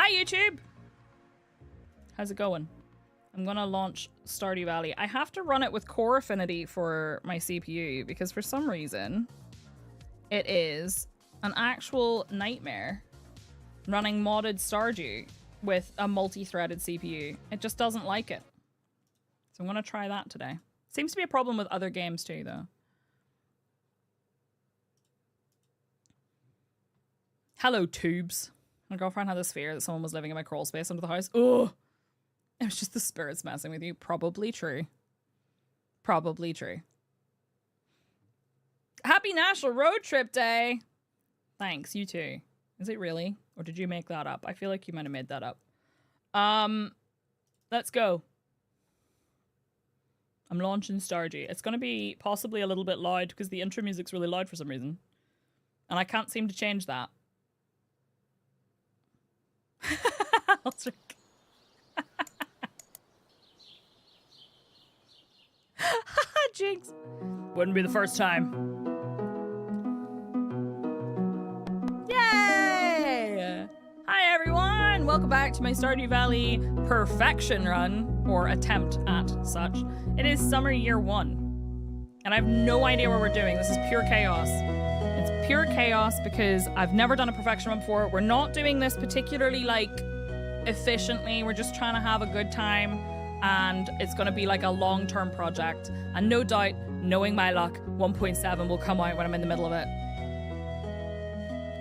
Hi, YouTube. How's it going? I'm gonna launch Stardew Valley. I have to run it with core affinity for my CPU because for some reason it is an actual nightmare running modded Stardew with a multi-threaded CPU. It just doesn't like it. So I'm gonna try that today. Seems to be a problem with other games too, though. Hello, tubes. My girlfriend had this fear that someone was living in my crawl space under the house. Ugh. It was just the spirits messing with you. Probably true. Probably true. Happy National Road Trip Day! Thanks, you too. Is it really? Or did you make that up? I feel like you might have made that up. Let's go. I'm launching Stardew. It's going to be possibly a little bit loud because the intro music's really loud for some reason. And I can't seem to change that. Jinx. Wouldn't be the first time. Yay! Hi everyone! Welcome back to my Stardew Valley perfection run, or attempt at such. It is summer year 1. And I have no idea what we're doing. This is pure chaos. It's pure chaos because I've never done a perfection run before. We're not doing this particularly, like, efficiently. We're just trying to have a good time. And it's going to be like a long-term project. And no doubt, knowing my luck, 1.7 will come out when I'm in the middle of it.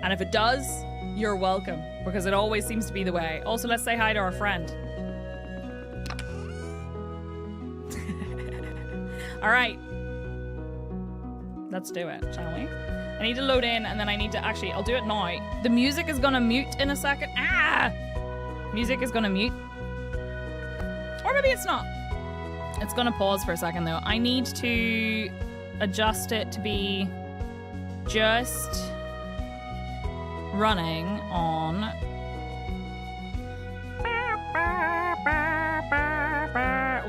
And if it does, you're welcome, because it always seems to be the way. Also, let's say hi to our friend. All right. Let's do it, shall we? I need to load in, and then I need to... Actually, I'll do it now. The music is going to mute in a second. Ah! Music is going to mute. Or maybe it's not. It's gonna pause for a second though. I need to adjust it to be just running on.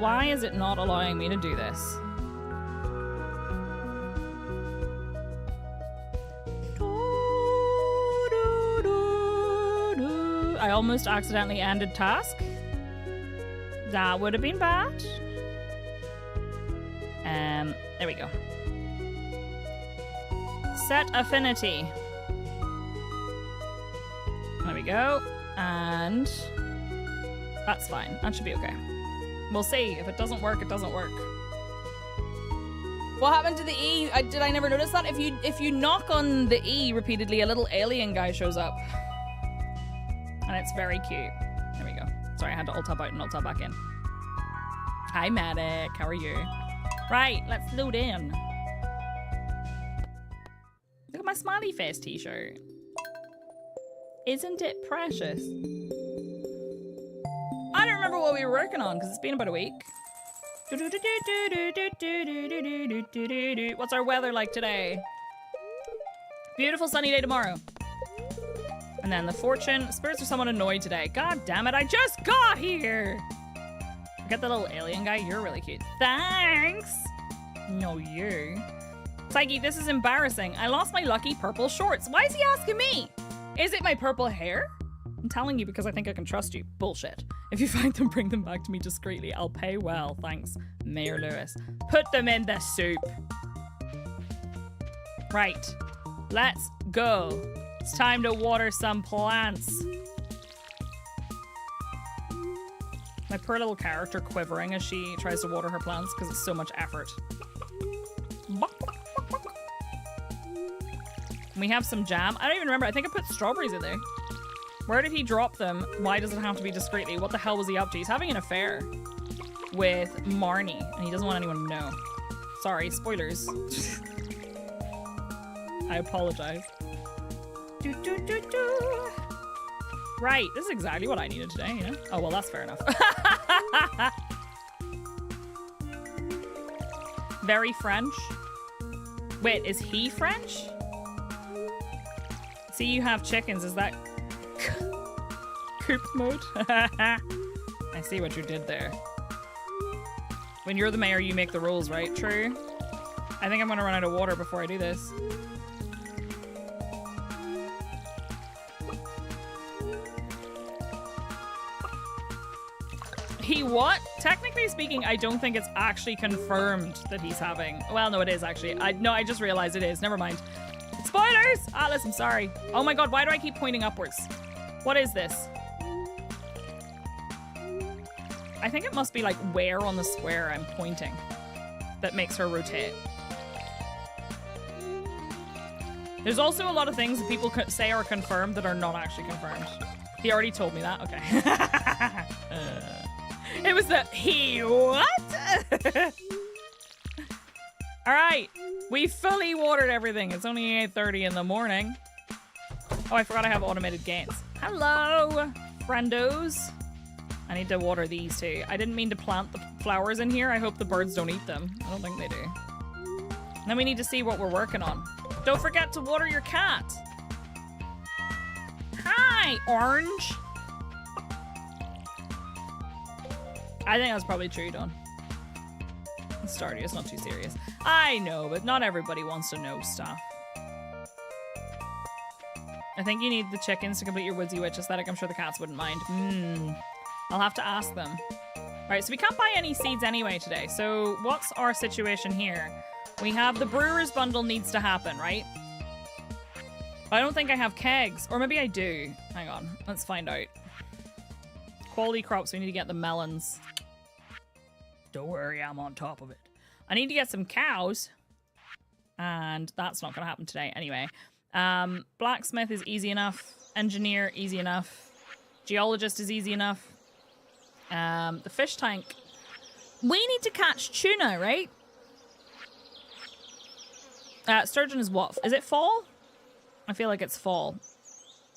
Why is it not allowing me to do this? I almost accidentally ended task. That would have been bad. There we go. Set affinity. There we go. And that's fine. That should be okay. We'll see. If it doesn't work, it doesn't work. What happened to the E? Did I never notice that? If you knock on the E repeatedly, a little alien guy shows up. And it's very cute. There we go. Sorry, I had to alt-tab out and alt-tab back in. Hi, Matic. How are you? Right, let's load in. Look at my smiley face t-shirt. Isn't it precious? I don't remember what we were working on because it's been about a week. What's our weather like today? Beautiful sunny day tomorrow. And then the fortune. Spirits are somewhat annoyed today. God damn it, I just got here! Get the little alien guy. You're really cute. Thanks! No, you. Psyche, this is embarrassing. I lost my lucky purple shorts. Why is he asking me? Is it my purple hair? I'm telling you because I think I can trust you. Bullshit. If you find them, bring them back to me discreetly. I'll pay well. Thanks, Mayor Lewis. Put them in the soup. Right. Let's go. It's time to water some plants. My poor little character quivering as she tries to water her plants because it's so much effort. We have some jam. I don't even remember. I think I put strawberries in there. Where did he drop them? Why does it have to be discreetly? What the hell was he up to? He's having an affair with Marnie, and he doesn't want anyone to know. Sorry, spoilers. I apologize. Right, this is exactly what I needed today, you know? Oh, well, that's fair enough. Very French. Wait, is he French? See, you have chickens. Is that coop mode? I see what you did there. When you're the mayor, you make the rules, right? True. I think I'm gonna run out of water before I do this. He what? Technically speaking, I don't think it's actually confirmed that he's having... Well, no, it is actually. No, I just realized it is. Never mind. Spoilers! Alice, I'm sorry. Oh my god, why do I keep pointing upwards? What is this? I think it must be like where on the square I'm pointing that makes her rotate. There's also a lot of things that people say are confirmed that are not actually confirmed. He already told me that? Okay. It was the he what? Alright. We fully watered everything. It's only 8:30 in the morning. Oh, I forgot I have automated gates. Hello, friendos. I need to water these too. I didn't mean to plant the flowers in here. I hope the birds don't eat them. I don't think they do. And then we need to see what we're working on. Don't forget to water your cat. Hi, Orange. I think that's probably true, Don. Stardew, it's not too serious. I know, but not everybody wants to know stuff. I think you need the chickens to complete your woodsy witch aesthetic. I'm sure the cats wouldn't mind. I'll have to ask them. All right, so we can't buy any seeds anyway today. So what's our situation here? We have the brewer's bundle needs to happen, right? I don't think I have kegs, or maybe I do. Hang on, let's find out. Quality crops, we need to get the melons. Don't worry, I'm on top of it. I need to get some cows, and that's not gonna happen today anyway. Blacksmith is easy enough. Engineer, easy enough. Geologist is easy enough. The fish tank. We need to catch tuna, right? Sturgeon is what? Is it fall? I feel like it's fall.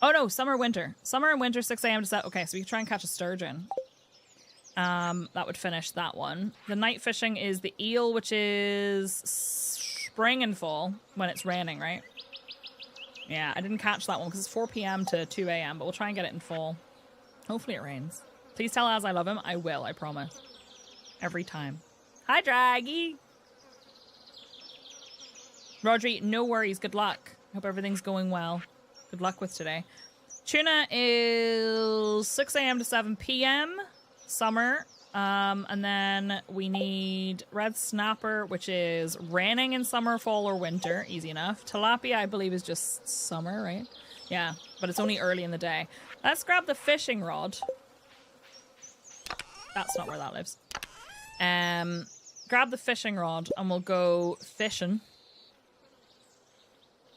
Oh no, summer, winter. Summer and winter, 6 a.m. to 7. Okay, so we can try and catch a sturgeon. That would finish that one. The night fishing is the eel, which is spring and fall when it's raining, right? Yeah, I didn't catch that one because it's 4 p.m. to 2 a.m., but we'll try and get it in fall. Hopefully it rains. Please tell Az I love him. I will, I promise. Every time. Hi, Draggy. Rodri, no worries. Good luck. Hope everything's going well. Good luck with today. Tuna is 6 a.m. to 7 p.m. Summer. And then we need red snapper, which is raining in summer, fall, or winter. Easy enough. Tilapia, I believe, is just summer, right? Yeah, but it's only early in the day. Let's grab the fishing rod. That's not where that lives. Grab the fishing rod and we'll go fishing.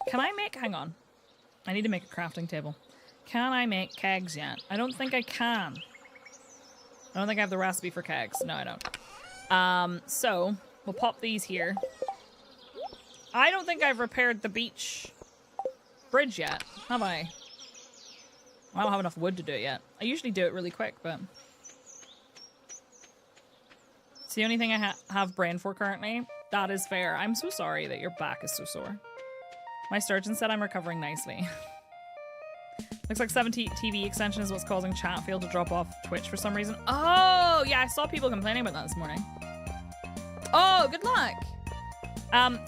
Can I make... Hang on. I need to make a crafting table. Can I make kegs yet? I don't think I can. I don't think I have the recipe for kegs. No, I don't. So, we'll pop these here. I don't think I've repaired the beach bridge yet, have I? I don't have enough wood to do it yet. I usually do it really quick, but... It's the only thing I have brain for currently. That is fair. I'm so sorry that your back is so sore. My surgeon said I'm recovering nicely. Looks like 70 TV extension is what's causing Chatfield to drop off Twitch for some reason. Oh, yeah, I saw people complaining about that this morning. Oh, good luck.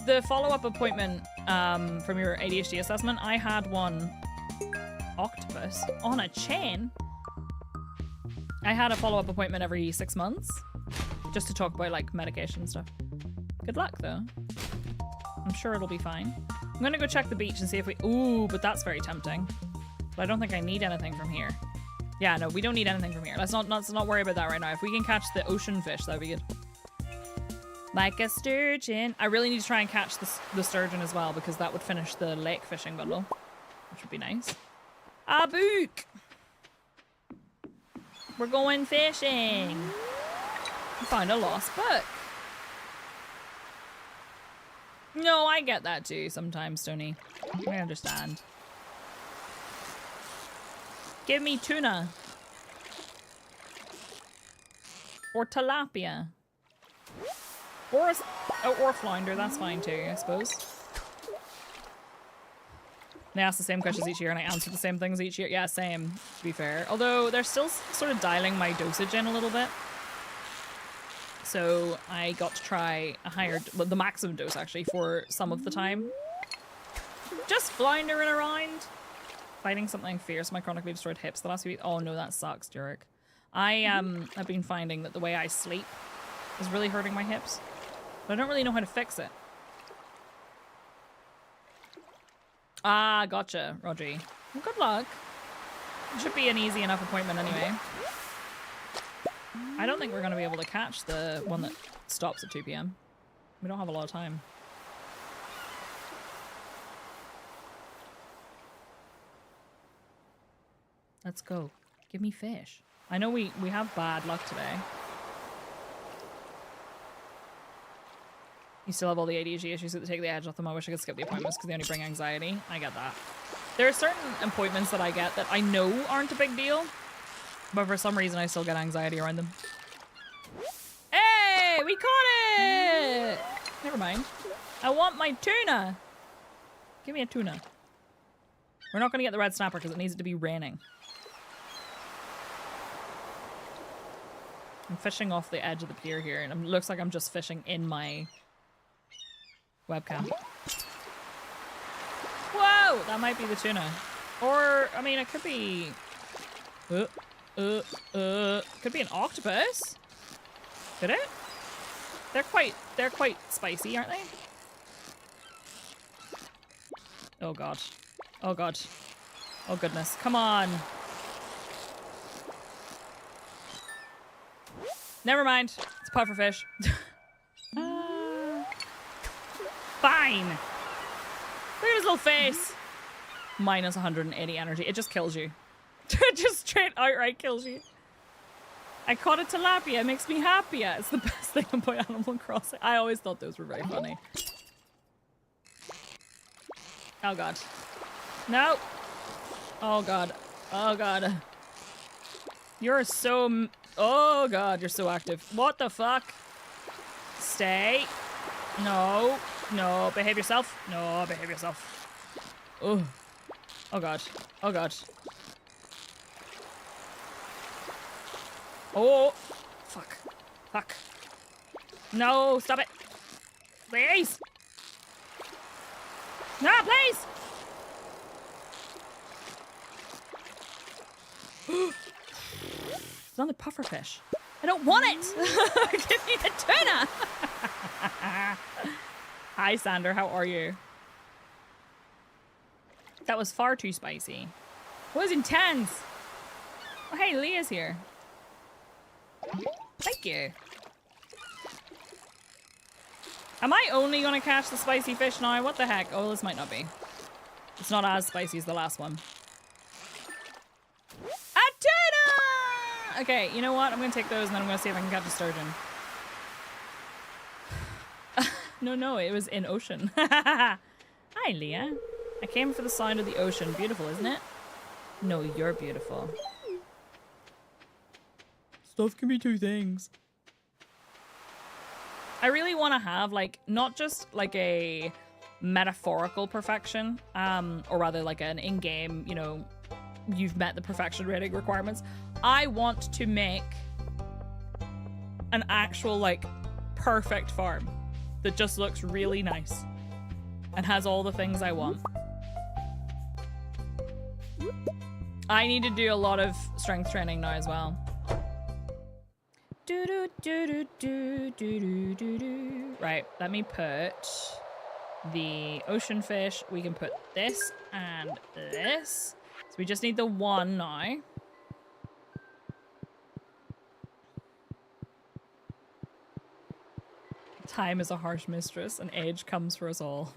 The follow-up appointment from your ADHD assessment, I had one octopus on a chain. I had a follow-up appointment every 6 months just to talk about like medication and stuff. Good luck though. I'm sure it'll be fine. I'm gonna go check the beach and see if we... Ooh, but that's very tempting. But I don't think I need anything from here. Yeah, no, we don't need anything from here. Let's not worry about that right now. If we can catch the ocean fish, that'd be good. Like a sturgeon. I really need to try and catch the sturgeon as well because that would finish the lake fishing bundle, which would be nice. Ah, book! We're going fishing. We found a lost book. No, I get that too sometimes, Tony. I understand. Give me tuna. Or tilapia. Or flounder, that's fine too, I suppose. They ask the same questions each year and I answer the same things each year. Yeah, same, to be fair. Although they're still sort of dialing my dosage in a little bit. So I got to try a higher, well, the maximum dose actually, for some of the time. Just floundering around. Fighting something fierce. My chronically destroyed hips the last few weeks. Oh no, that sucks, Jurek. I've been finding that the way I sleep is really hurting my hips. But I don't really know how to fix it. Ah, gotcha, Rogie. Well, good luck. It should be an easy enough appointment anyway. I don't think we're going to be able to catch the one that stops at 2 p.m. We don't have a lot of time. Let's go. Give me fish. I know we have bad luck today. You still have all the ADHD issues that take the edge off them. I wish I could skip the appointments because they only bring anxiety. I get that. There are certain appointments that I get that I know aren't a big deal, but for some reason I still get anxiety around them. Hey, we caught it! Never mind. I want my tuna. Give me a tuna. We're not going to get the red snapper because it needs it to be raining. I'm fishing off the edge of the pier here, and it looks like I'm just fishing in my webcam. Whoa! That might be the tuna. Or, I mean, it could be... could be an octopus. Could it? They're quite spicy, aren't they? Oh god. Oh god. Oh goodness. Come on. Never mind. It's pufferfish. Fine. Look at his little face. Minus 180 energy. It just kills you. It just straight outright kills you. I caught a tilapia. It makes me happier. It's the best thing about Animal Crossing. I always thought those were very funny. Oh god. No. Oh god. Oh god. You're so... Oh god, you're so active. What the fuck? Stay. No. No, behave yourself. No, behave yourself. Oh. Oh god. Oh god. Oh. Fuck. Fuck. No, stop it. Please. No, please. It's another pufferfish. I don't want it. Give me the tuna. Hi, Sander. How are you? That was far too spicy. It was intense. Oh, hey, Leah's here. Thank you. Am I only going to catch the spicy fish now? What the heck? Oh, this might not be. It's not as spicy as the last one. A tuna! Okay, you know what? I'm going to take those and then I'm going to see if I can catch a sturgeon. No, it was in ocean. Hi, Leah. I came for the sound of the ocean. Beautiful, isn't it? No, you're beautiful. Stuff can be two things. I really want to have, like, not just, like, a metaphorical perfection, or rather, like, an in-game, you know, you've met the perfection rating requirements. I want to make an actual, like, perfect farm that just looks really nice and has all the things I want. I need to do a lot of strength training now as well. Right, let me put the ocean fish. We can put this and this. So we just need the one now. Time is a harsh mistress and age comes for us all.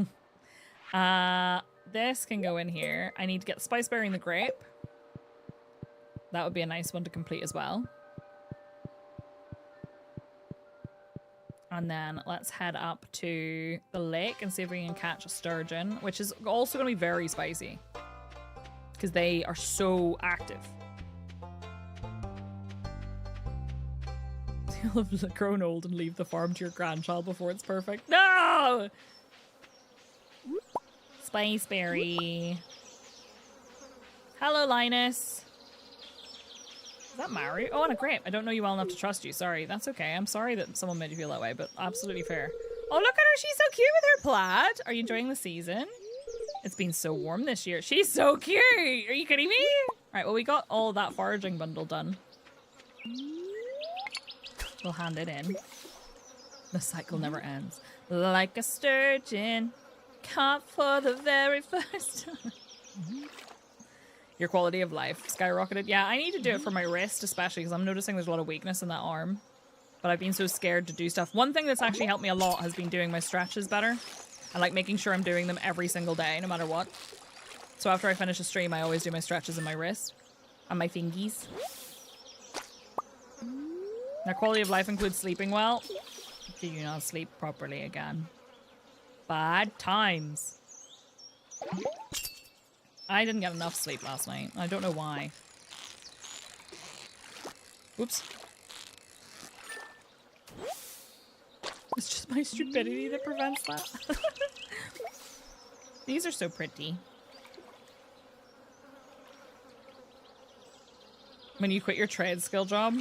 This can go in here. I need to get the spiceberry and the grape. That would be a nice one to complete as well. And then let's head up to the lake and see if we can catch a sturgeon, which is also going to be very spicy because they are so active. You'll have grown old and leave the farm to your grandchild before it's perfect. No! Spiceberry. Hello, Linus. Is that Mario? Oh, and a grape. I don't know you well enough to trust you. Sorry. That's okay. I'm sorry that someone made you feel that way, but absolutely fair. Oh, look at her. She's so cute with her plaid. Are you enjoying the season? It's been so warm this year. She's so cute. Are you kidding me? All right, well, we got all that foraging bundle done. We'll hand it in. The cycle never ends. Like a sturgeon, caught for the very first time. Your quality of life skyrocketed. Yeah, I need to do it for my wrist, especially because I'm noticing there's a lot of weakness in that arm. But I've been so scared to do stuff. One thing that's actually helped me a lot has been doing my stretches better. I like making sure I'm doing them every single day, no matter what. So after I finish a stream, I always do my stretches in my wrist. And my fingies. Now, quality of life includes sleeping well. Do you not sleep properly again? Bad times. I didn't get enough sleep last night. I don't know why. Oops. It's just my stupidity that prevents that. These are so pretty. When you quit your trade skill job.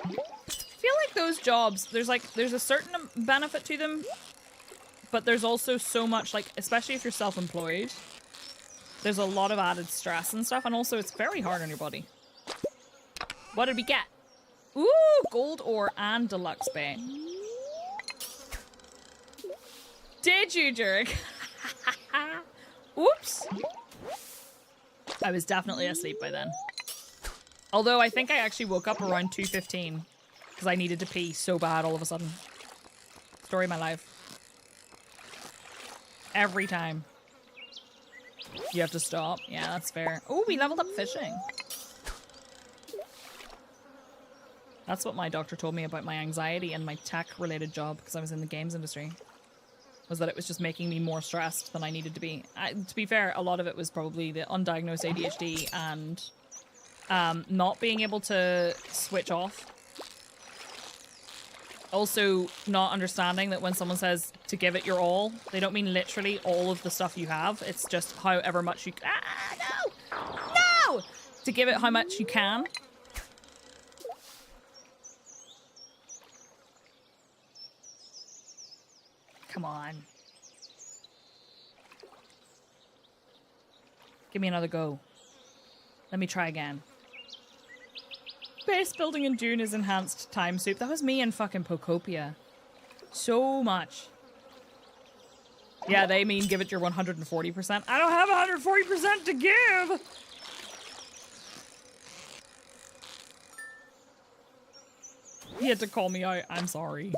I feel like those jobs, there's a certain benefit to them, but there's also so much, like, especially if you're self-employed, there's a lot of added stress and stuff, and also it's very hard on your body. What did we get? Ooh, gold ore and deluxe bay. Did you, jerk? Oops. I was definitely asleep by then. Although I think I actually woke up around 2:15 because I needed to pee so bad all of a sudden. Story of my life. Every time. You have to stop. Yeah, that's fair. Oh, we leveled up fishing. That's what my doctor told me about my anxiety and my tech-related job because I was in the games industry. Was that it was just making me more stressed than I needed to be. To be fair, a lot of it was probably the undiagnosed ADHD and not being able to switch off. Also, not understanding that when someone says to give it your all, they don't mean literally all of the stuff you have. It's just however much you... Ah, no! No! To give it how much you can. Come on. Give me another go. Let me try again. Base building in June is enhanced time soup. That was me and fucking Pocopia. So much. Yeah, they mean give it your 140%. I don't have 140% to give! He had to call me out. I'm sorry.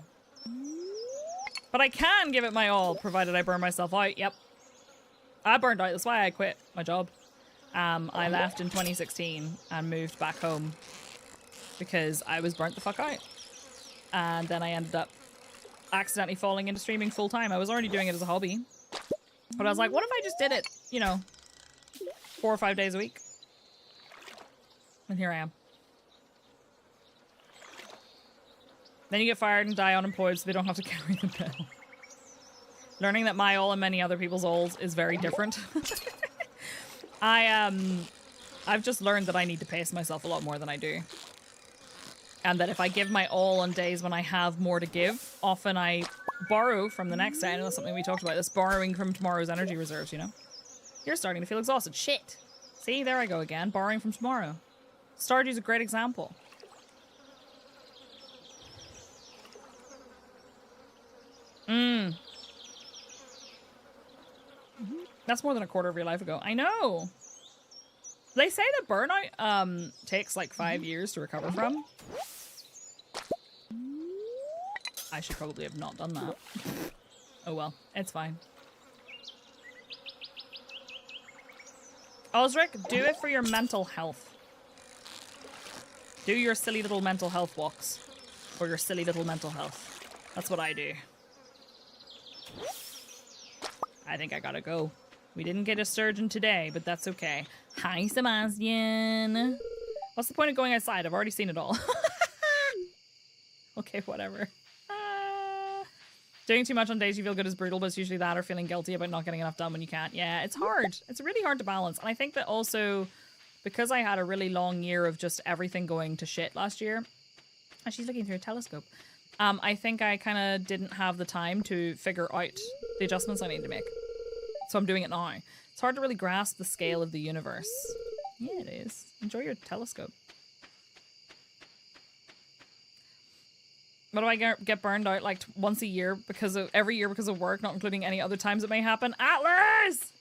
But I can give it my all, provided I burn myself out. Yep. I burned out. That's why I quit my job. I left in 2016 and moved back home because I was burnt the fuck out. And then I ended up accidentally falling into streaming full time. I was already doing it as a hobby. But I was like, what if I just did it, you know, 4 or 5 days a week? And here I am. Then you get fired and die unemployed so they don't have to carry the bill. Learning that my all and many other people's alls is very different. I've just learned that I need to pace myself a lot more than I do. And that if I give my all on days when I have more to give, often I borrow from the next day. I know that's something we talked about, this borrowing from tomorrow's energy reserves, you know? You're starting to feel exhausted. Shit. See, there I go again, borrowing from tomorrow. Stardew's a great example. That's more than a quarter of your life ago. I know. They say that burnout takes like 5 years to recover from. I should probably have not done that. Oh well, it's fine. Osric, do it for your mental health. Do your silly little mental health walks. For your silly little mental health. That's what I do. I think I gotta go. We didn't get a surgeon today, but that's okay. Hi, Sebastian. What's the point of going outside? I've already seen it all. Okay, whatever. Doing too much on days you feel good is brutal, but it's usually that or feeling guilty about not getting enough done when you can't. Yeah, it's hard. It's really hard to balance. And I think that also, because I had a really long year of just everything going to shit last year, and she's looking through a telescope, I think I kind of didn't have the time to figure out the adjustments I need to make. So I'm doing it now. It's hard to really grasp the scale of the universe. Yeah, it is. Enjoy your telescope. What do I get burned out like once a year every year because of work, not including any other times it may happen? Atlas!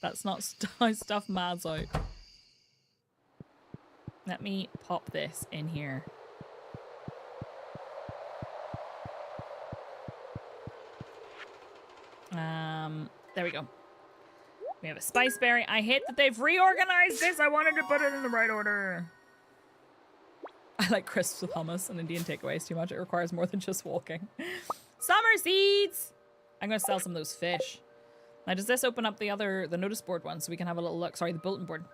That's not how stuff mads out. Let me pop this in here. There we go. We have a spice berry. I hate that they've reorganized this. I wanted to put it in the right order. I like crisps with hummus and Indian takeaways too much. It requires more than just walking. Summer seeds! I'm going to sell some of those fish. Now, does this open up the notice board one so we can have a little look? Sorry, the bulletin board.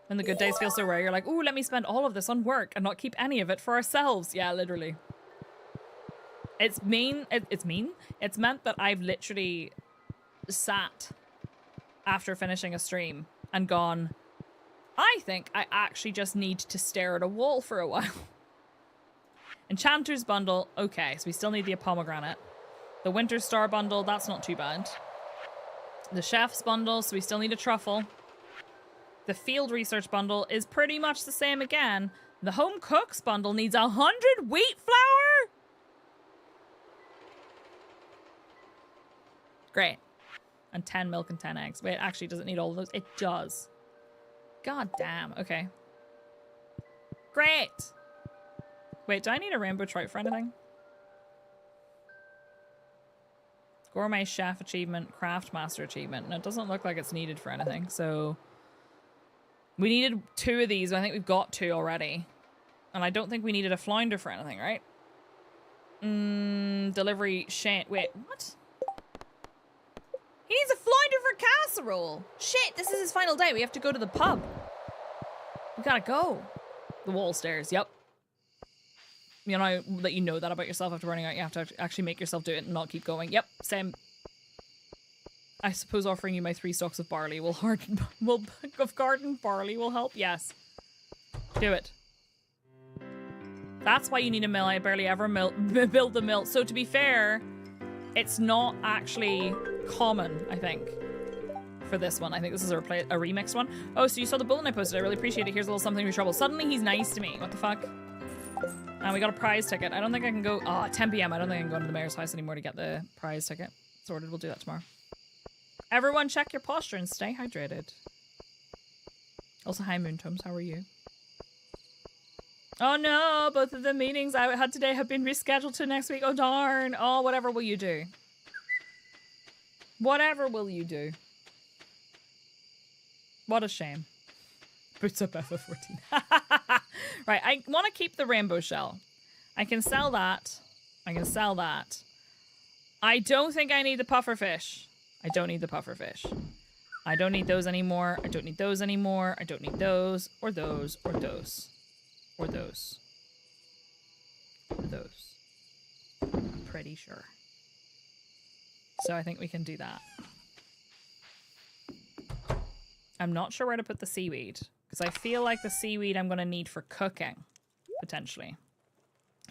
When the good days feel so rare, you're like, ooh, let me spend all of this on work and not keep any of it for ourselves. Yeah, literally. It's mean. It's mean. It's meant that I've literally sat after finishing a stream and gone, I think I actually just need to stare at a wall for a while. Enchanter's bundle. Okay, so we still need the pomegranate. The Winter Star bundle, that's not too bad. The Chef's bundle, so we still need a truffle. The Field Research bundle is pretty much the same again. The Home Cooks bundle needs 100 wheat flour? Great. And 10 milk and 10 eggs. Wait, actually, does it need all of those? It does. God damn. Okay. Great. Wait, do I need a rainbow trout for anything? Gourmet Chef achievement, Craft Master achievement. No, it doesn't look like it's needed for anything, so... We needed 2 of these, but I think we've got 2 already. And I don't think we needed a flounder for anything, right? Delivery Shane. Wait, what? He needs a flounder for casserole! Shit, this is his final day. We have to go to the pub. We gotta go. The wall stairs, yep. You know, that you know that about yourself after running out. You have to actually make yourself do it and not keep going. Yep, same. I suppose offering you my 3 stalks of barley will garden barley will help. Yes. Do it. That's why you need a mill. I barely ever build the mill. So to be fair, it's not actually common, I think, for this one. I think this is a remixed one. Oh, so you saw the bulletin I posted. I really appreciate it. Here's a little something for trouble. Suddenly he's nice to me. What the fuck? And we got a prize ticket. I don't think I can go... Oh, 10 p.m. I don't think I can go to the mayor's house anymore to get the prize ticket sorted. We'll do that tomorrow. Everyone check your posture and stay hydrated. Also, hi Moontomes. How are you? Oh no, both of the meetings I had today have been rescheduled to next week. Oh darn. Oh, whatever will you do? Whatever will you do? What a shame. Boots up FF14. Right, I want to keep the rainbow shell. I can sell that. I can sell that. I don't think I need the puffer fish. I don't need the puffer fish. I don't need those anymore. I don't need those anymore. I don't need those, or those, or those. Or those. Or those. I'm pretty sure. So I think we can do that. I'm not sure where to put the seaweed, because I feel like the seaweed I'm going to need for cooking, potentially.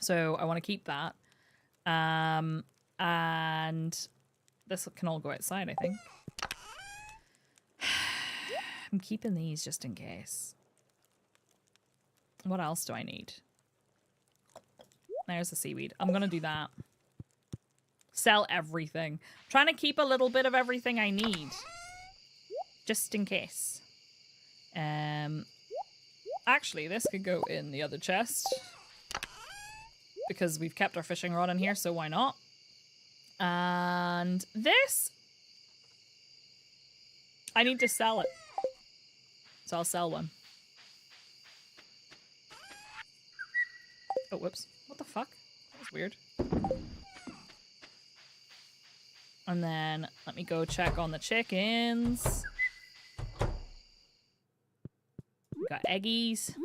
So I want to keep that. And this can all go outside, I think. I'm keeping these just in case. What else do I need? There's the seaweed. I'm going to do that. Sell everything. I'm trying to keep a little bit of everything I need. Just in case. Actually, this could go in the other chest. Because we've kept our fishing rod in here, so why not? And this... I need to sell it. So I'll sell one. Oh, whoops. What the fuck? That was weird. And then let me go check on the chickens. We got eggies.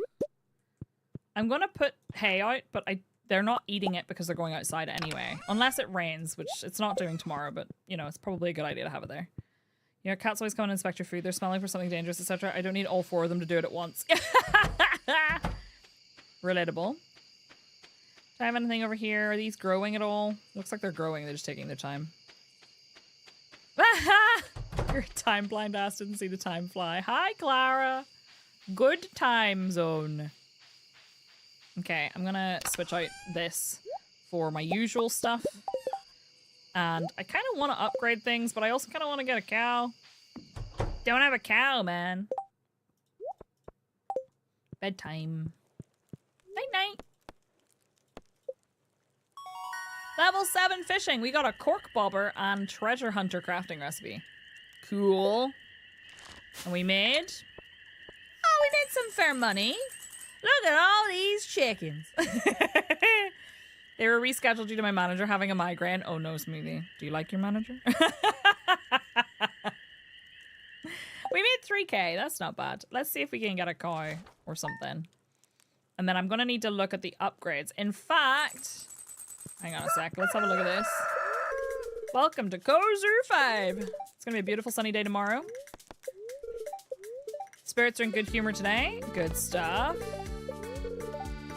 I'm gonna put hay out, but they're not eating it because they're going outside anyway. Unless it rains, which it's not doing tomorrow, but you know, it's probably a good idea to have it there. You know, cats always come and inspect your food. They're smelling for something dangerous, etc. I don't need all 4 of them to do it at once. Relatable. Do I have anything over here? Are these growing at all? Looks like they're growing. They're just taking their time. Your time blind ass didn't see the time fly. Hi, Clara. Good time zone. Okay, I'm gonna switch out this for my usual stuff. And I kind of want to upgrade things, but I also kind of want to get a cow. Don't have a cow, man. Bedtime. Night-night. Level 7 fishing. We got a cork bobber and treasure hunter crafting recipe. Cool. And we made... Oh, we made some fair money. Look at all these chickens. They were rescheduled due to my manager having a migraine. Oh no, Smoothie. Do you like your manager? We made 3K. That's not bad. Let's see if we can get a cow or something. And then I'm going to need to look at the upgrades. In fact... Hang on a sec. Let's have a look at this. Welcome to Kozer 5. It's going to be a beautiful sunny day tomorrow. Spirits are in good humor today. Good stuff.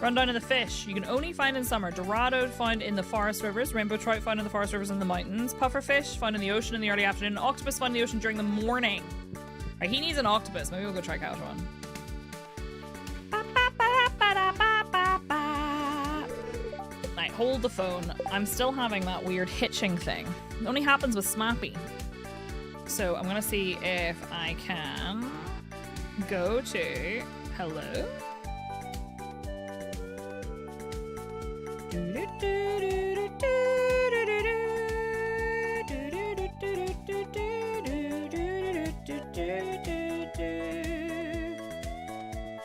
Rundown of the fish. You can only find in summer. Dorado found in the forest rivers. Rainbow trout found in the forest rivers and the mountains. Pufferfish found in the ocean in the early afternoon. Octopus found in the ocean during the morning. Right, he needs an octopus. Maybe we'll go try catch one. Right, hold the phone. I'm still having that weird hitching thing. It only happens with Smappy. So I'm gonna see if I can go to hello.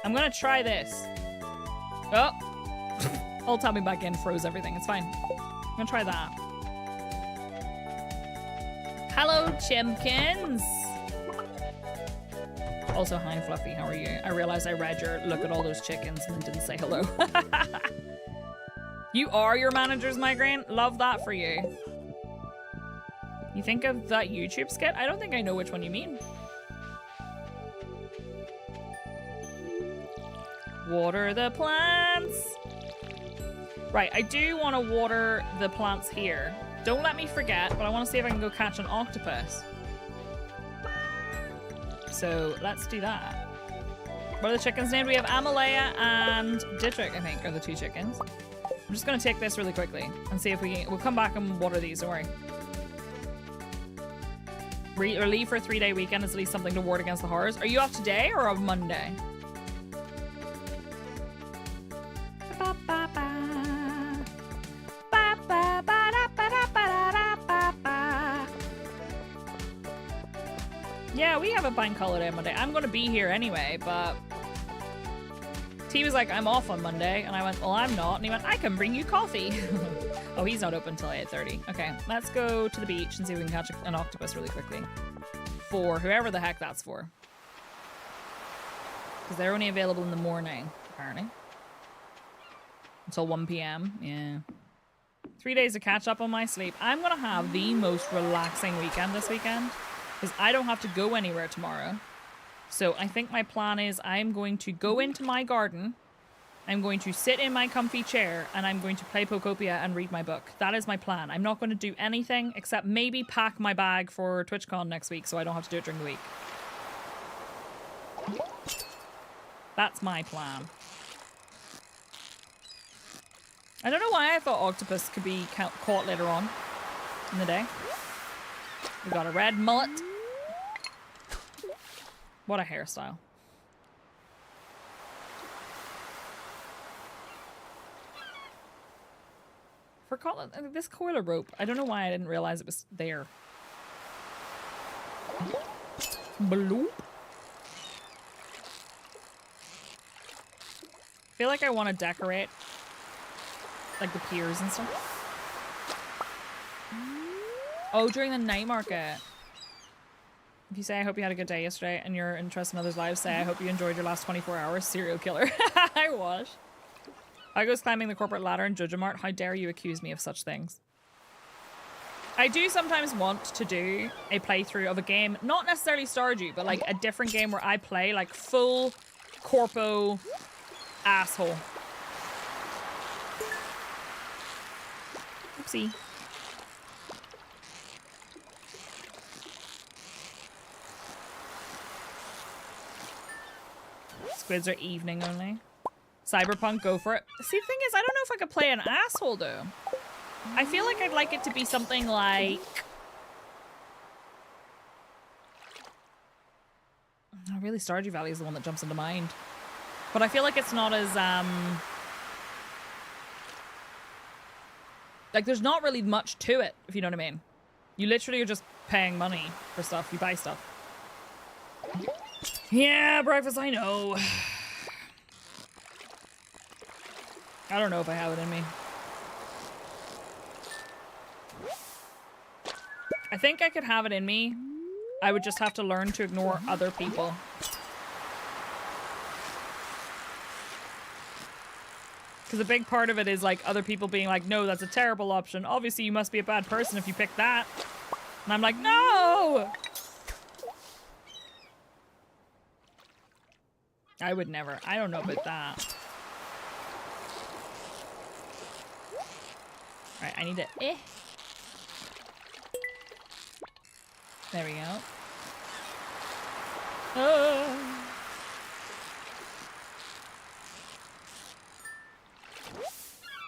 I'm gonna try this. Oh, I'll tap me back in, froze everything. It's fine. I'm gonna try that. Hello, Chimkins. Also, hi, Fluffy. How are you? I realized I read your look at all those chickens and then didn't say hello. You are your manager's migraine? Love that for you. You think of that YouTube skit? I don't think I know which one you mean. Water the plants. Right, I do want to water the plants here. Don't let me forget, but I want to see if I can go catch an octopus. So let's do that. What are the chickens named? We have Amalea and Dietrich, I think, are the two chickens. I'm just going to take this really quickly and see if we'll come back and water these, don't worry. Or leave for a 3-day weekend is at least something to ward against the horrors. Are you off today or on Monday? Yeah, we have a bank holiday on Monday. I'm going to be here anyway, but... He was like, I'm off on Monday. And I went, well, I'm not. And he went, I can bring you coffee. Oh, he's not open until 8:30. Okay, let's go to the beach and see if we can catch an octopus really quickly. For whoever the heck that's for. Because they're only available in the morning, apparently. Until 1 p.m. Yeah. 3 days to catch up on my sleep. I'm going to have the most relaxing weekend this weekend. Because I don't have to go anywhere tomorrow. So I think my plan is I'm going to go into my garden. I'm going to sit in my comfy chair. And I'm going to play Pokopia and read my book. That is my plan. I'm not going to do anything except maybe pack my bag for TwitchCon next week so I don't have to do it during the week. That's my plan. I don't know why I thought octopus could be caught later on in the day. We got a red mullet. What a hairstyle. Forgot this coiler rope. I don't know why I didn't realize it was there. Bloop. I feel like I want to decorate like the piers and stuff. Oh, during the night market. If you say, I hope you had a good day yesterday and you're interested in others' lives, say, I hope you enjoyed your last 24 hours, serial killer. I was. I goes climbing the corporate ladder in Jujamart. How dare you accuse me of such things? I do sometimes want to do a playthrough of a game, not necessarily Stardew, but like a different game where I play like full corpo asshole. Oopsie. Squids are evening only. Cyberpunk, go for it. See, the thing is, I don't know if I could play an asshole, though. I feel like I'd like it to be something like... Oh, really, Stardew Valley is the one that jumps into mind. But I feel like it's not as, like, there's not really much to it, if you know what I mean. You literally are just paying money for stuff. You buy stuff. Yeah, breakfast, I know. I don't know if I have it in me. I think I could have it in me. I would just have to learn to ignore other people. Because a big part of it is like other people being like, no, that's a terrible option. Obviously, you must be a bad person if you pick that. And I'm like, no! I would never. I don't know about that. Alright, I need to... There we go.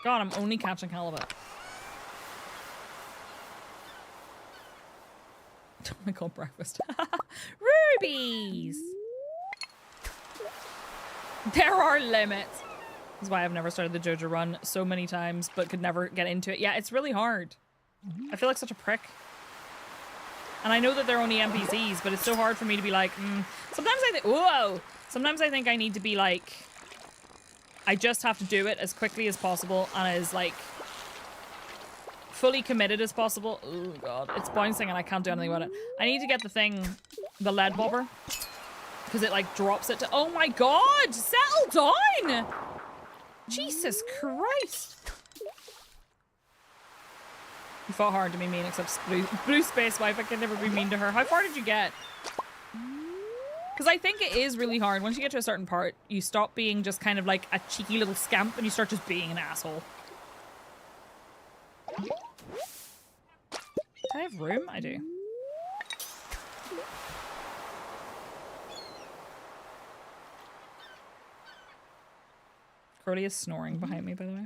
God, I'm only catching halibut. Oh my god, breakfast. Rubies! There are limits. This is why I've never started the JoJo run so many times, but could never get into it. Yeah, it's really hard. I feel like such a prick. And I know that they're only NPCs, but it's so hard for me to be like, Sometimes I think, whoa! Sometimes I think I need to be like, I just have to do it as quickly as possible and as like, fully committed as possible. Oh god, it's bouncing and I can't do anything about it. I need to get the thing, the lead bobber. Because it like drops it to, oh my god! Settle down! Jesus Christ! You fought hard to be mean, except blue space wife. I can never be mean to her. How far did you get? Because I think it is really hard. Once you get to a certain part, you stop being just kind of like a cheeky little scamp and you start just being an asshole. Do I have room? I do. Crowley is snoring behind me, by the way.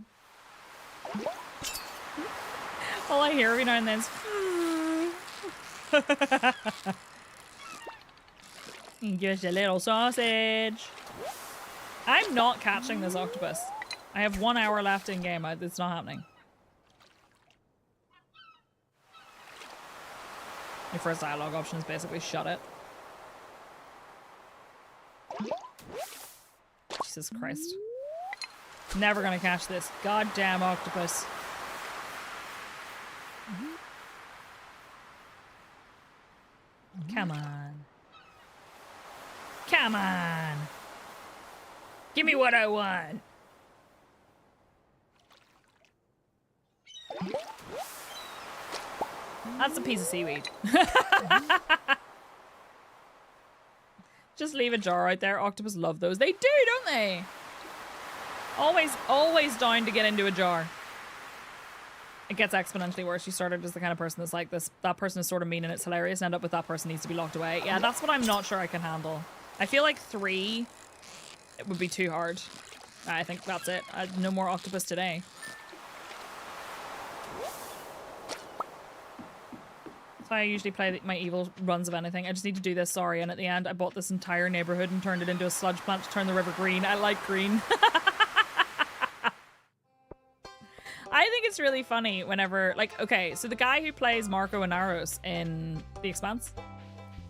All I hear every now and then is just a little sausage. I'm not catching this octopus. I have 1 hour left in game. It's not happening. Your first dialogue option is basically shut it. Jesus Christ. Never gonna catch this goddamn octopus. Come on. Come on. Give me what I want. That's a piece of seaweed. Just leave a jar out there. Octopus love those. They do, don't they? Always down to get into a jar. It gets exponentially worse. You started as the kind of person that's like this. That person is sort of mean and it's hilarious. And end up with that person needs to be locked away. Yeah, that's what I'm not sure I can handle. I feel like 3, it would be too hard. I think that's it. No more octopus today. That's why I usually play my evil runs of anything. I just need to do this, sorry. And at the end, I bought this entire neighborhood and turned it into a sludge plant to turn the river green. I like green. I think it's really funny whenever, like, okay, so the guy who plays Marco Inaros in The Expanse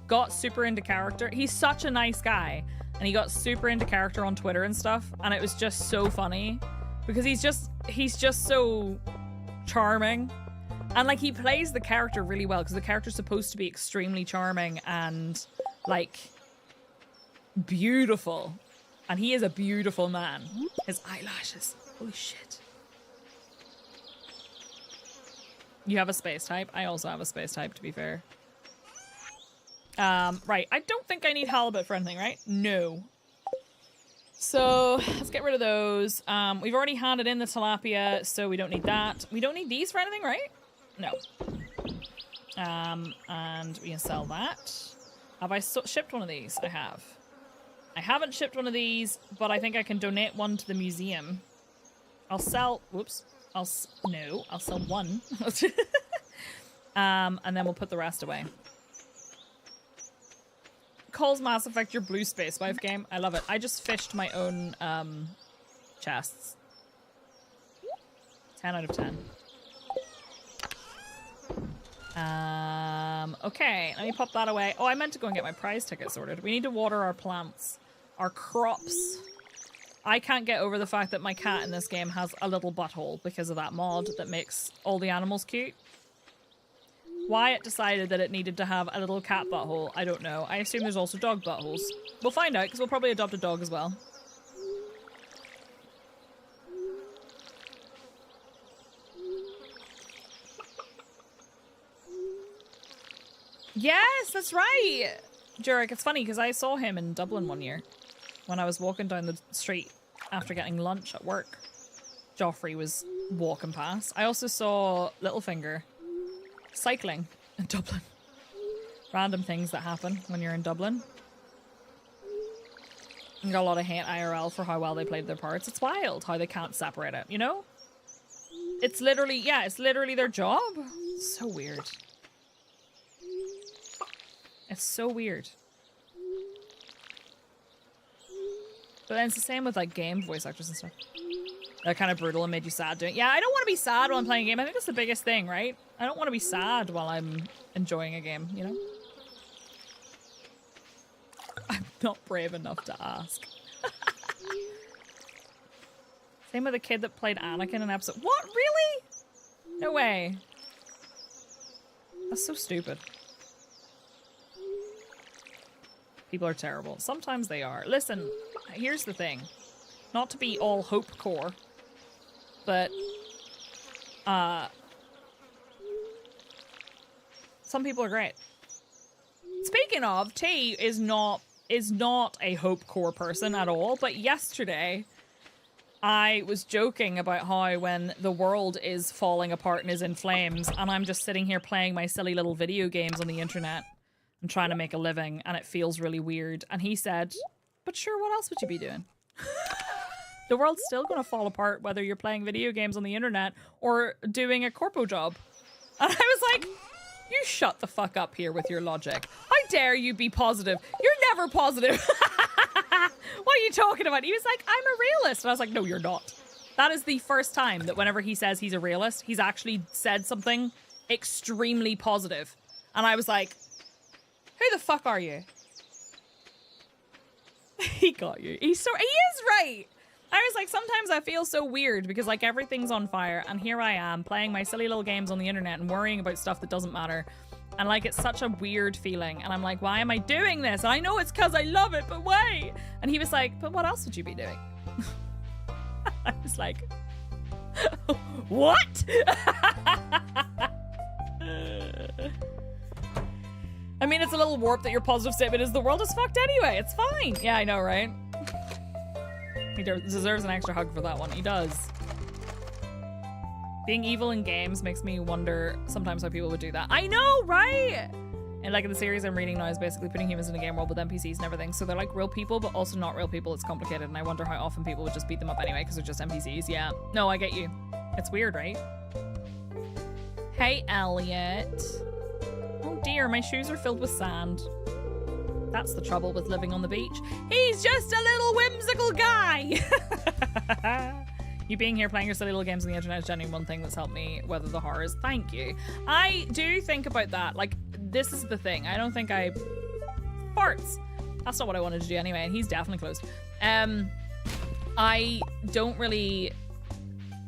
got super into character. He's such a nice guy, and he got super into character on Twitter and stuff, and it was just so funny because he's just so charming, and like he plays the character really well because the character's supposed to be extremely charming and like beautiful, and he is a beautiful man. His eyelashes, holy shit. You have a space type. I also have a space type, to be fair. Right. I don't think I need halibut for anything, right? No. So let's get rid of those. We've already handed in the tilapia, so we don't need that. We don't need these for anything, right? No. And we can sell that. Have I shipped one of these? I have. I haven't shipped one of these, but I think I can donate one to the museum. I'll sell... Whoops. I'll sell one. And then we'll put the rest away. Calls Mass Effect your blue space wife game. I love it. I just fished my own chests. 10 out of 10. Okay, let me pop that away. Oh, I meant to go and get my prize ticket sorted. We need to water our plants, our crops. I can't get over the fact that my cat in this game has a little butthole because of that mod that makes all the animals cute. Why it decided that it needed to have a little cat butthole, I don't know. I assume there's also dog buttholes. We'll find out because we'll probably adopt a dog as well. Yes, that's right! Jurek, it's funny because I saw him in Dublin one year when I was walking down the street after getting lunch at work. Joffrey was walking past. I also saw Littlefinger cycling in Dublin. Random things that happen when you're in Dublin. You got a lot of hate IRL for how well they played their parts. It's wild how they can't separate it, you know? It's literally, yeah, it's literally their job. It's so weird. It's so weird. But then it's the same with like game voice actors and stuff. They're kind of brutal and made you sad doing it. Yeah, I don't want to be sad while I'm playing a game. I think that's the biggest thing, right? I don't want to be sad while I'm enjoying a game, you know? I'm not brave enough to ask. Same with the kid that played Anakin in episode... What? Really? No way. That's so stupid. People are terrible. Sometimes they are. Listen, here's the thing. Not to be all hope core, but some people are great. Speaking of, T is not a hope core person at all, but yesterday I was joking about how when the world is falling apart and is in flames and I'm just sitting here playing my silly little video games on the internet and trying to make a living and it feels really weird. And he said, but sure, what else would you be doing? The world's still going to fall apart whether you're playing video games on the internet or doing a corpo job. And I was like, you shut the fuck up here with your logic. How dare you be positive? You're never positive. What are you talking about? He was like, I'm a realist. And I was like, no, you're not. That is the first time that whenever he says he's a realist, he's actually said something extremely positive. And I was like, who the fuck are you? He got you. He is right. I was like, sometimes I feel so weird because like everything's on fire and here I am playing my silly little games on the internet and worrying about stuff that doesn't matter. And like, it's such a weird feeling. And I'm like, why am I doing this? And I know it's because I love it, but why? And he was like, but what else would you be doing? I was like, what? I mean, it's a little warped that your positive statement is the world is fucked anyway. It's fine. Yeah, I know, right? He deserves an extra hug for that one. He does. Being evil in games makes me wonder sometimes how people would do that. I know, right? And like in the series I'm reading now is basically putting humans in a game world with NPCs and everything. So they're like real people, but also not real people. It's complicated. And I wonder how often people would just beat them up anyway because they're just NPCs. Yeah. No, I get you. It's weird, right? Hey, Elliot. Oh dear, my shoes are filled with sand. That's the trouble with living on the beach. He's just a little whimsical guy. You being here playing your silly little games on the internet is genuinely one thing that's helped me weather the horrors. Thank you. I do think about that. Like, this is the thing. I don't think I... Farts. That's not what I wanted to do anyway, and he's definitely closed. I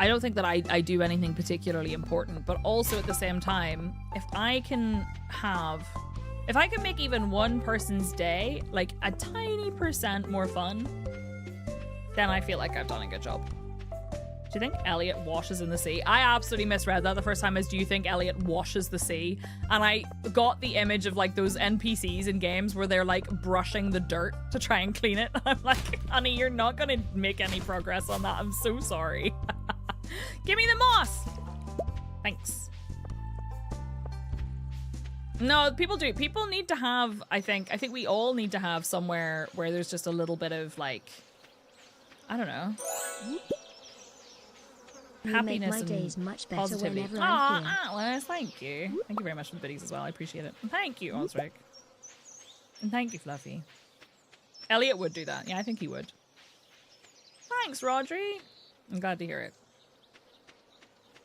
don't think that I do anything particularly important, but also at the same time, if I can make even one person's day like a tiny % more fun, then I feel like I've done a good job. Do you think Elliot washes in the sea? I absolutely misread that the first time as do you think Elliot washes the sea? And I got the image of like those NPCs in games where they're like brushing the dirt to try and clean it. I'm like, honey, you're not gonna make any progress on that. I'm so sorry. Give me the moss. Thanks. No, people do. People need to have, I think we all need to have somewhere where there's just a little bit of, like, I don't know, happiness and days much better positivity. whenever I'm here. Atlas, thank you. Thank you very much for the biddies as well. I appreciate it. And thank you, Osric. And thank you, Fluffy. Elliot would do that. Yeah, I think he would. Thanks, Rodri. I'm glad to hear it.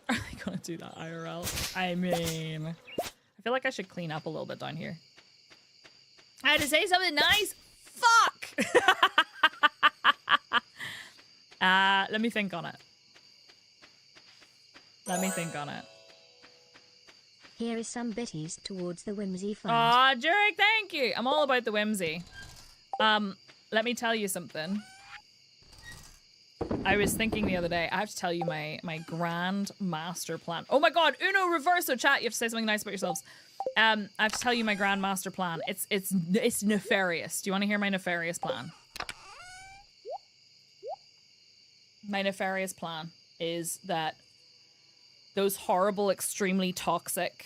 Are they gonna do that IRL? I mean, I feel like I should clean up a little bit down here. I had to say something nice. Fuck. Let me think on it. Here is some bitties towards the whimsy fund. Aw, Jurek, thank you. I'm all about the whimsy. Let me tell you something. I was thinking the other day, I have to tell you my grand master plan. Oh my god, Uno Reverso, chat, you have to say something nice about yourselves. I have to tell you my grand master plan. It's nefarious. Do you want to hear my nefarious plan? My nefarious plan is that those horrible, extremely toxic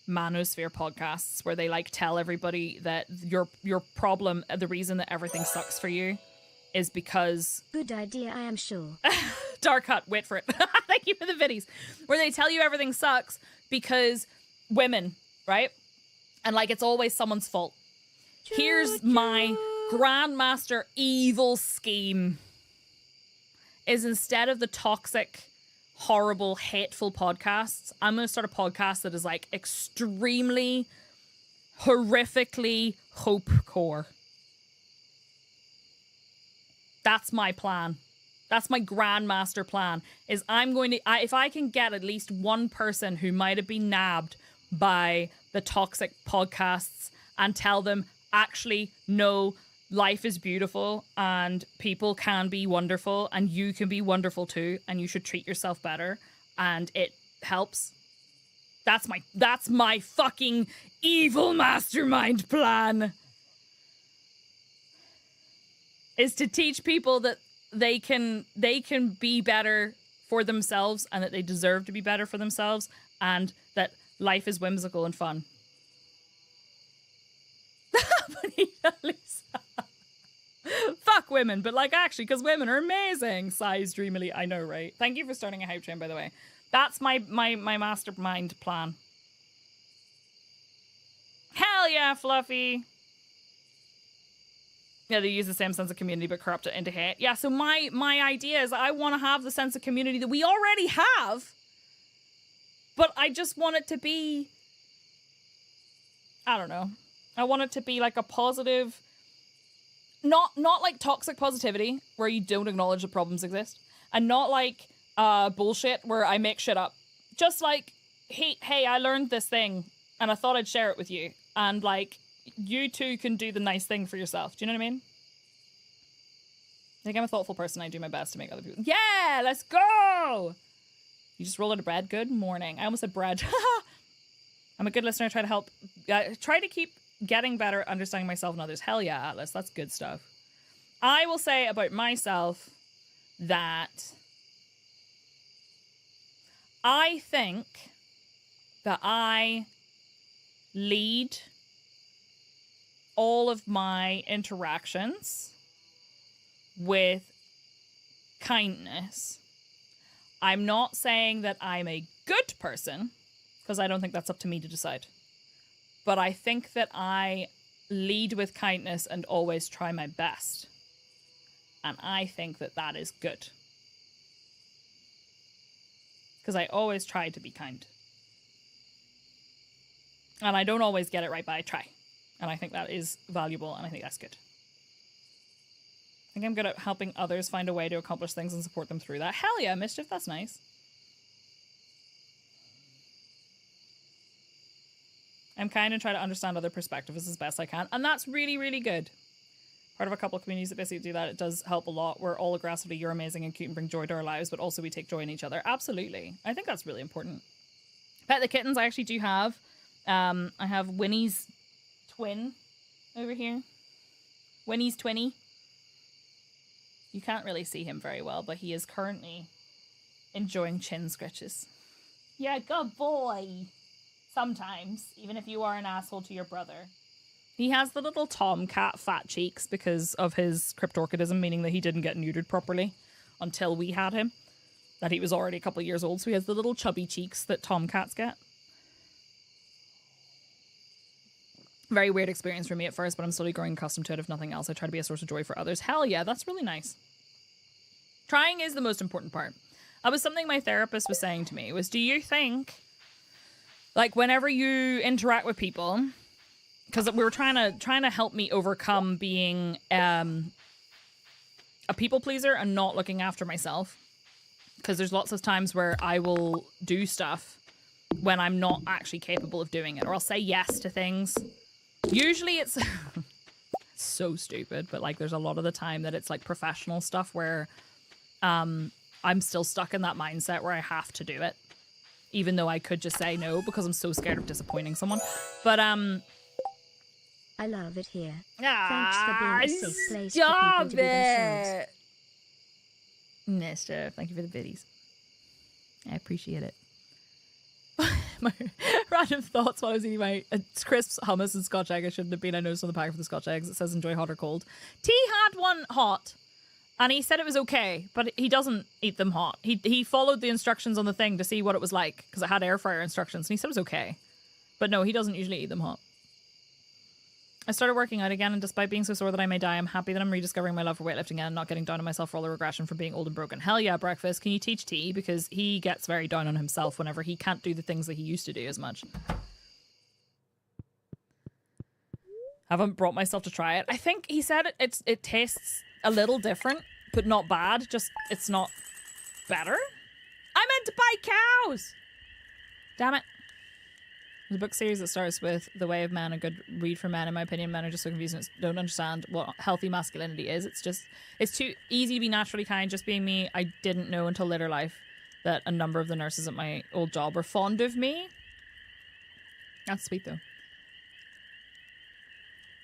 manosphere podcasts where they like tell everybody that your problem, the reason that everything sucks for you is because... Good idea, I am sure. Dark Hut, wait for it. Thank you for the viddies. Where they tell you everything sucks because women, right? And like it's always someone's fault. Here's my grandmaster evil scheme. Is instead of the toxic, horrible, hateful podcasts, I'm going to start a podcast that is like extremely, horrifically hope-core. That's my plan. That's my grandmaster plan. Is I'm going to, if I can get at least one person who might have been nabbed by the toxic podcasts and tell them, actually, no, life is beautiful and people can be wonderful and you can be wonderful too and you should treat yourself better and it helps. That's my fucking evil mastermind plan. Is to teach people that they can be better for themselves and that they deserve to be better for themselves and that life is whimsical and fun. Lisa. Fuck women, but like actually, because women are amazing. Sighs dreamily. I know, right? Thank you for starting a hype train, by the way. That's my mastermind plan. Hell yeah, Fluffy. Yeah, they use the same sense of community but corrupt it into hate. Yeah, so my idea is I want to have the sense of community that we already have, but I just want it to be, I don't know. I want it to be like a positive, not like toxic positivity where you don't acknowledge that problems exist, and not like bullshit where I make shit up. Just like, hey, I learned this thing and I thought I'd share it with you, and like, you too can do the nice thing for yourself. Do you know what I mean? I think I'm a thoughtful person. I do my best to make other people... Yeah, let's go! You just roll out of bread. Good morning. I almost said bread. I'm a good listener. I try to help... try to keep getting better, understanding myself and others. Hell yeah, Atlas. That's good stuff. I will say about myself that I think that I lead all of my interactions with kindness. I'm not saying that I'm a good person, because I don't think that's up to me to decide. But I think that I lead with kindness and always try my best. And I think that that is good. Because I always try to be kind. And I don't always get it right, but I try. And I think that is valuable, and I think that's good. I think I'm good at helping others find a way to accomplish things and support them through that. Hell yeah, Mischief, that's nice. I'm kind and try to understand other perspectives as best I can, and that's really, really good. Part of a couple of communities that basically do that. It does help a lot. We're all aggressively, you're amazing and cute and bring joy to our lives, but also we take joy in each other. Absolutely. I think that's really important. Pet the kittens I actually do have. I have Winnie's twin over here. Winnie's twinny. You can't really see him very well, but he is currently enjoying chin scratches. Yeah, good boy. Sometimes, even if you are an asshole to your brother. He has the little tomcat fat cheeks because of his cryptorchidism, meaning that he didn't get neutered properly until we had him. That he was already a couple of years old, so he has the little chubby cheeks that tomcats get. Very weird experience for me at first, but I'm slowly growing accustomed to it. If nothing else, I try to be a source of joy for others. Hell yeah, that's really nice. Trying is the most important part. That was something my therapist was saying to me, was do you think, like, whenever you interact with people, because we were trying to help me overcome being a people pleaser and not looking after myself, because there's lots of times where I will do stuff when I'm not actually capable of doing it, or I'll say yes to things. Usually it's so stupid, but like there's a lot of the time that it's like professional stuff where I'm still stuck in that mindset where I have to do it, even though I could just say no because I'm so scared of disappointing someone. But I love it here. Ah, Thanks for being a safe place for people to be themselves. Mister, thank you for the biddies. I appreciate it. My random thoughts while I was eating my crisps, hummus, and Scotch egg. I shouldn't have been. I noticed on the pack for the Scotch eggs it says enjoy hot or cold. T had one hot, and he said it was okay, but he doesn't eat them hot. He followed the instructions on the thing to see what it was like because it had air fryer instructions, and he said it was okay. But no, he doesn't usually eat them hot. I started working out again, and despite being so sore that I may die, I'm happy that I'm rediscovering my love for weightlifting and not getting down on myself for all the regression from being old and broken. Hell yeah, breakfast. Can you teach T? Because he gets very down on himself whenever he can't do the things that he used to do as much. Haven't brought myself to try it. I think he said it tastes a little different, but not bad. Just, it's not better. I meant to buy cows! Damn it. There's a book series that starts with The Way of Man, a good read for men. In my opinion, men are just so confused and don't understand what healthy masculinity is. It's too easy to be naturally kind, just being me. I didn't know until later life that a number of the nurses at my old job were fond of me. That's sweet, though.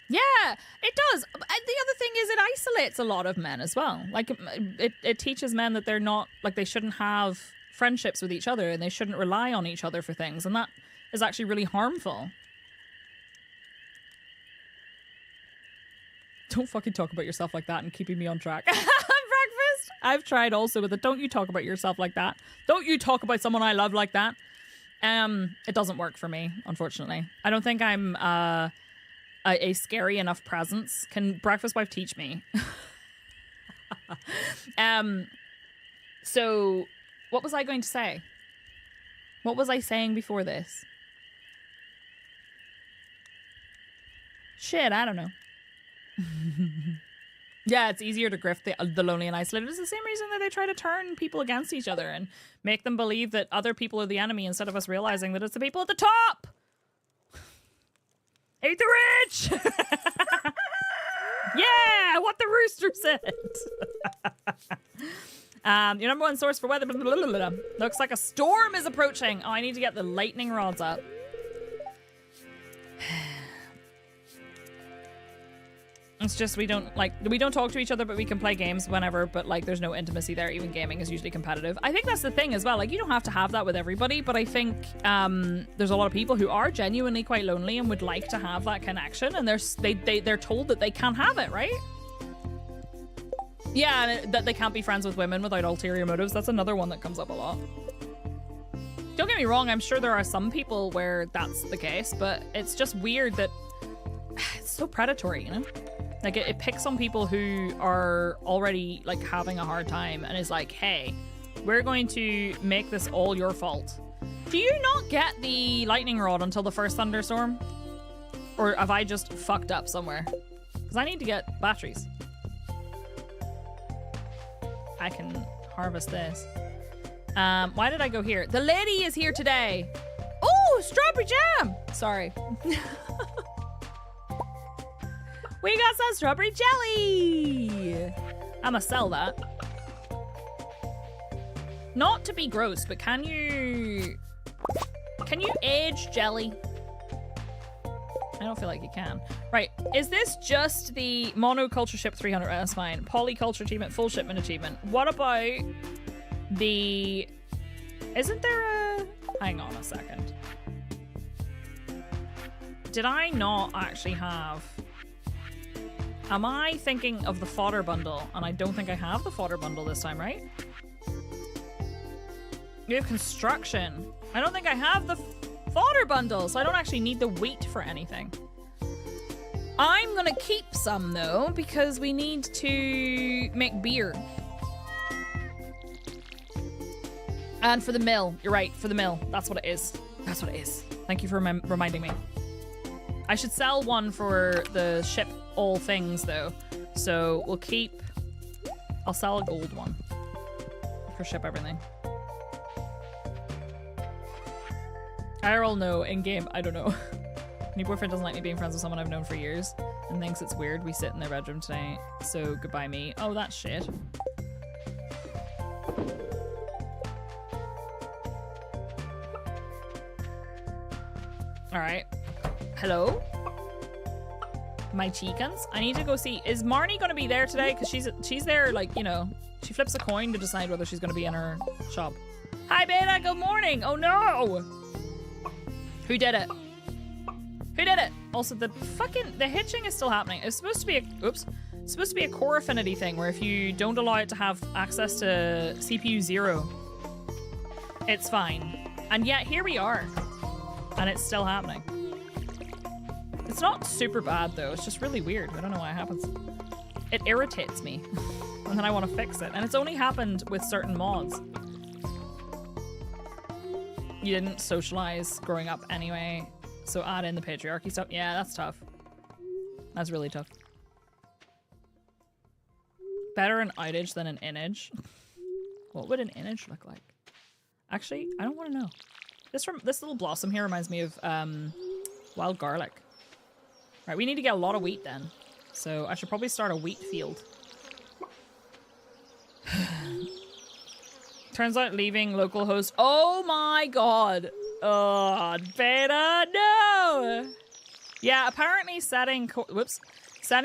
Yeah, it does. The other thing is it isolates a lot of men as well. Like, it teaches men that they're not, like, they shouldn't have friendships with each other and they shouldn't rely on each other for things. And that is actually really harmful. Don't fucking talk about yourself like that and keeping me on track. Breakfast! I've tried also with it. Don't you talk about yourself like that. Don't you talk about someone I love like that. It doesn't work for me, unfortunately. I don't think I'm a scary enough presence. Can Breakfast Wife teach me? So, what was I going to say? What was I saying before this? Shit, I don't know. Yeah, it's easier to grift the lonely and isolated. It's the same reason that they try to turn people against each other and make them believe that other people are the enemy instead of us realizing that it's the people at the top. Hate the rich! Yeah, what the rooster said. Your number one source for weather. Blah, blah, blah, blah, blah. Looks like a storm is approaching. Oh, I need to get the lightning rods up. It's just we don't talk to each other, but we can play games whenever, but like there's no intimacy there. Even gaming is usually competitive. I think that's the thing as well. Like you don't have to have that with everybody, but I think there's a lot of people who are genuinely quite lonely and would like to have that connection, and they're told that they can't have it, right? Yeah, and that they can't be friends with women without ulterior motives. That's another one that comes up a lot. Don't get me wrong, I'm sure there are some people where that's the case, but it's just weird that it's so predatory, you know? Like, it picks on people who are already, like, having a hard time and is like, hey, we're going to make this all your fault. Do you not get the lightning rod until the first thunderstorm? Or have I just fucked up somewhere? Because I need to get batteries. I can harvest this. Why did I go here? The lady is here today. Oh, strawberry jam. Sorry. We got some strawberry jelly. I'ma sell that. Not to be gross, but can you age jelly? I don't feel like you can. Right, is this just the monoculture ship 300? That's fine. Polyculture achievement, full shipment achievement. What about the... Isn't there a... Hang on a second. Did I not actually have... Am I thinking of the fodder bundle? And I don't think I have the fodder bundle this time, right? We have construction. I don't think I have the fodder bundle, so I don't actually need the wheat for anything. I'm gonna keep some though, because we need to make beer. And for the mill, you're right, for the mill. That's what it is. That's what it is. Thank you for reminding me. I should sell one for the ship all things though. So we'll keep, I'll sell a gold one for ship everything. IRL no, in game, I don't know. New boyfriend doesn't like me being friends with someone I've known for years and thinks it's weird. We sit in their bedroom tonight, so goodbye me. Oh, that's shit. All right. Hello? My chickens? I need to go see. Is Marnie going to be there today? Because she's there, like, you know, she flips a coin to decide whether she's going to be in her shop. Hi, Beta. Good morning. Oh, no. Who did it? Who did it? Also, the hitching is still happening. It's supposed to be it's supposed to be a core affinity thing where if you don't allow it to have access to CPU 0, it's fine. And yet, here we are. And it's still happening. It's not super bad though, it's just really weird. I don't know why it happens. It irritates me. And then I want to fix it. And it's only happened with certain mods. You didn't socialize growing up anyway, so add in the patriarchy stuff. Yeah, that's tough. That's really tough. Better an outage than an inage. What would an inage look like? Actually, I don't want to know. This little blossom here reminds me of wild garlic. Right, we need to get a lot of wheat then. So I should probably start a wheat field. Turns out leaving localhost. Oh my god. Oh, Beta, no. Yeah, apparently setting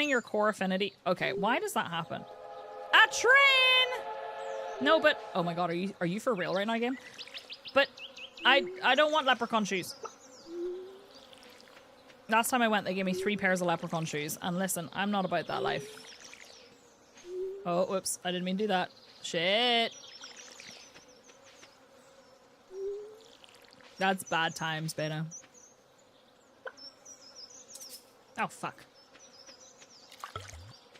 your core affinity. Okay, why does that happen? A train. No, but oh my god, are you for real right now, game? But I don't want leprechaun shoes. Last time I went, they gave me 3 pairs of leprechaun shoes. And listen, I'm not about that life. Oh, whoops. I didn't mean to do that. Shit. That's bad times, Beta. Oh, fuck.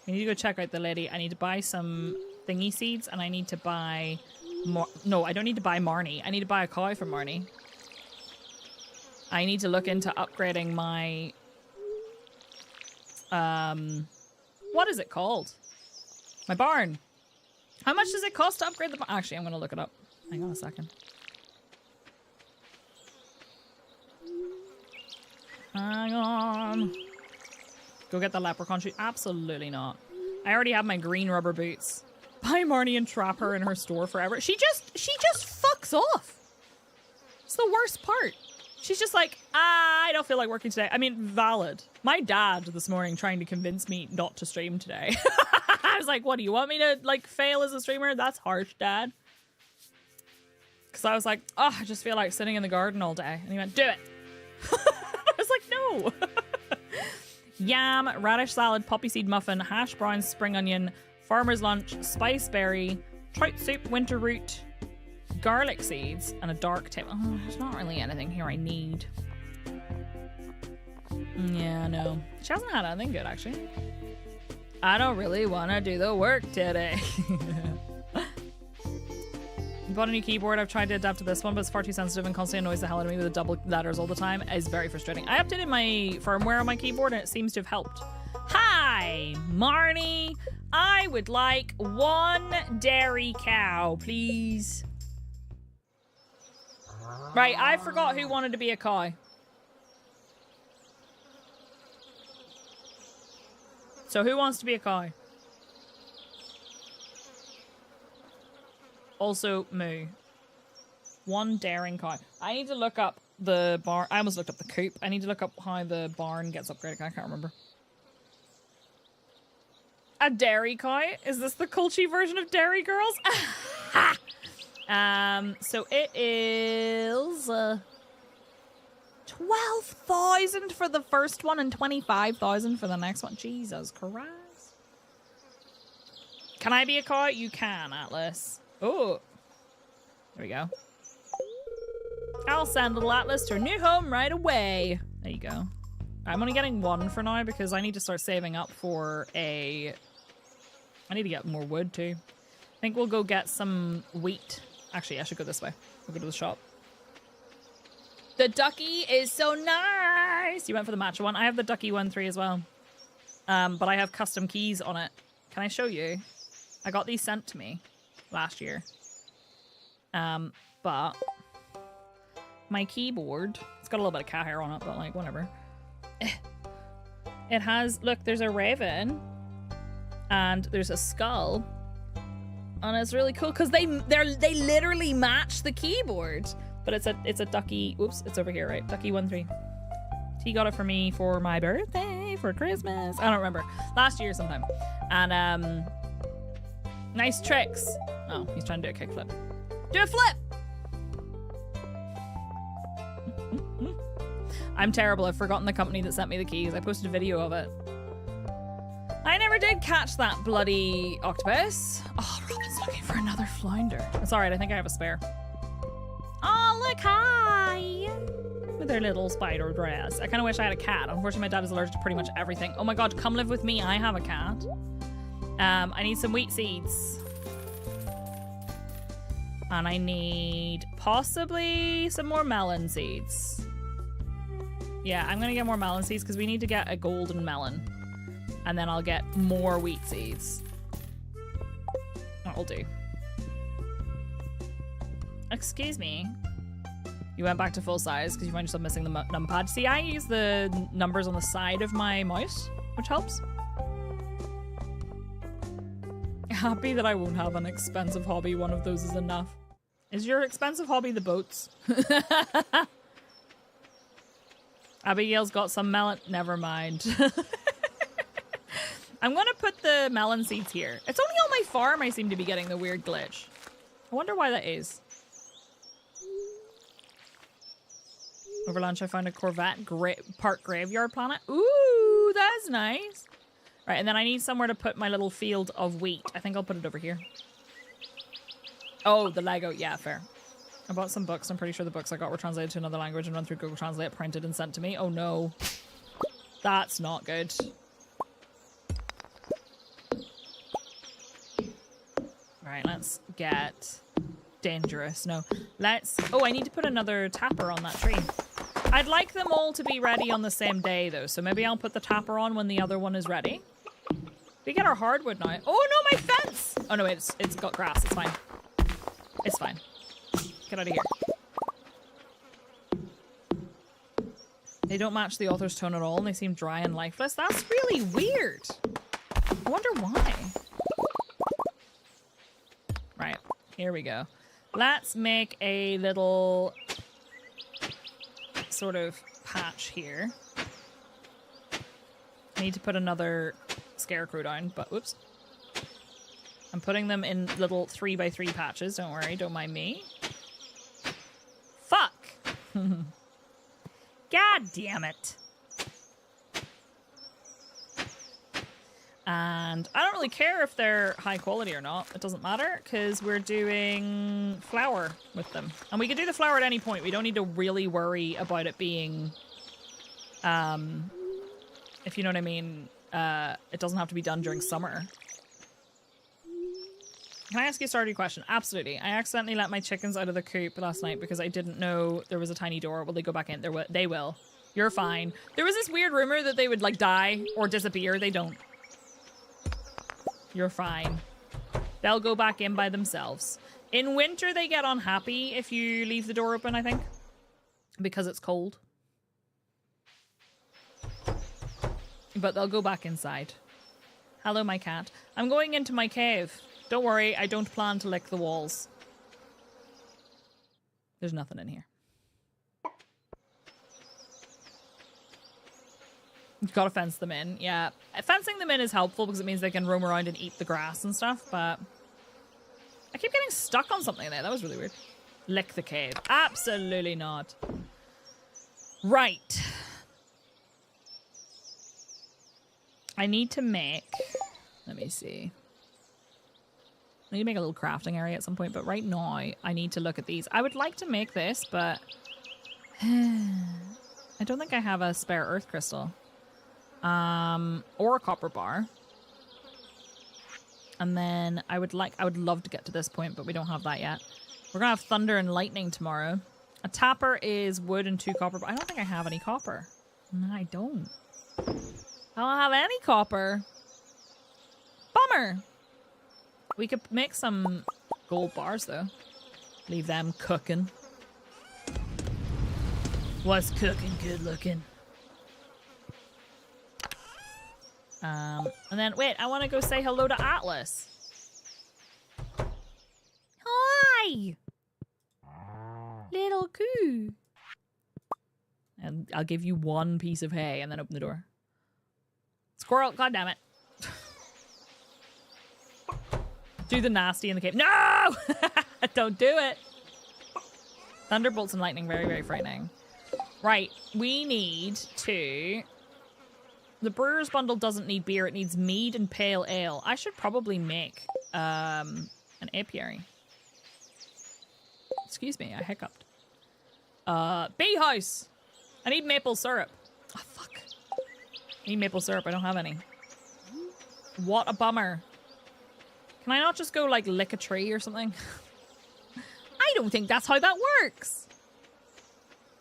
I need to go check out the lady. I need to buy some thingy seeds, and I need to buy more. No, I don't need to buy Marnie. I need to buy a cow from Marnie. I need to look into upgrading my... what is it called? My barn. How much does it cost to upgrade the barn? Actually, I'm going to look it up. Hang on a second. Hang on. Go get the leprechaun shoe. Absolutely not. I already have my green rubber boots. Buy Marnie and trap her in her store forever. She just fucks off. It's the worst part. She's just like, I don't feel like working today. I mean, valid. My dad this morning trying to convince me not to stream today. I was like, what, do you want me to like fail as a streamer? That's harsh, Dad. Because I was like, oh, I just feel like sitting in the garden all day. And he went, do it. I was like, no. Yam, radish salad, poppy seed muffin, hash brown, spring onion, farmer's lunch, spice berry, trout soup, winter root, garlic seeds, and a dark tip. Oh, there's not really anything here I need. Yeah, no. She hasn't had anything good, actually. I don't really want to do the work today. Bought a new keyboard. I've tried to adapt to this one, but it's far too sensitive and constantly annoys the hell out of me with the double letters all the time. It's very frustrating. I updated my firmware on my keyboard and it seems to have helped. Hi, Marnie. I would like 1 dairy cow, please. Right, I forgot who wanted to be a cow. So who wants to be a cow? Also, moo. 1 daring cow. I need to look up the barn. I almost looked up the coop. I need to look up how the barn gets upgraded. I can't remember. A dairy cow? Is this the culty version of Dairy Girls? So it is 12,000 for the first one and 25,000 for the next one. Jesus Christ. Can I be a cow? You can, Atlas. Oh. There we go. I'll send little Atlas to her new home right away. There you go. I'm only getting one for now because I need to start saving up for a... I need to get more wood too. I think we'll go get some wheat. Actually, I should go this way. We'll go to the shop. The ducky is so nice. You went for the matcha one. I have the ducky 1-3 as well. But I have custom keys on it. Can I show you? I got these sent to me last year. But my keyboard, it's got a little bit of cat hair on it, but like whatever. It has, look, there's a raven and there's a skull. And it's really cool because they literally match the keyboard. But it's a ducky. Oops, it's over here, right? Ducky 1-3. He got it for me for my birthday, for Christmas. I don't remember. Last year sometime. And nice tricks. Oh, he's trying to do a kickflip. Do a flip! I'm terrible. I've forgotten the company that sent me the keys. I posted a video of it. I never did catch that bloody octopus. Oh, Robin's looking for another flounder. It's alright, I think I have a spare. Oh, look, hi! With their little spider dress. I kind of wish I had a cat. Unfortunately, my dad is allergic to pretty much everything. Oh my god, come live with me. I have a cat. I need some wheat seeds. And I need possibly some more melon seeds. Yeah, I'm gonna get more melon seeds because we need to get a golden melon. And then I'll get more wheat seeds. That'll do. Excuse me. You went back to full size because you find yourself missing the numpad. See, I use the numbers on the side of my mouse, which helps. Happy that I won't have an expensive hobby. One of those is enough. Is your expensive hobby the boats? Abigail's got some melon. Never mind. I'm gonna put the melon seeds here. It's only on my farm I seem to be getting the weird glitch. I wonder why that is. Over lunch, I found a Corvette park graveyard planet. Ooh, that's nice. Right, and then I need somewhere to put my little field of wheat. I think I'll put it over here. Oh, the Lego. Yeah, fair. I bought some books. I'm pretty sure the books I got were translated to another language and run through Google Translate, printed and sent to me. Oh no. That's not good. Alright, let's get dangerous. No, let's... Oh, I need to put another tapper on that tree. I'd like them all to be ready on the same day, though, so maybe I'll put the tapper on when the other one is ready. We get our hardwood now. Oh, no, my fence! Oh, no, wait, it's got grass. It's fine. It's fine. Get out of here. They don't match the author's tone at all, and they seem dry and lifeless. That's really weird. I wonder why. Right, here we go. Let's make a little sort of patch here. I need to put another scarecrow down, but whoops. I'm putting them in little 3x3 patches. Don't worry, don't mind me. Fuck! God damn it. And I don't really care if they're high quality or not. It doesn't matter because we're doing flour with them. And we can do the flour at any point. We don't need to really worry about it being, if you know what I mean, it doesn't have to be done during summer. Can I ask you a Stardew question? Absolutely. I accidentally let my chickens out of the coop last night because I didn't know there was a tiny door. Will they go back in? They will. You're fine. There was this weird rumor that they would like die or disappear. They don't. You're fine. They'll go back in by themselves. In winter, they get unhappy if you leave the door open, I think. Because it's cold. But they'll go back inside. Hello, my cat. I'm going into my cave. Don't worry, I don't plan to lick the walls. There's nothing in here. You've got to fence them in. Yeah. Fencing them in is helpful because it means they can roam around and eat the grass and stuff, but I keep getting stuck on something there. That was really weird. Lick the cave. Absolutely not. Right. I need to make... Let me see. I need to make a little crafting area at some point, but right now I need to look at these. I would like to make this, but... I don't think I have a spare earth crystal. Or a copper bar. And then I would love to get to this point, but we don't have that yet. We're gonna have thunder and lightning tomorrow. A tapper is wood and 2 copper, but I don't think I have any copper. No, I don't. I don't have any copper. Bummer. We could make some gold bars though. Leave them cooking. What's cooking good looking? And then, wait, I want to go say hello to Atlas. Hi! Little coo. And I'll give you 1 piece of hay and then open the door. Squirrel, god damn it. Do the nasty in the cave. No! Don't do it. Thunderbolts and lightning, very, very frightening. Right, we need to... The brewer's bundle doesn't need beer, it needs mead and pale ale. I should probably make an apiary. Excuse me, I hiccuped. Bee house! I need maple syrup. Oh, fuck. I need maple syrup, I don't have any. What a bummer. Can I not just go, like, lick a tree or something? I don't think that's how that works.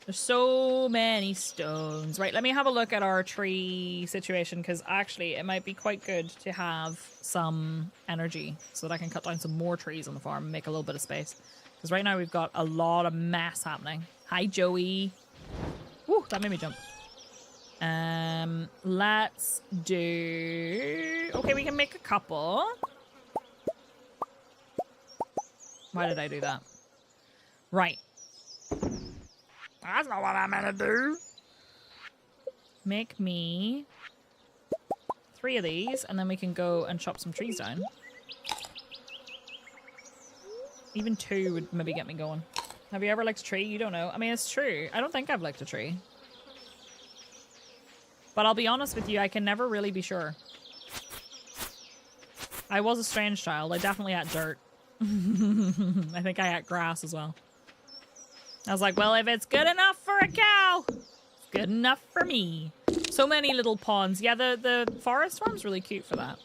There's so many stones. Right, let me have a look at our tree situation, because actually it might be quite good to have some energy so that I can cut down some more trees on the farm and make a little bit of space. Because right now we've got a lot of mess happening. Hi, Joey. Woo, that made me jump. Let's do... Okay, we can make a couple. Why did I do that? Right. That's not what I'm gonna do. Make me 3 of these, and then we can go and chop some trees down. Even 2 would maybe get me going. Have you ever liked a tree? You don't know. I mean, it's true. I don't think I've liked a tree. But I'll be honest with you, I can never really be sure. I was a strange child. I definitely ate dirt. I think I ate grass as well. I was like, well, if it's good enough for a cow, it's good enough for me. So many little ponds. Yeah, the forest farm's really cute for that.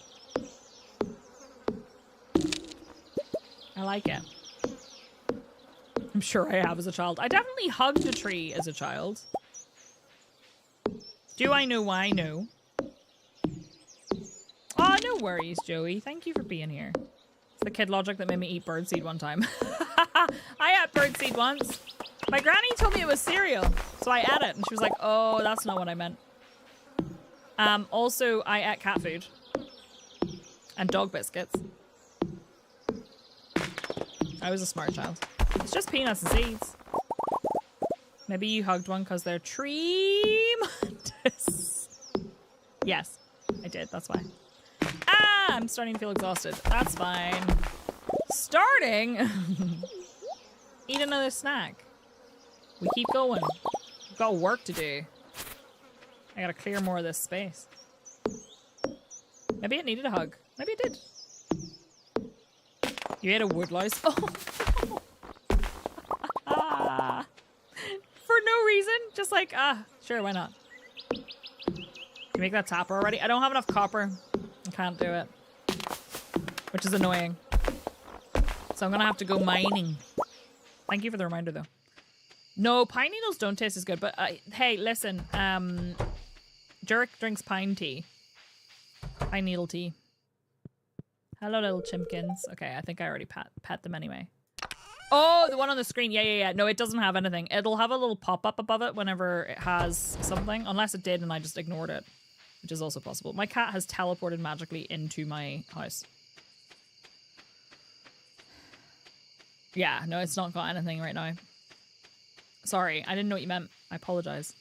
I like it. I'm sure I have as a child. I definitely hugged a tree as a child. Do I know why? No. Oh, no worries, Joey. Thank you for being here. It's the kid logic that made me eat birdseed one time. I ate birdseed once. My granny told me it was cereal, so I ate it, and she was like, oh, that's not what I meant. Also, I ate cat food. And dog biscuits. I was a smart child. It's just peanuts and seeds. Maybe you hugged one because they're tree mantis. Yes, I did, that's why. Ah, I'm starting to feel exhausted. That's fine. Starting? Eat another snack. We keep going. We've got work to do. I gotta clear more of this space. Maybe it needed a hug. Maybe it did. You ate a wood louse. Oh. For no reason. Just like, sure, why not? Can you make that tapper already? I don't have enough copper. I can't do it. Which is annoying. So I'm gonna have to go mining. Thank you for the reminder, though. No, pine needles don't taste as good, but hey, listen. Jurek drinks pine tea. Pine needle tea. Hello, little chimkins. Okay, I think I already pet them anyway. Oh, the one on the screen. Yeah. No, it doesn't have anything. It'll have a little pop-up above it whenever it has something. Unless it did and I just ignored it. Which is also possible. My cat has teleported magically into my house. Yeah, no, it's not got anything right now. Sorry, I didn't know what you meant. I apologize.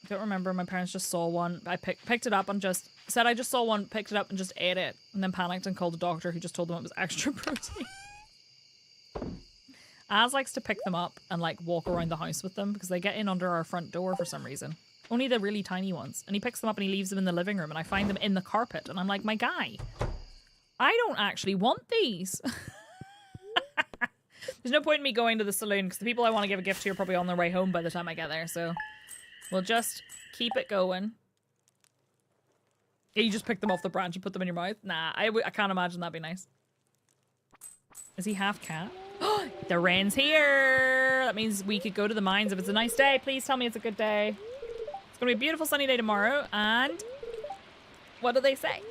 I don't remember. My parents just saw one. I picked it up and just said I just saw one, picked it up and just ate it. And then panicked and called the doctor who just told them it was extra protein. Az likes to pick them up and like walk around the house with them because they get in under our front door for some reason. Only the really tiny ones. And he picks them up and he leaves them in the living room and I find them in the carpet and I'm like, my guy, I don't actually want these. There's no point in me going to the saloon because the people I want to give a gift to are probably on their way home by the time I get there. So we'll just keep it going. Yeah, you just pick them off the branch and put them in your mouth? Nah, I can't imagine that'd be nice. Is he half cat? The rain's here. That means we could go to the mines if it's a nice day. Please tell me it's a good day. It's going to be a beautiful sunny day tomorrow. And what do they say?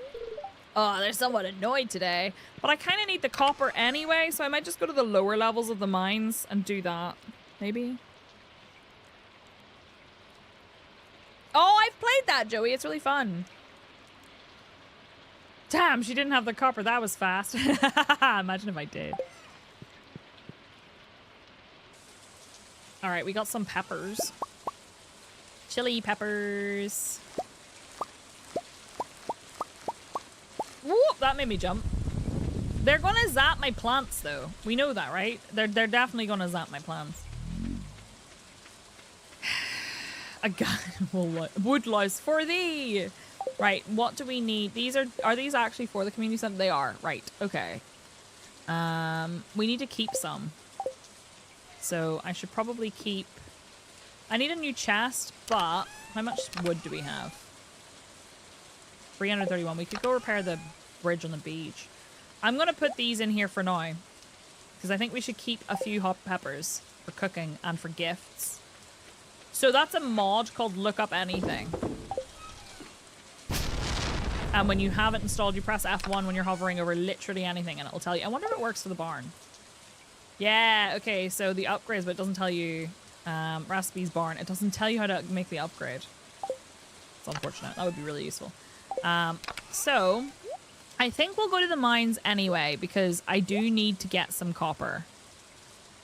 Oh, they're somewhat annoyed today. But I kind of need the copper anyway, so I might just go to the lower levels of the mines and do that. Maybe. Oh, I've played that, Joey. It's really fun. Damn, she didn't have the copper. That was fast. Imagine if I did. All right, we got some peppers. Chili peppers. Whoop, that made me jump. They're gonna zap my plants though. We know that, right? They're definitely gonna zap my plants. A guy would lies for thee. Right, what do we need? These are these actually for the community center? They are, right, okay. We need to keep some. So I should probably keep, I need a new chest, but how much wood do we have? 331. We could go repair the bridge on the beach. I'm going to put these in here for now. Because I think we should keep a few hot peppers for cooking and for gifts. So that's a mod called Look Up Anything. And when you have it installed, you press F1 when you're hovering over literally anything and it'll tell you. I wonder if it works for the barn. Yeah, okay, so the upgrades, but it doesn't tell you recipes barn. It doesn't tell you how to make the upgrade. It's unfortunate. That would be really useful. So I think we'll go to the mines anyway because I do need to get some copper.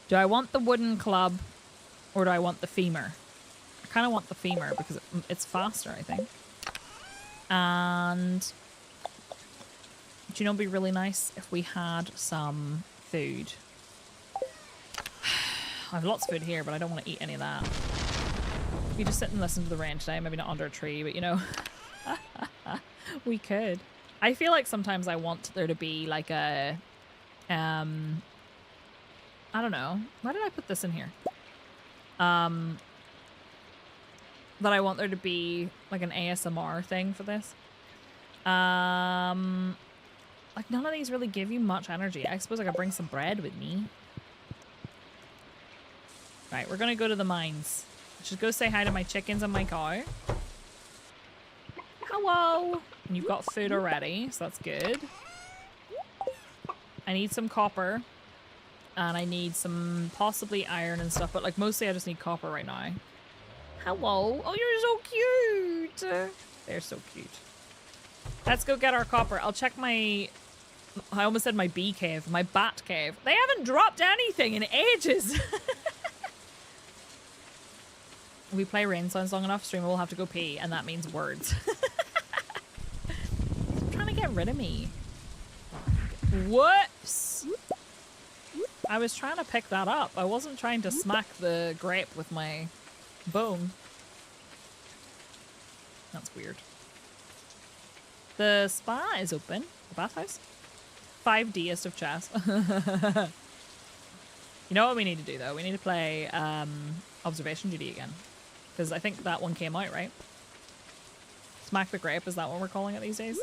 Do I want the wooden club or do I want the femur? I kind of want the femur because it's faster, I think. And do you know, it'd be really nice if we had some food. I have lots of food here, but I don't want to eat any of that. We just sit and listen to the rain today. Maybe not under a tree, but you know, we could. I feel like sometimes I want there to be like a, I don't know. Why did I put this in here? That I want there to be like an ASMR thing for this. Like none of these really give you much energy. I suppose I could bring some bread with me. Right, we're gonna go to the mines. Just go say hi to my chickens and my cow. Hello! And you've got food already, so that's good. I need some copper. And I need some possibly iron and stuff, but like mostly I just need copper right now. Hello. Oh, you're so cute. They're so cute. Let's go get our copper. I'll check my, I almost said my bee cave, my bat cave. They haven't dropped anything in ages. If we play rain sounds long enough, streamer will have to go pee, and that means words. I'm trying to get rid of me. Whoops. I was trying to pick that up. I wasn't trying to smack the grape with my bone. That's weird. The spa is open. The bathhouse. 5Dist of chess. You know what we need to do though? We need to play Observation Duty again. Because I think that one came out, right? Smack the grape, is that what we're calling it these days?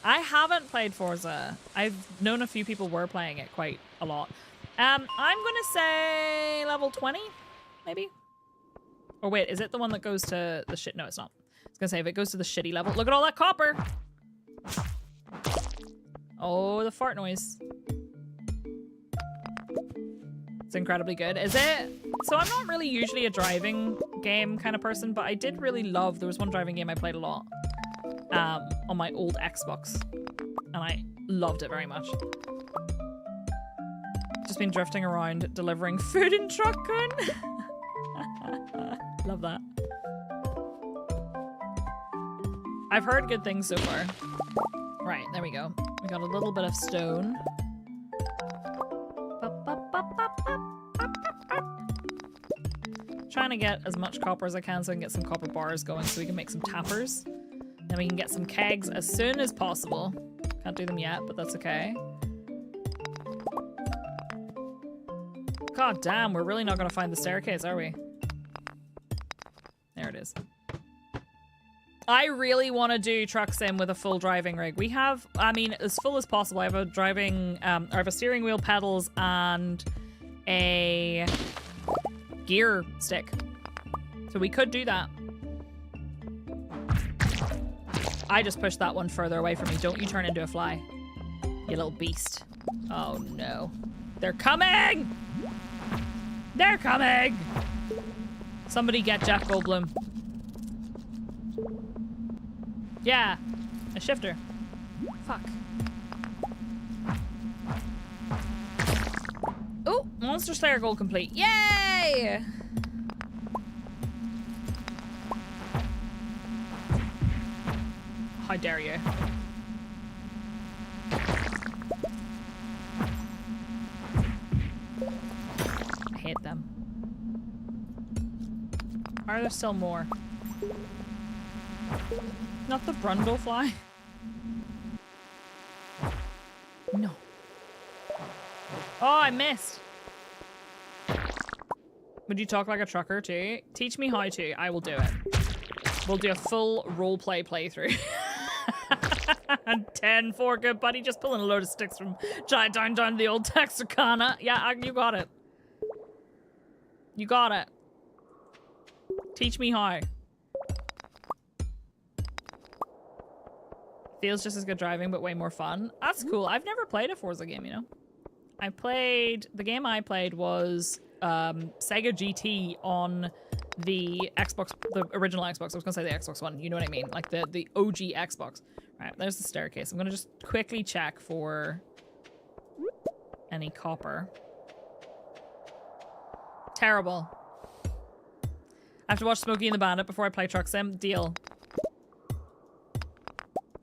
I haven't played Forza. I've known a few people were playing it quite a lot. I'm gonna say level 20, maybe? Or wait, is it the one that goes to the shit? No, it's not. I was gonna say, if it goes to the shitty level. Look at all that copper! Oh, the fart noise. It's incredibly good. Is it? So I'm not really usually a driving game kind of person, but I did really love, there was one driving game I played a lot on my old Xbox, and I loved it very much. Just been drifting around delivering food in Truckun. Love that. I've heard good things so far. Right, there we go. We got a little bit of stone. trying to get as much copper as I can so I can get some copper bars going so we can make some tappers. Then we can get some kegs as soon as possible. Can't do them yet, but that's okay. God damn, we're really not going to find the staircase, are we? There it is. I really want to do truck sim with a full driving rig. We have, I mean, as full as possible. I have a driving, I have a steering wheel, pedals, and a gear stick. So we could do that. I just pushed that one further away from me. Don't you turn into a fly, you little beast. Oh no. They're coming! They're coming! Somebody get Jeff Goldblum. Yeah, a shifter. Fuck. Oh, Monster Slayer goal complete. Yay! How dare you? I hate them. Are there still more? Not the Brundlefly. No. Oh, I missed. Would you talk like a trucker too? Teach me how to. I will do it. We'll do a full roleplay playthrough. And 10-4, good buddy. Just pulling a load of sticks from down the old Texarkana. Yeah, you got it. You got it. Teach me how. Feels just as good driving, but way more fun. That's cool. I've never played a Forza game, you know. The game I played was Sega GT on the Xbox, the original Xbox. I was gonna say the Xbox One, you know what I mean? Like the OG Xbox. All right, there's the staircase. I'm gonna just quickly check for any copper. Terrible. I have to watch Smokey and the Bandit before I play Truck Sim. Deal.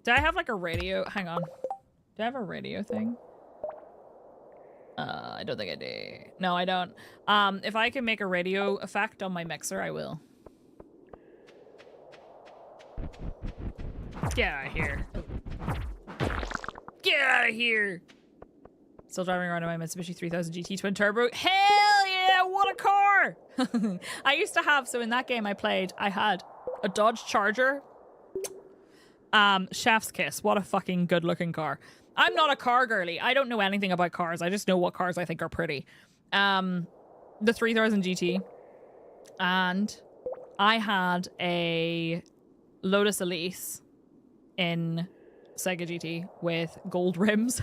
Do I have like a radio? Hang on. Do I have a radio thing? I don't think I do. No, I don't. If I can make a radio effect on my mixer, I will. Get out of here. Get out of here. Still driving around in my Mitsubishi 3000 GT Twin Turbo. Hell yeah, what a car! I used to have, so in that game I had a Dodge Charger. Chef's kiss. What a fucking good looking car. I'm not a car girly. I don't know anything about cars. I just know what cars I think are pretty. The 3000 GT. And I had a Lotus Elise in Sega GT with gold rims.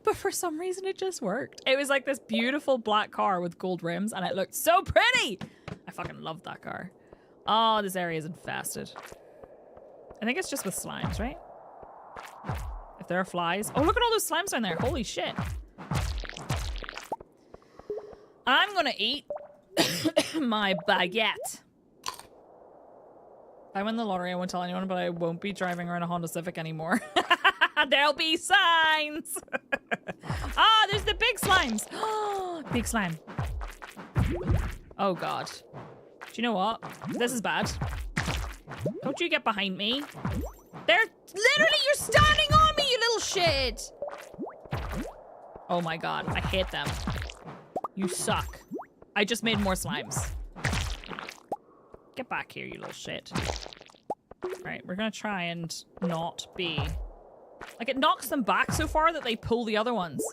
But for some reason it just worked. It was like this beautiful black car with gold rims and it looked so pretty. I fucking loved that car. Oh, this area is infested. I think it's just with slimes, right? If there are flies. Oh, look at all those slimes down there. Holy shit. I'm gonna eat my baguette. If I win the lottery, I won't tell anyone, but I won't be driving around a Honda Civic anymore. There'll be signs. Ah, there's the big slimes. Big slime. Oh, God. Do you know what? This is bad. Don't you get behind me. They're literally, you're standing on me, you little shit. Oh my God, I hate them. You suck. I just made more slimes. Get back here, you little shit. Right, we're gonna try and not be... Like, it knocks them back so far that they pull the other ones.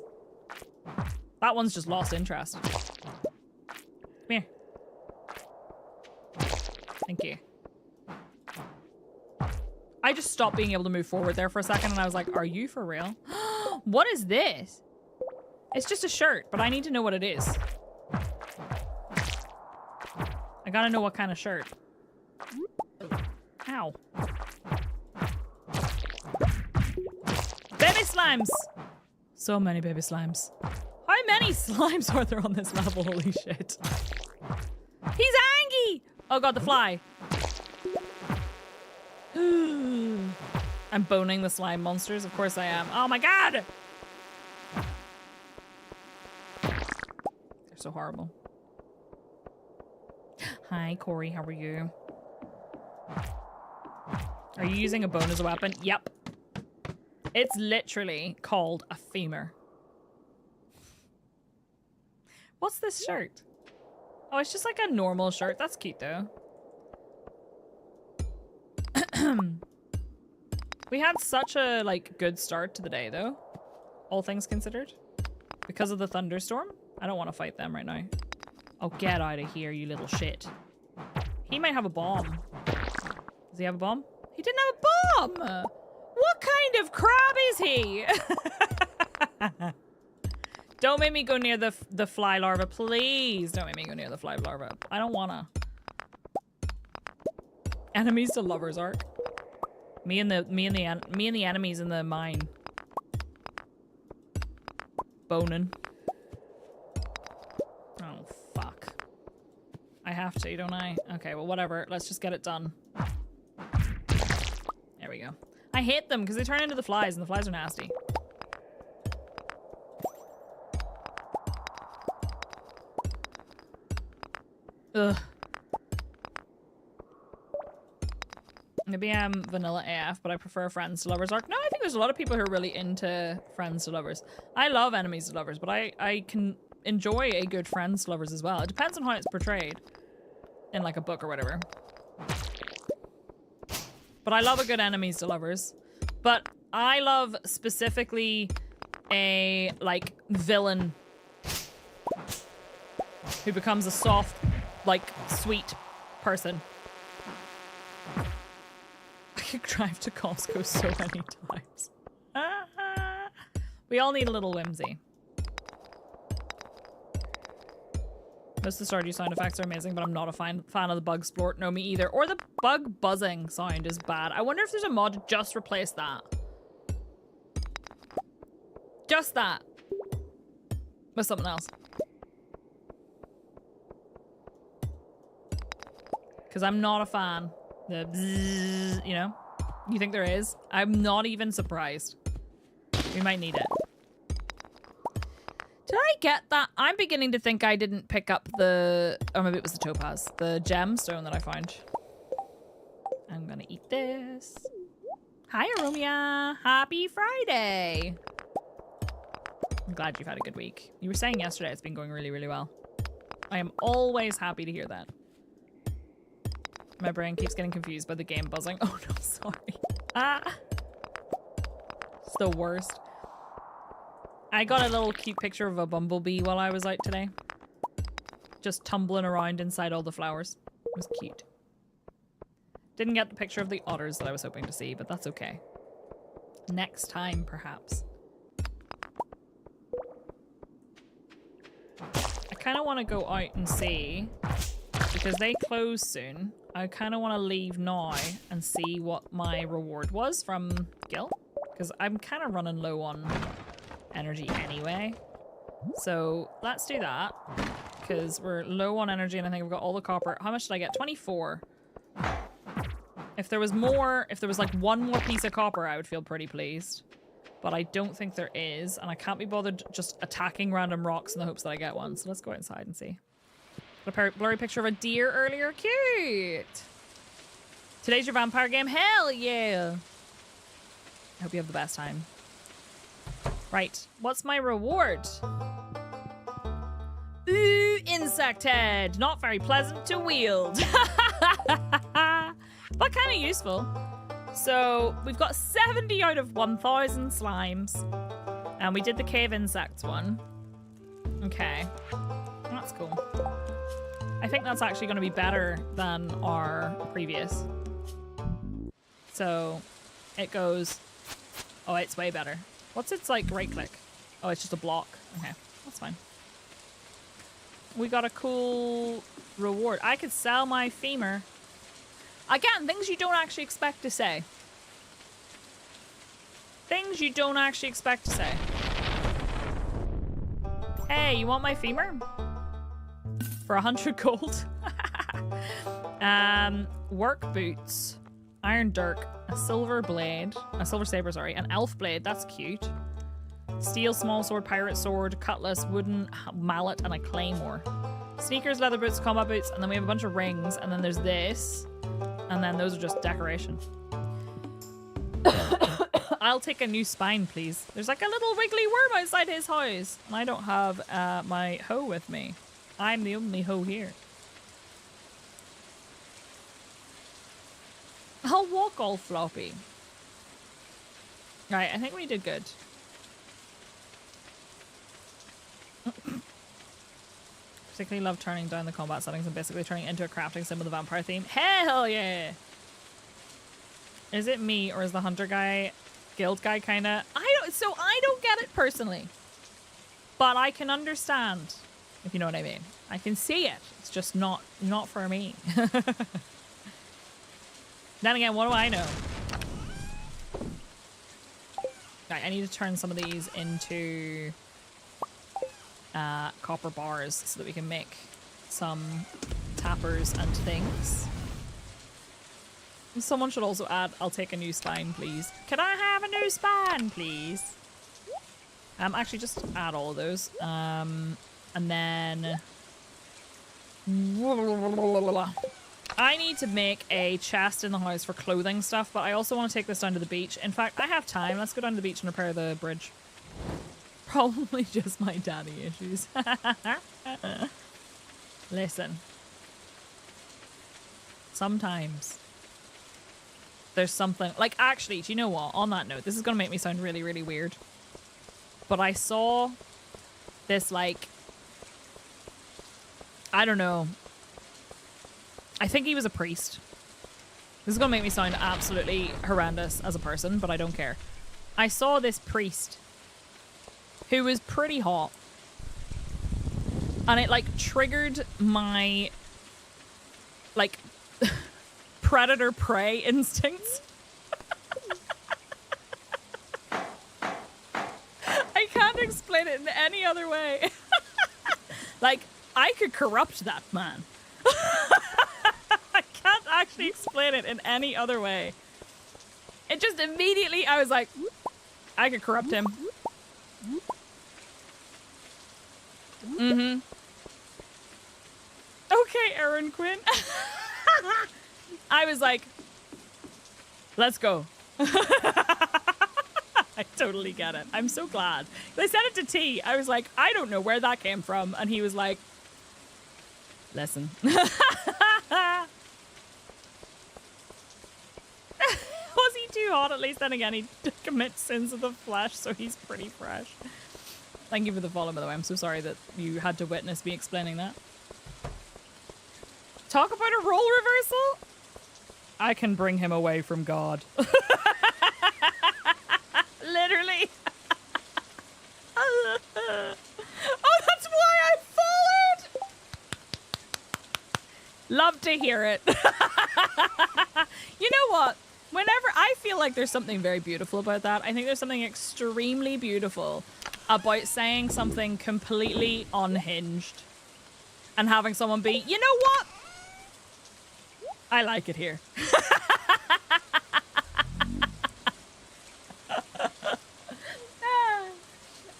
That one's just lost interest. Come here. Thank you. I just stopped being able to move forward there for a second and I was like, are you for real? What is this? It's just a shirt, but I need to know what it is. I gotta know what kind of shirt. Ow. Baby slimes! So many baby slimes. How many slimes are there on this level? Holy shit. He's angry! Oh God, the fly. I'm boning the slime monsters. Of course I am. Oh my God! They're so horrible. Hi, Corey. How are you? Are you using a bone as a weapon? Yep. It's literally called a femur. What's this shirt? Oh, it's just like a normal shirt. That's cute, though. We had such a, like, good start to the day, though. All things considered. Because of the thunderstorm. I don't want to fight them right now. Oh, get out of here, you little shit. He might have a bomb. Does he have a bomb? He didn't have a bomb! What kind of crab is he? Don't make me go near the fly larva, please. Don't make me go near the fly larva. I don't wanna. Enemies to lovers arc. Me and the enemies in the mine. Boning. Oh fuck. I have to, don't I? Okay, well whatever. Let's just get it done. There we go. I hate them because they turn into the flies and the flies are nasty. Ugh. Maybe I'm vanilla AF, but I prefer Friends to Lovers arc. No, I think there's a lot of people who are really into Friends to Lovers. I love Enemies to Lovers, but I can enjoy a good Friends to Lovers as well. It depends on how it's portrayed in like a book or whatever. But I love a good Enemies to Lovers. But I love specifically a like villain who becomes a soft, like sweet person. I could drive to Costco so many times. We all need a little whimsy. Most of the Stardew sound effects are amazing, but I'm not a fan of the bug splort. No, me either. Or the bug buzzing sound is bad. I wonder if there's a mod to just replace that. Just that. With something else. Because I'm not a fan. The bzzz, you know? You think there is? I'm not even surprised. We might need it. Did I get that? I'm beginning to think I didn't pick up the... Or maybe it was the topaz. The gemstone that I found. I'm gonna eat this. Hi, Aromia. Happy Friday. I'm glad you've had a good week. You were saying yesterday it's been going really, really well. I am always happy to hear that. My brain keeps getting confused by the game buzzing. Oh no, sorry. Ah! It's the worst. I got a little cute picture of a bumblebee while I was out today. Just tumbling around inside all the flowers. It was cute. Didn't get the picture of the otters that I was hoping to see, but that's okay. Next time, perhaps. I kind of want to go out and see, because they close soon. I kind of want to leave now and see what my reward was from Gil, because I'm kind of running low on energy anyway. So let's do that, because we're low on energy and I think I've got all the copper. How much did I get? 24. If there was more, if there was like one more piece of copper, I would feel pretty pleased. But I don't think there is, and I can't be bothered just attacking random rocks in the hopes that I get one. So let's go outside and see. Got a blurry picture of a deer earlier. Cute! Today's your vampire game? Hell yeah! I hope you have the best time. Right, what's my reward? Ooh, insect head! Not very pleasant to wield. But kind of useful. So, we've got 70 out of 1,000 slimes. And we did the cave insects one. Okay. That's cool. I think that's actually going to be better than our previous. So, it goes... Oh, it's way better. What's its, like, right click? Oh, it's just a block. Okay, that's fine. We got a cool reward. I could sell my femur. Again, things you don't actually expect to say. Things you don't actually expect to say. Hey, you want my femur? For 100 gold. Work boots. Iron dirk. A silver blade. A silver saber, sorry. An elf blade. That's cute. Steel small sword, pirate sword, cutlass, wooden mallet, and a claymore. Sneakers, leather boots, combat boots, and then we have a bunch of rings, and then there's this, and then those are just decoration. I'll take a new spine, please. There's like a little wiggly worm outside his house, and I don't have my hoe with me. I'm the only hoe here. I'll walk all floppy. Right, I think we did good. Particularly love turning down the combat settings and basically turning it into a crafting sim with a vampire theme. Hell yeah! Is it me or is the hunter guy, guild guy kinda? I don't get it personally. But I can understand, if you know what I mean. I can see it. It's just not for me. Then again, what do I know? Right, I need to turn some of these into copper bars so that we can make some tappers and things. Someone should also add, I'll take a new spine, please. Can I have a new spine, please? Actually, just add all of those. And then... I need to make a chest in the house for clothing stuff, but I also want to take this down to the beach. In fact, I have time. Let's go down to the beach and repair the bridge. Probably just my daddy issues. Listen. Sometimes there's something... Like, actually, do you know what? On that note, this is going to make me sound really, really weird. But I saw this, like... I don't know. I think he was a priest. This is going to make me sound absolutely horrendous as a person, but I don't care. I saw this priest who was pretty hot. And it, like, triggered my, like, predator-prey instincts. I can't explain it in any other way. Like, I could corrupt that man. I can't actually explain it in any other way. It just immediately, I was like, I could corrupt him. Mm-hmm. Okay, Aaron Quinn. I was like, let's go. I totally get it. I'm so glad. I said it to T. I was like, I don't know where that came from. And he was like, listen. Was he too hot? At least then again, he commits sins of the flesh, so he's pretty fresh. Thank you for the follow, by the way. I'm so sorry that you had to witness me explaining that. Talk about a role reversal? I can bring him away from God. Literally. Oh, that's why I followed! Love to hear it. You know what? Whenever I feel like there's something very beautiful about that, I think there's something extremely beautiful about saying something completely unhinged and having someone be, you know what? I like it here.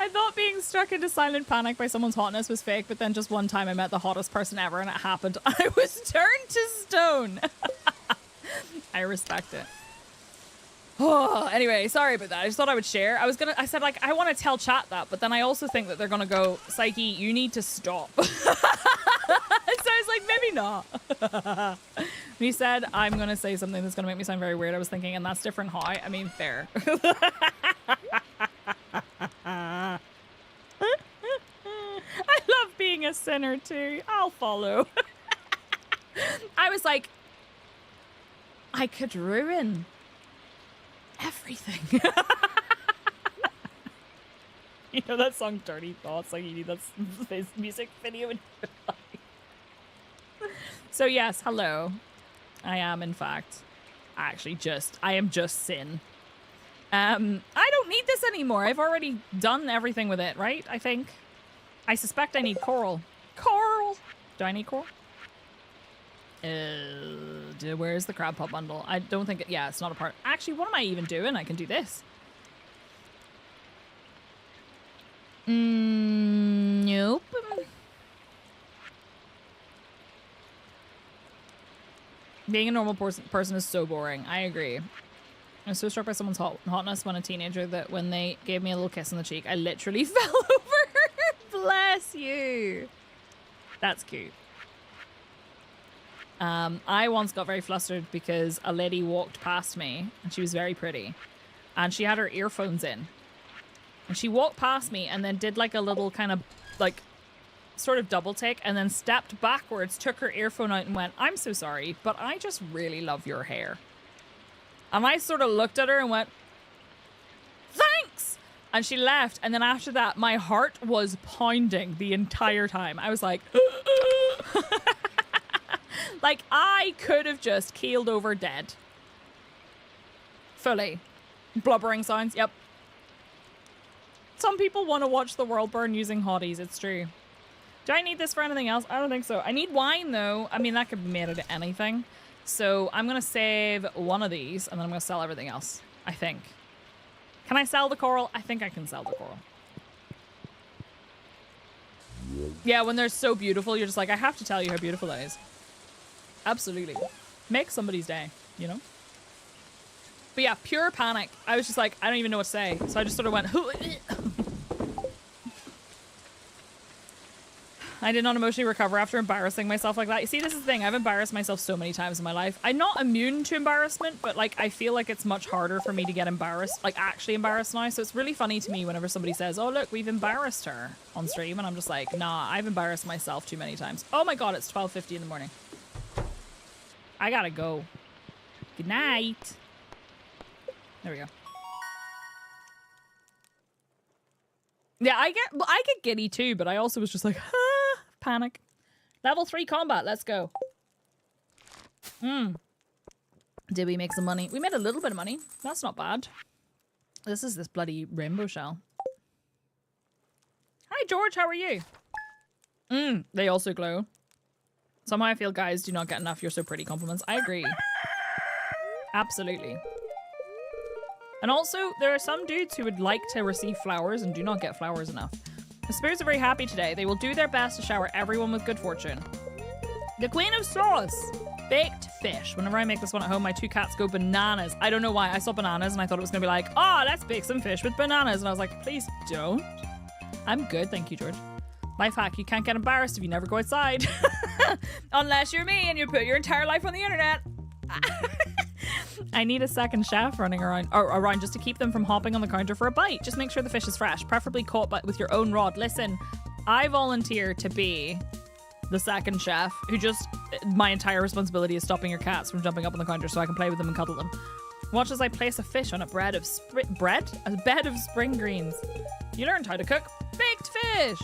I thought being struck into silent panic by someone's hotness was fake, but then just one time I met the hottest person ever and it happened. I was turned to stone. I respect it. Oh, anyway, sorry about that. I just thought I would share. I said, like, I want to tell chat that, but then I also think that they're going to go, Psyche, you need to stop. So I was like, maybe not. When you said, I'm going to say something that's going to make me sound very weird, I was thinking, and that's different how? I mean, fair. I love being a sinner too. I'll follow. I was like, I could ruin everything. You know that song Dirty Thoughts? Like, you need that music video in your life. So yes, hello. I am in fact I am just sin. I don't need this anymore. I've already done everything with it, right? I think. I suspect I need coral. Coral! Do I need coral? Where's the crab pot bundle? I don't think yeah, it's not a part. Actually, what am I even doing? I can do this. Nope. Being a normal person is so boring. I agree. I was so struck by someone's hotness when a teenager that when they gave me a little kiss on the cheek, I literally fell over. Bless you. That's cute. I once got very flustered because a lady walked past me and she was very pretty and she had her earphones in and she walked past me and then did like a little kind of like sort of double take and then stepped backwards, took her earphone out and went, "I'm so sorry, but I just really love your hair." And I sort of looked at her and went, "Thanks!" And she left. And then after that, my heart was pounding the entire time. I was like, like I could have just keeled over dead. Fully. Blubbering sounds. Yep. Some people want to watch the world burn using hotties. It's true. Do I need this for anything else? I don't think so. I need wine, though. I mean, that could be made out of anything. So I'm going to save one of these, and then I'm going to sell everything else, I think. Can I sell the coral? I think I can sell the coral. Yeah, when they're so beautiful, you're just like, I have to tell you how beautiful that is. Absolutely. Make somebody's day, you know? But yeah, pure panic. I was just like, I don't even know what to say. So I just sort of went, I did not emotionally recover after embarrassing myself like that. You see, this is the thing. I've embarrassed myself so many times in my life. I'm not immune to embarrassment, but like I feel like it's much harder for me to get embarrassed, like actually embarrassed now. So it's really funny to me whenever somebody says, "Oh, look, we've embarrassed her on stream." And I'm just like, nah, I've embarrassed myself too many times. Oh my God, it's 12:50 in the morning. I gotta go. Good night. There we go. Yeah, I get giddy too, but I also was just like, panic. Level 3 combat, let's go. Did we make some money? We made a little bit of money. That's not bad. This is this bloody rainbow shell. Hi, George, how are you? They also glow. Somehow I feel guys do not get enough "you're so pretty" compliments. I agree. Absolutely. And also, there are some dudes who would like to receive flowers and do not get flowers enough. The spirits are very happy today. They will do their best to shower everyone with good fortune. The Queen of Sauce. Baked fish. Whenever I make this one at home, my 2 cats go bananas. I don't know why. I saw bananas and I thought it was going to be like, oh, let's bake some fish with bananas. And I was like, please don't. I'm good, thank you, George. Life hack, you can't get embarrassed if you never go outside. Unless you're me and you put your entire life on the internet. I need a second chef running around just to keep them from hopping on the counter for a bite. Just make sure the fish is fresh, preferably caught with your own rod. Listen, I volunteer to be the second chef who just, my entire responsibility is stopping your cats from jumping up on the counter so I can play with them and cuddle them. Watch as I place a fish on a bed of spring greens. You learned how to cook baked fish.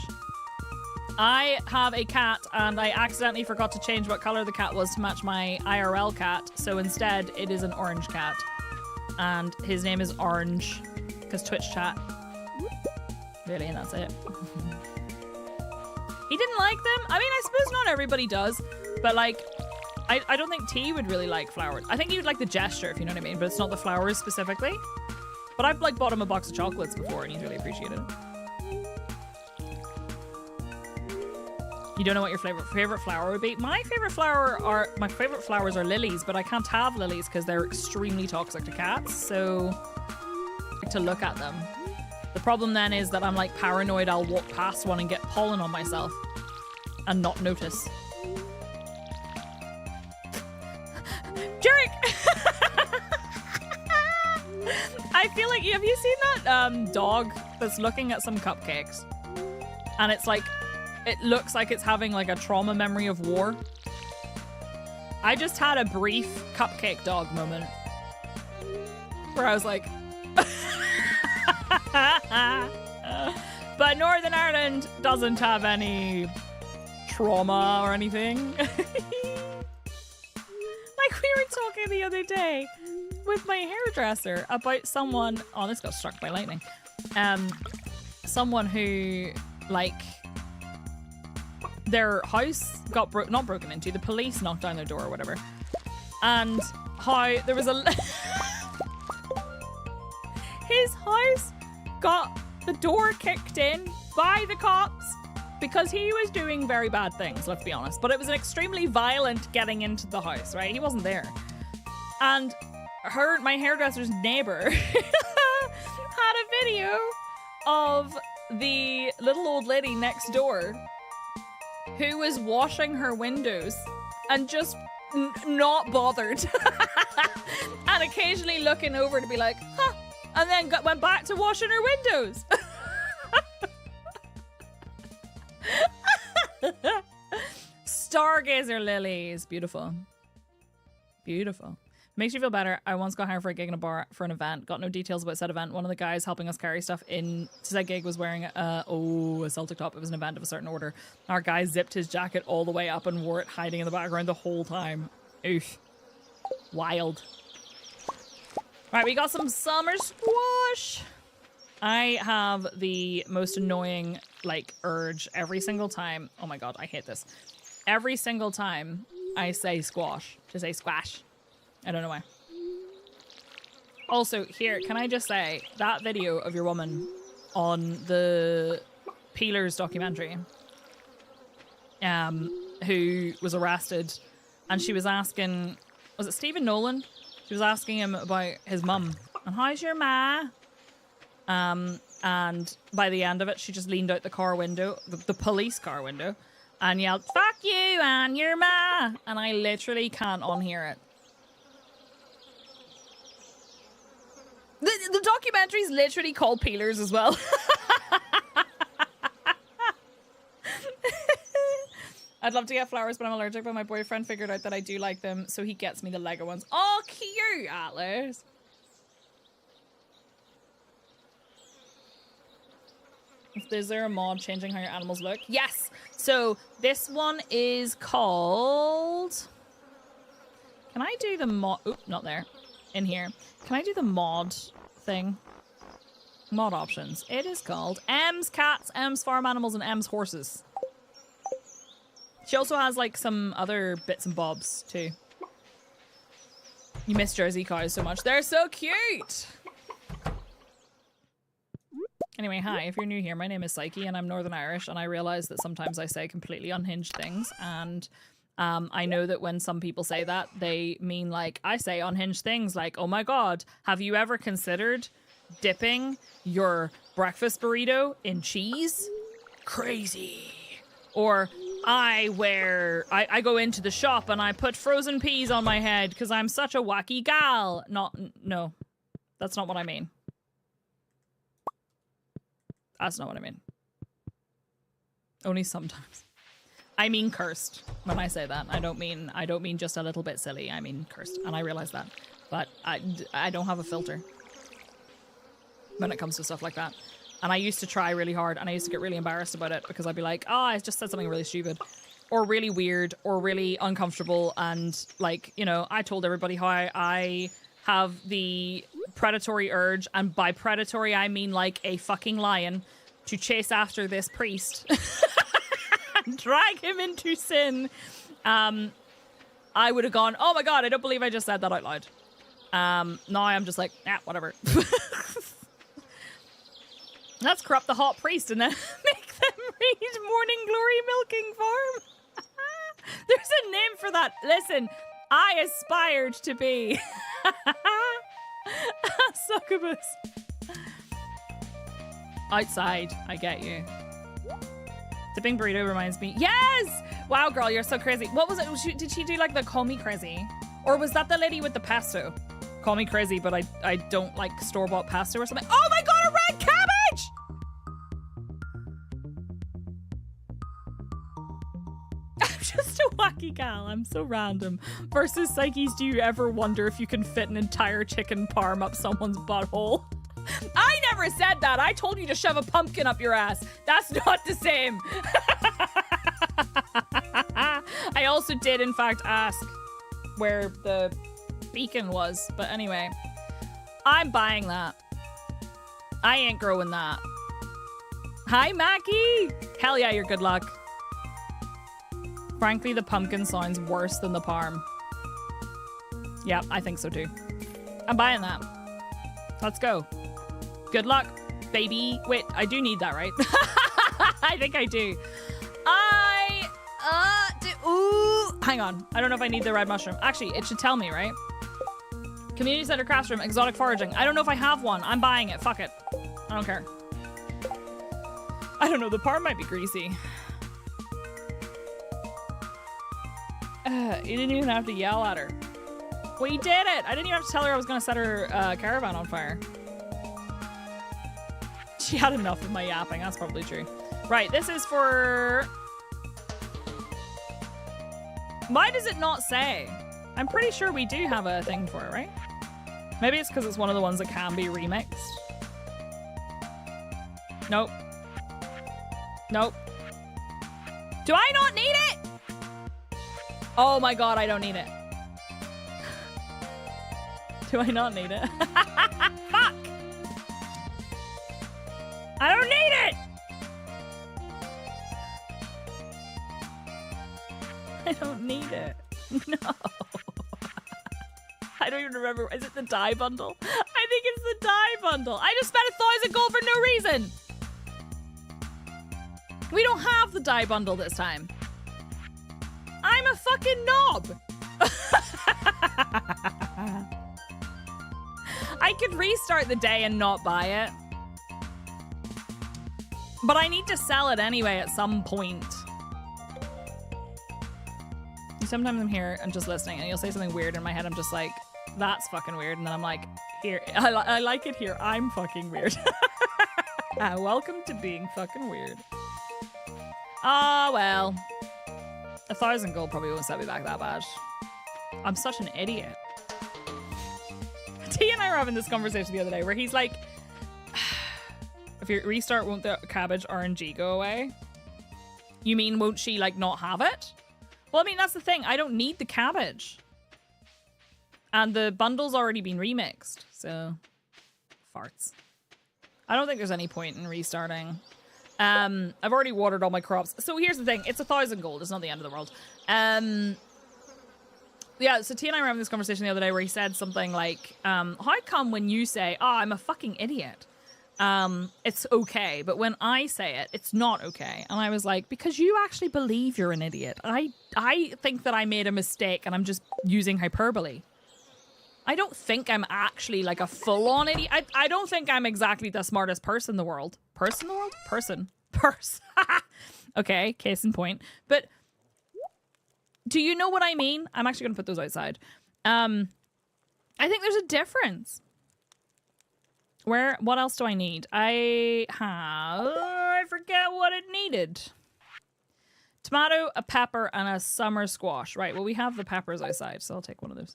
I have a cat and I accidentally forgot to change what color the cat was to match my IRL cat. So instead it is an orange cat. And his name is Orange because Twitch chat. Really, and that's it. He didn't like them. I mean, I suppose not everybody does. But like, I don't think T would really like flowers. I think he would like the gesture, if you know what I mean. But it's not the flowers specifically. But I've like bought him a box of chocolates before and he's really appreciated it. You don't know what your favorite flower would be? My favorite flowers are lilies, but I can't have lilies because they're extremely toxic to cats. So I like to look at them. The problem then is that I'm like paranoid I'll walk past one and get pollen on myself and not notice. Jerick! I feel like, have you seen that dog that's looking at some cupcakes? And it's like, it looks like it's having like a trauma memory of war. I just had a brief cupcake dog moment where I was like, but Northern Ireland doesn't have any trauma or anything. Like we were talking the other day with my hairdresser about someone, oh, this got struck by lightning. Someone who like, their house got not broken into, the police knocked down their door or whatever, and how there was a his house got the door kicked in by the cops because he was doing very bad things, let's be honest. But it was an extremely violent getting into the house, right? He wasn't there. And my hairdresser's neighbor had a video of the little old lady next door who was washing her windows and just not bothered. And occasionally looking over to be like, huh, and then went back to washing her windows. Stargazer lilies. Beautiful. Beautiful. Makes you feel better. I once got hired for a gig in a bar for an event. Got no details about said event. One of the guys helping us carry stuff in to that gig was wearing a Celtic top. It was an event of a certain order. Our guy zipped his jacket all the way up and wore it hiding in the background the whole time. Oof. Wild. Right, we got some summer squash. I have the most annoying, like, urge every single time. Oh my god, I hate this. Every single time I say squash, to say squash. I don't know why. Also, here, can I just say, that video of your woman on the Peelers documentary, who was arrested, and she was asking, was it Stephen Nolan? She was asking him about his mum, and how's your ma? And by the end of it, she just leaned out the car window, the police car window, and yelled, "Fuck you and your ma!" And I literally can't unhear it. The documentary is literally called Peelers as well. I'd love to get flowers, but I'm allergic, but my boyfriend figured out that I do like them, so he gets me the Lego ones. Oh, cute, Atlas. Is there a mod changing how your animals look? Yes! So, this one is called... Can I do the mod... Oop, not there. In here. Can I do the mod thing? Mod options. It is called M's Cats, M's Farm Animals, and M's Horses. She also has, like, some other bits and bobs, too. You miss Jersey cows so much. They're so cute! Anyway, hi, if you're new here, my name is Psyche, and I'm Northern Irish, and I realize that sometimes I say completely unhinged things, and I know that when some people say that, they mean, like, I say unhinged things, like, oh my god, have you ever considered dipping your breakfast burrito in cheese? Crazy. Or... I go into the shop and I put frozen peas on my head because I'm such a wacky gal. No, that's not what I mean. That's not what I mean. Only sometimes. I mean cursed when I say that. I don't mean just a little bit silly. I mean cursed, and I realize that. But I don't have a filter when it comes to stuff like that. And I used to try really hard, and I used to get really embarrassed about it because I'd be like, oh, I just said something really stupid or really weird or really uncomfortable. And, like, you know, I told everybody how I have the predatory urge, and by predatory, I mean like a fucking lion, to chase after this priest and drag him into sin. I would have gone, oh my god, I don't believe I just said that out loud. Now I'm just like, whatever. Let's corrupt the hot priest and then make them read Morning Glory Milking Farm. There's a name for that. Listen, I aspired to be a succubus. Outside, I get you. Dipping burrito reminds me. Yes! Wow, girl, you're so crazy. What was it? Did she do like the call me crazy? Or was that the lady with the pesto? Call me crazy, but I don't like store-bought pesto or something. Oh my god, a red cabbage! I'm just a wacky gal. I'm so random. Versus Psyche's, do you ever wonder if you can fit an entire chicken parm up someone's butthole? I never said that. I told you to shove a pumpkin up your ass. That's not the same. I also did, in fact, ask where the beacon was. But anyway, I'm buying that. I ain't growing that. Hi, Mackie. Hell yeah, you're good luck. Frankly, the pumpkin sounds worse than the parm. Yeah, I think so too. I'm buying that. Let's go. Good luck, baby. Wait, I do need that, right? I think I do. Hang on. I don't know if I need the red mushroom. Actually, it should tell me, right? Community center crafts room, exotic foraging. I don't know if I have one. I'm buying it. Fuck it. I don't care. I don't know. The part might be greasy. You didn't even have to yell at her. We did it. I didn't even have to tell her I was going to set her caravan on fire. She had enough of my yapping. That's probably true. Right. This is for... Why does it not say? I'm pretty sure we do have a thing for it, right? Maybe it's because it's one of the ones that can be remixed. Nope. Nope. Do I not need it? Oh my god, I don't need it. Do I not need it? Fuck! I don't need it! I don't need it. No. I don't even remember. Is it the dye bundle? I think it's the dye bundle. I just spent 1,000 gold for no reason. We don't have the dye bundle this time. I'm a fucking knob. I could restart the day and not buy it. But I need to sell it anyway at some point. Sometimes I'm here and just listening and you'll say something weird in my head. I'm just like, that's fucking weird. And then I'm like, here, I like it here. I'm fucking weird. Welcome to being fucking weird. Ah, well. 1,000 gold probably won't set me back that bad. I'm such an idiot. T and I were having this conversation the other day where he's like, if you restart, won't the cabbage RNG go away? You mean, won't she like not have it? Well, I mean, that's the thing. I don't need the cabbage. And the bundle's already been remixed, so farts. I don't think there's any point in restarting. I've already watered all my crops. So here's the thing. It's 1,000 gold. It's not the end of the world. Yeah, so T and I were having this conversation the other day where he said something like, how come when you say, oh, I'm a fucking idiot, it's okay, but when I say it, it's not okay? And I was like, because you actually believe you're an idiot. I think that I made a mistake and I'm just using hyperbole. I don't think I'm actually like a full-on idiot. I don't think I'm exactly the smartest person in the world. Person in the world? Person. Okay, case in point. But do you know what I mean? I'm actually going to put those outside. I think there's a difference. What else do I need? I forget what it needed. Tomato, a pepper, and a summer squash. Right, well, we have the peppers outside, so I'll take one of those.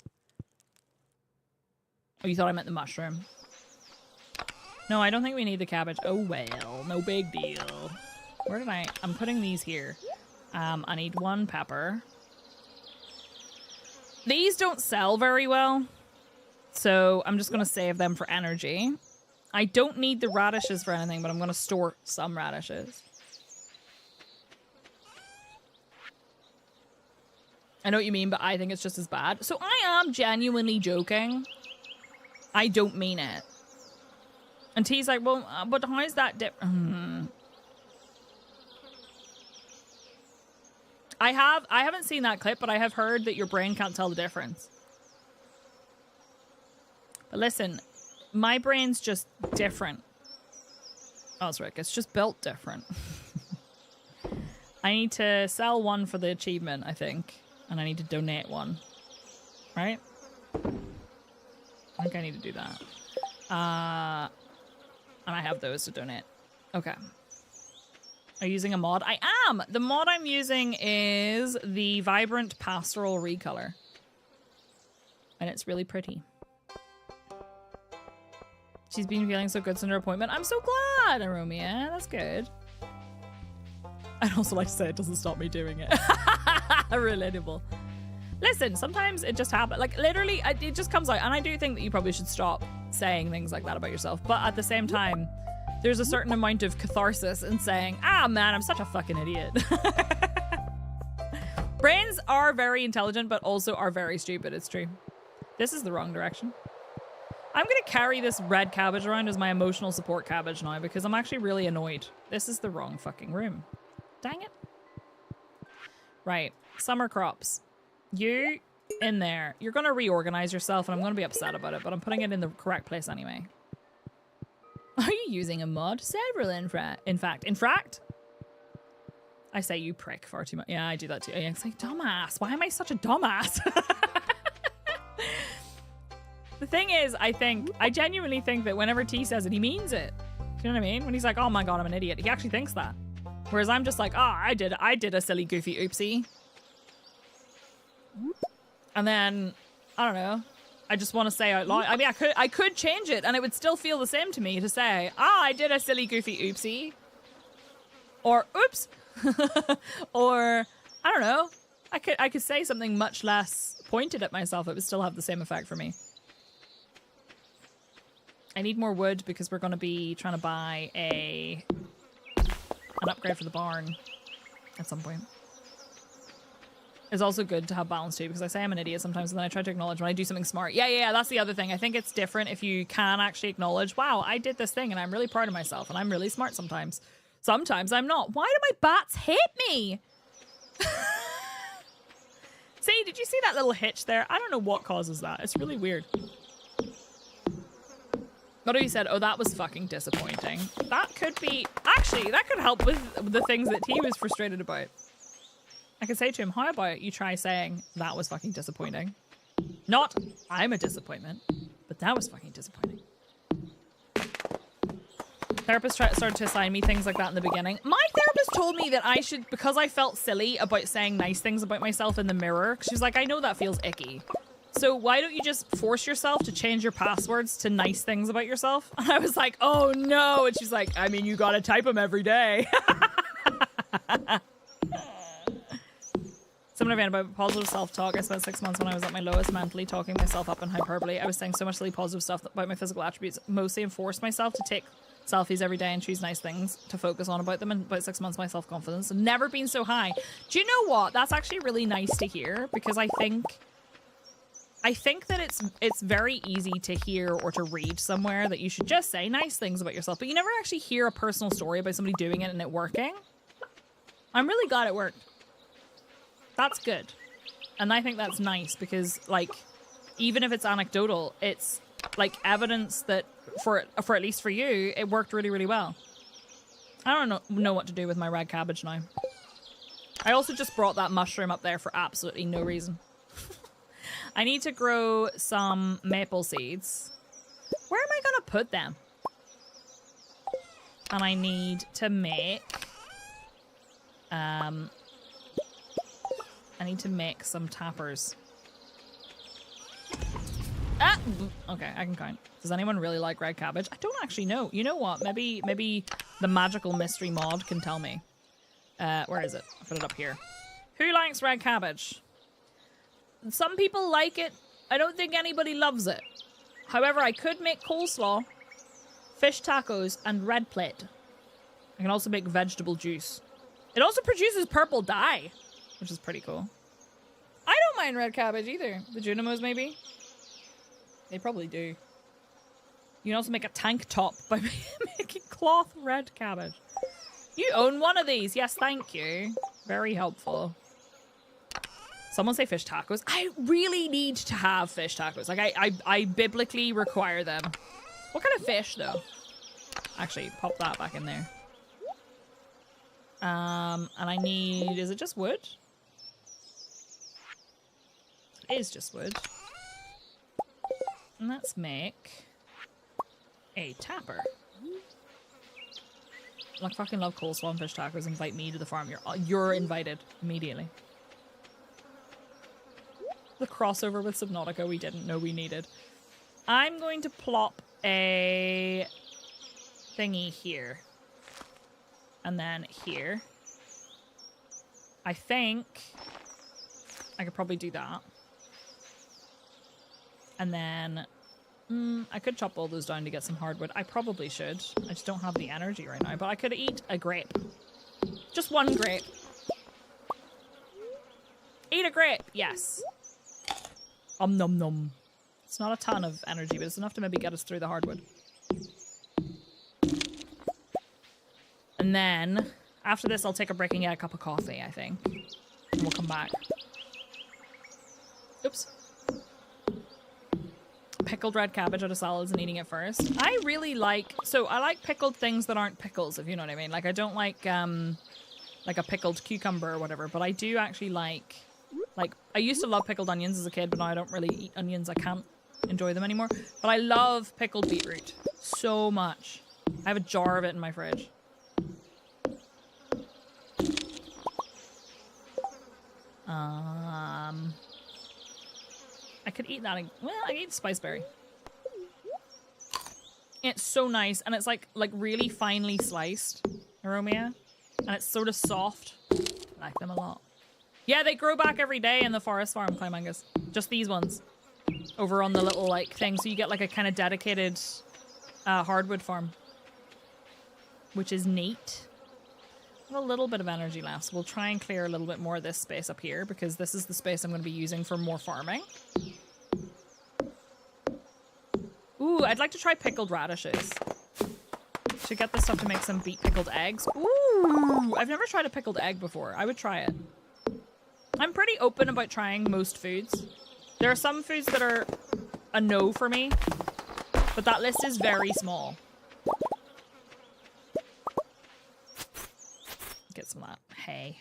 Oh, you thought I meant the mushroom. No, I don't think we need the cabbage. Oh, well, no big deal. Where did I'm putting these here. I need one pepper. These don't sell very well, so I'm just going to save them for energy. I don't need the radishes for anything, but I'm going to store some radishes. I know what you mean, but I think it's just as bad. So I am genuinely joking. I don't mean it. And T's like, well, but how is that different? I haven't seen that clip, but I have heard that your brain can't tell the difference. But listen, my brain's just different. Oh, it's Rick. It's just built different. I need to sell one for the achievement, I think. And I need to donate one. Right? I think I need to do that. And I have those to donate. Okay. Are you using a mod? I am! The mod I'm using is the Vibrant Pastoral Recolor. And it's really pretty. She's been feeling so good since her appointment. I'm so glad, Aromia. That's good. I'd also like to say it doesn't stop me doing it. Relatable. Listen, sometimes it just happens. Like, literally, it just comes out. And I do think that you probably should stop saying things like that about yourself. But at the same time, there's a certain amount of catharsis in saying, ah, man, I'm such a fucking idiot. Brains are very intelligent, but also are very stupid. It's true. This is the wrong direction. I'm going to carry this red cabbage around as my emotional support cabbage now because I'm actually really annoyed. This is the wrong fucking room. Dang it. Right. Summer crops. You in there. You're going to reorganize yourself, and I'm going to be upset about it, but I'm putting it in the correct place anyway. Are you using a mod? Several, in fact. I say you prick far too much. Yeah, I do that too. It's like, dumbass. Why am I such a dumbass? The thing is, I genuinely think that whenever T says it, he means it. Do you know what I mean? When he's like, oh my god, I'm an idiot. He actually thinks that. Whereas I'm just like, I did a silly, goofy oopsie. And then, I don't know. I just want to say out loud. I mean, I could change it and it would still feel the same to me to say, I did a silly, goofy oopsie. Or, oops. Or, I don't know. I could say something much less pointed at myself. It would still have the same effect for me. I need more wood because we're going to be trying to buy an upgrade for the barn at some point. It's also good to have balance too, because I say I'm an idiot sometimes and then I try to acknowledge when I do something smart. Yeah, that's the other thing. I think it's different if you can actually acknowledge, wow, I did this thing and I'm really proud of myself and I'm really smart sometimes. Sometimes I'm not. Why do my bats hit me? See, did you see that little hitch there? I don't know what causes that. It's really weird. What he said, oh, that was fucking disappointing. That could be, actually, that could help with the things that T was frustrated about. I could say to him, how about you try saying, that was fucking disappointing. Not, I'm a disappointment, but that was fucking disappointing. Therapist started to assign me things like that in the beginning. My therapist told me that I should, because I felt silly about saying nice things about myself in the mirror, she was like, I know that feels icky. So why don't you just force yourself to change your passwords to nice things about yourself? And I was like, oh no. And she's like, I mean, you gotta type them every day. Someone ran about positive self-talk. I spent 6 months when I was at my lowest mentally, talking myself up in hyperbole. I was saying so much silly positive stuff about my physical attributes, mostly enforced myself to take selfies every day and choose nice things to focus on about them. In about 6 months, my self-confidence had never been so high. Do you know what? That's actually really nice to hear, because I think that it's very easy to hear or to read somewhere that you should just say nice things about yourself, but you never actually hear a personal story about somebody doing it and it working. I'm really glad it worked. That's good. And I think that's nice because, like, even if it's anecdotal, it's like evidence that for at least for you, it worked really, really well. I don't know what to do with my red cabbage now. I also just brought that mushroom up there for absolutely no reason. I need to grow some maple seeds. Where am I gonna put them? And I need to make some tappers. Ah! Okay, I can count. Does anyone really like red cabbage? I don't actually know. You know what? Maybe the magical mystery mod can tell me. Where is it? I put it up here. Who likes red cabbage? Some people like it. I don't think anybody loves it. However, I could make coleslaw, fish tacos, and red plate. I can also make vegetable juice. It also produces purple dye, which is pretty cool. I don't mind red cabbage either. The Junimos, maybe? They probably do. You can also make a tank top by making cloth red cabbage. You own one of these. Yes, thank you. Very helpful. Someone say fish tacos. I really need to have fish tacos. Like, I biblically require them. What kind of fish, though? Actually, pop that back in there. And I need... Is it just wood? It is just wood. And let's make a tapper. Like, fucking love coleslaw and fish tacos. Invite me to the farm. You're invited immediately. The crossover with Subnautica we didn't know we needed. I'm going to plop a thingy here. And then here. I think I could probably do that. And then I could chop all those down to get some hardwood. I probably should. I just don't have the energy right now. But I could eat a grape. Just one grape. Eat a grape. Yes. Nom nom. It's not a ton of energy, but it's enough to maybe get us through the hardwood. And then, after this, I'll take a break and get a cup of coffee, I think. And we'll come back. Oops. Pickled red cabbage out of salads and eating it first. I really like... So I like pickled things that aren't pickles, if you know what I mean. Like, I don't like a pickled cucumber or whatever, but I do actually like... Like, I used to love pickled onions as a kid, but now I don't really eat onions. I can't enjoy them anymore. But I love pickled beetroot so much. I have a jar of it in my fridge. I could eat that. Well, I could eat spiceberry. It's so nice, and it's like really finely sliced, Aromia, and it's sort of soft. I like them a lot. Yeah, they grow back every day in the forest farm, Climangus. Just these ones. Over on the little, like, thing. So you get, like, a kind of dedicated hardwood farm. Which is neat. I have a little bit of energy left, so we'll try and clear a little bit more of this space up here, because this is the space I'm going to be using for more farming. Ooh, I'd like to try pickled radishes. To get this stuff to make some pickled eggs. Ooh, I've never tried a pickled egg before. I would try it. I'm pretty open about trying most foods. There are some foods that are a no for me, but that list is very small. Get some of that. Hey.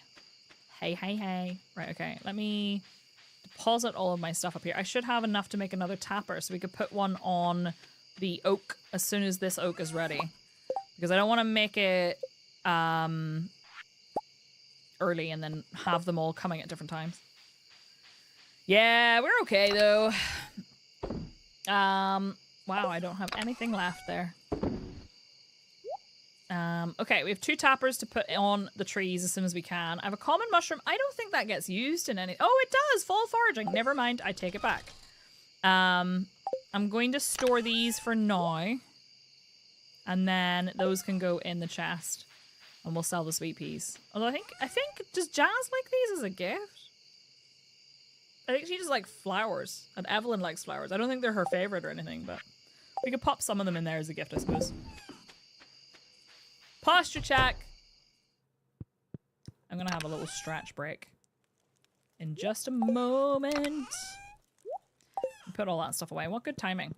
Hey. Right, okay. Let me deposit all of my stuff up here. I should have enough to make another tapper, so we could put one on the oak as soon as this oak is ready. Because I don't want to make it early and then have them all coming at different times. Yeah, we're okay though. Wow, I don't have anything left there. Okay, we have 2 tappers to put on the trees as soon as we can. I have a common mushroom. I don't think that gets used in any... Oh, it does! Fall foraging. Never mind, I take it back. I'm going to store these for now. And then those can go in the chest. And we'll sell the sweet peas. Although I think, does Jazz like these as a gift? I think she just likes flowers. And Evelyn likes flowers. I don't think they're her favorite or anything, but we could pop some of them in there as a gift, I suppose. Posture check. I'm gonna have a little stretch break in just a moment. Put all that stuff away. What good timing.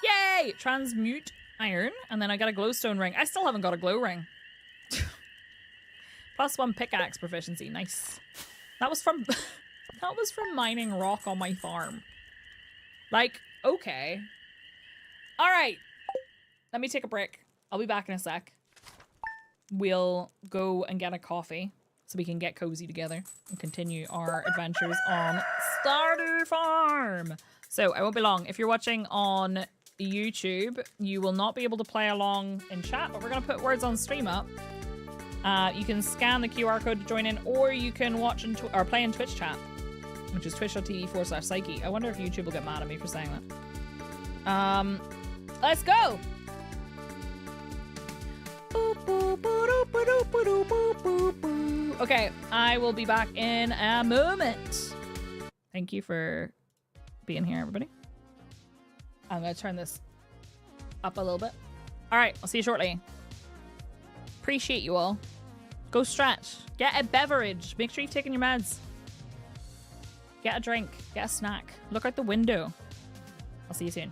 Yay! Transmute iron. And then I got a glowstone ring. I still haven't got a glow ring. +1 pickaxe proficiency. Nice. That was from that was from mining rock on my farm. Like, okay. Alright. Let me take a break. I'll be back in a sec. We'll go and get a coffee so we can get cozy together and continue our adventures on Stardew Farm. So I won't be long. If you're watching on YouTube, you will not be able to play along in chat, but we're going to put words on stream up. You can scan the QR code to join in, or you can watch or play in Twitch chat, which is twitch.tv/psyche. I wonder if YouTube will get mad at me for saying that. Let's go! Okay, I will be back in a moment. Thank you for being here, everybody. I'm going to turn this up a little bit. All right, I'll see you shortly. Appreciate you all. Go stretch. Get a beverage. Make sure you've taken your meds. Get a drink. Get a snack. Look out the window. I'll see you soon.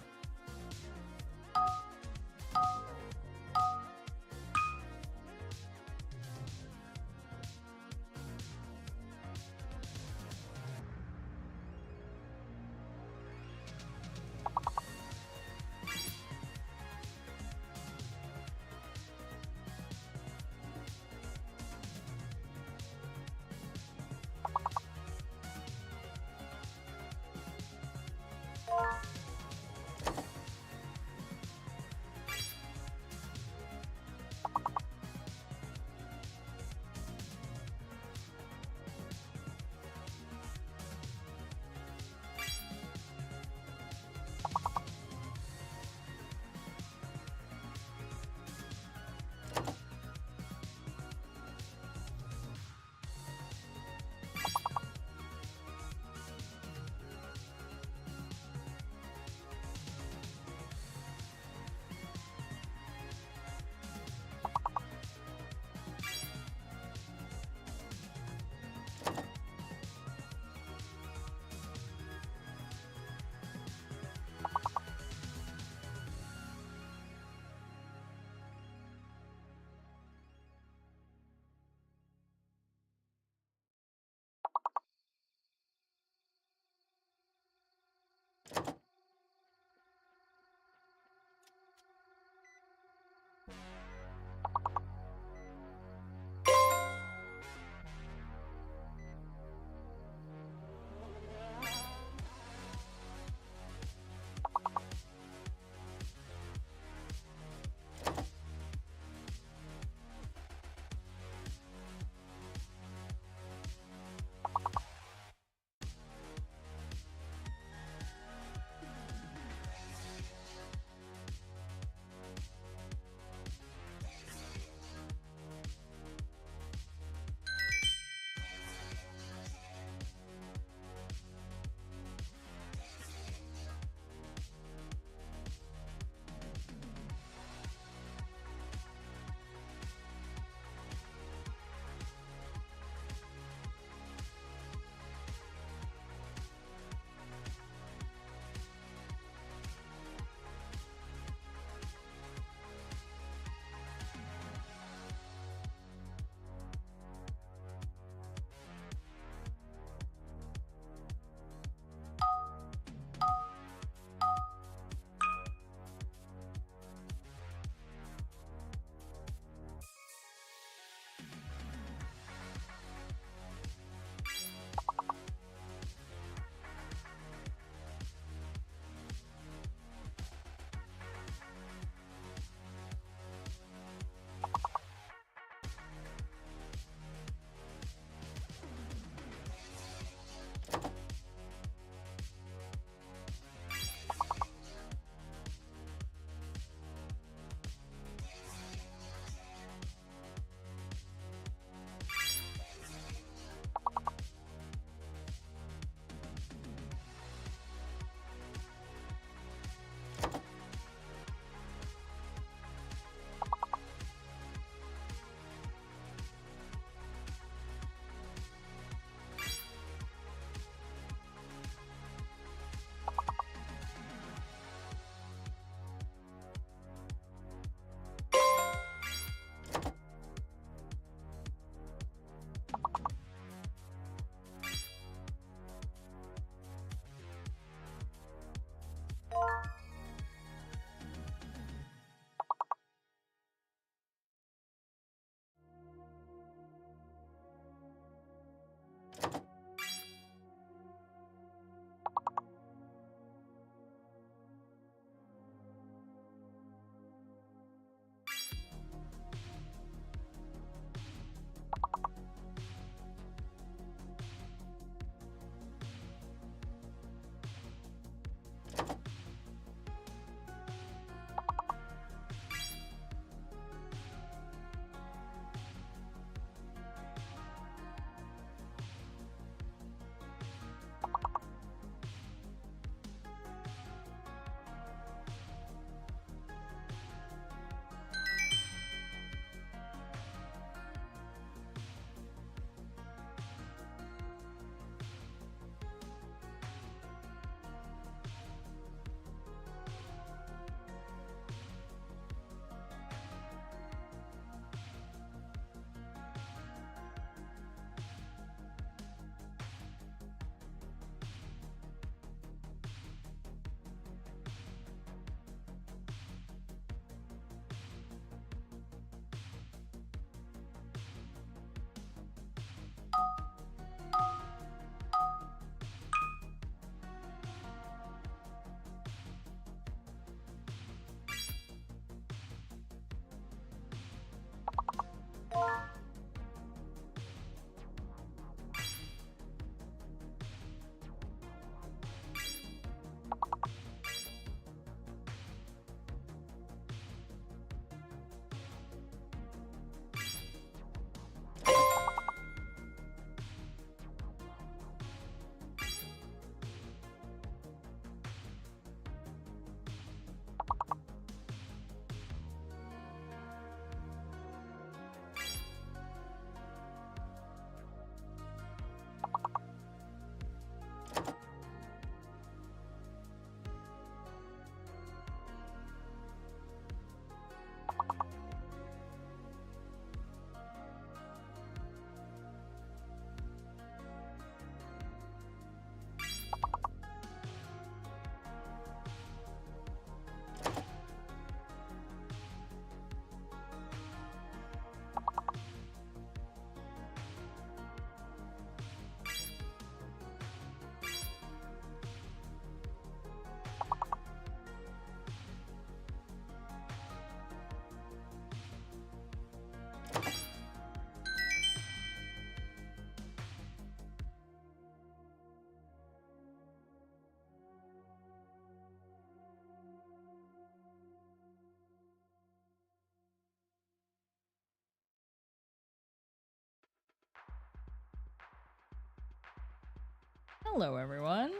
Hello, everyone.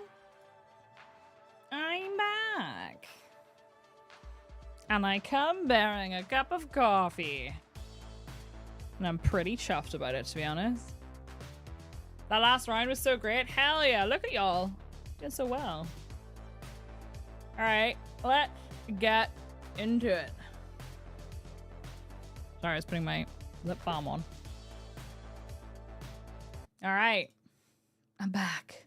I'm back. And I come bearing a cup of coffee. And I'm pretty chuffed about it, to be honest. That last round was so great. Hell yeah, look at y'all. Did so well. Alright, let's get into it. Sorry, I was putting my lip balm on. Alright. I'm back.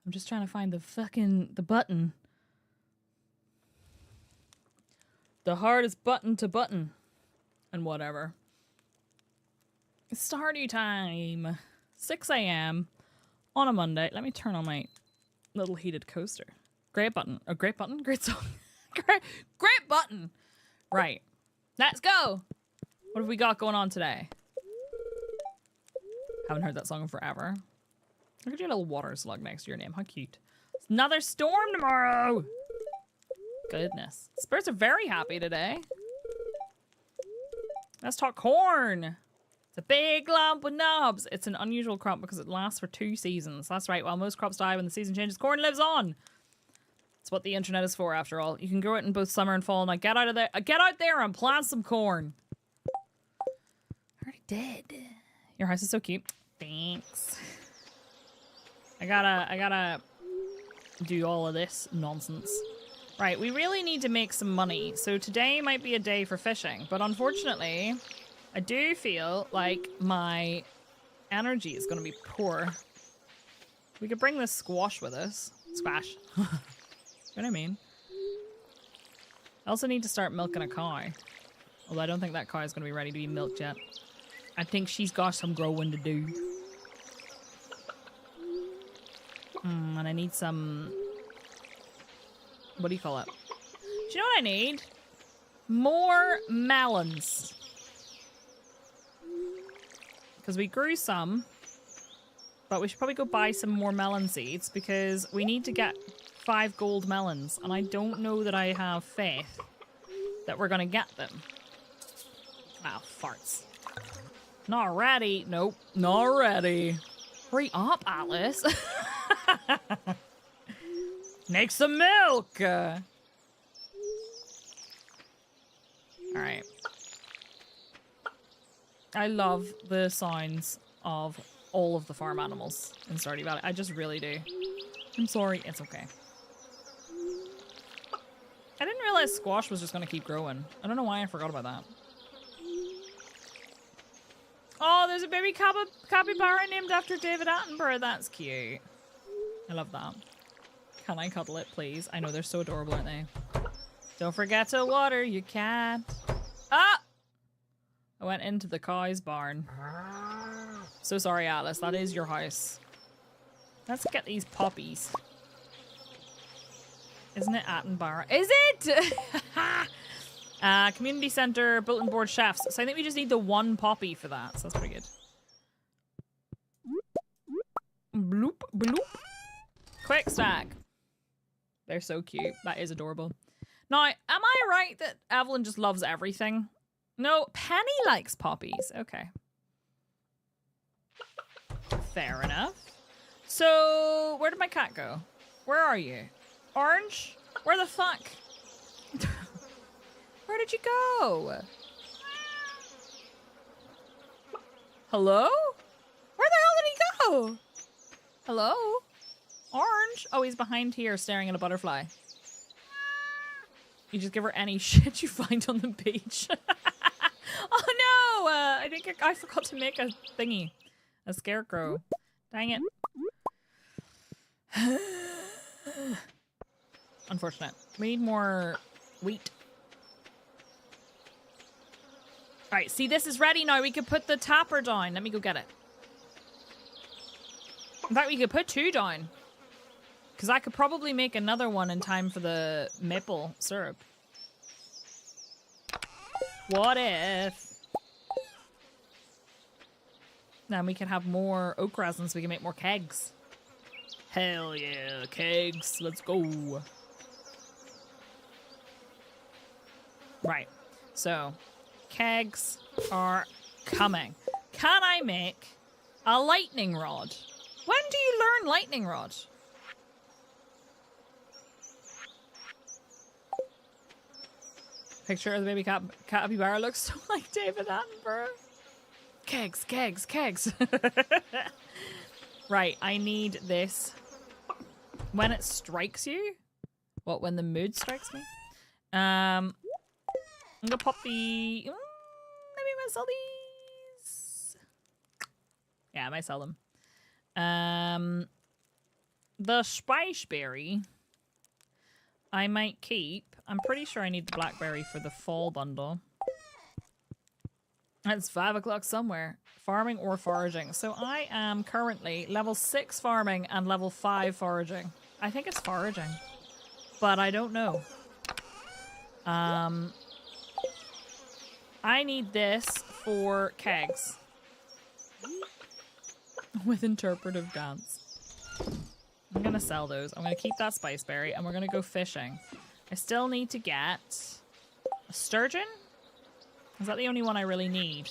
I'm just trying to find the button. The hardest button to button. And whatever. It's Stardew time. 6 a.m. on a Monday. Let me turn on my little heated coaster. Great button. A great button? Great song. Great button. Right. Let's go. What have we got going on today? Haven't heard that song in forever. Look at your little water slug next to your name. How cute. It's another storm tomorrow. Goodness. Spurs are very happy today. Let's talk corn. It's a big lump with knobs. It's an unusual crop because it lasts for 2 seasons. That's right. While most crops die when the season changes, corn lives on. It's what the internet is for, after all. You can grow it in both summer and fall. Now get out of there. Get out there and plant some corn. I already did. Your house is so cute. Thanks. I gotta do all of this nonsense. Right, we really need to make some money. So today might be a day for fishing, but unfortunately, I do feel like my energy is gonna be poor. We could bring this squash with us. Squash. You know what I mean? I also need to start milking a cow. Although I don't think that cow is gonna be ready to be milked yet. I think she's got some growing to do. And I need some... What do you call it? Do you know what I need? More melons. Because we grew some. But we should probably go buy some more melon seeds. Because we need to get 5 gold melons. And I don't know that I have faith that we're going to get them. Wow, farts. Not ready. Nope, not ready. Hurry up, Atlas. Make some milk. All right. I love the sounds of all of the farm animals in Stardew Valley. I just really do. I'm sorry. It's okay. I didn't realize squash was just going to keep growing. I don't know why I forgot about that. Oh, there's a baby capybara named after David Attenborough. That's cute. I love that. Can I cuddle it, please? I know they're so adorable, aren't they? Don't forget to water your cat. Ah! I went into the cow's barn. So sorry, Alice. That is your house. Let's get these poppies. Isn't it Attenborough? Is it? Community center, bulletin board, chefs. So I think we just need the 1 poppy for that. So that's pretty good. Bloop, bloop. Quick stack. They're so cute. That is adorable. Now, am I right that Evelyn just loves everything? No, Penny likes poppies. Okay. Fair enough. So, where did my cat go? Where are you? Orange? Where the fuck? Where did you go? Hello? Where the hell did he go? Hello? Orange? Oh, he's behind here staring at a butterfly. You just give her any shit you find on the beach. Oh no! I think I forgot to make a thingy. A scarecrow. Dang it. Unfortunate. We need more wheat. Alright, see, this is ready now. We could put the tapper down. Let me go get it. In fact, we could put 2 down. Because I could probably make another one in time for the maple syrup. What if? Then we can have more oak resin so we can make more kegs. Hell yeah, kegs. Let's go. Right. So, kegs are coming. Can I make a lightning rod? When do you Northern lightning rod. Picture of the baby capybara looks so like David Attenborough. Kegs, kegs, kegs. Right, I need this. When it strikes you? What, when the mood strikes me? I'm gonna pop the... maybe I'm gonna sell these. Yeah, I might sell them. The spiceberry I might keep. I'm pretty sure I need the blackberry for the fall bundle. It's 5 o'clock somewhere. Farming or foraging. So I am currently level 6 farming and level 5 foraging. I think it's foraging, but I don't know. I need this for kegs. With interpretive dance. I'm gonna sell those. I'm gonna keep that spiceberry and we're gonna go fishing. I still need to get a sturgeon. Is that the only one I really need?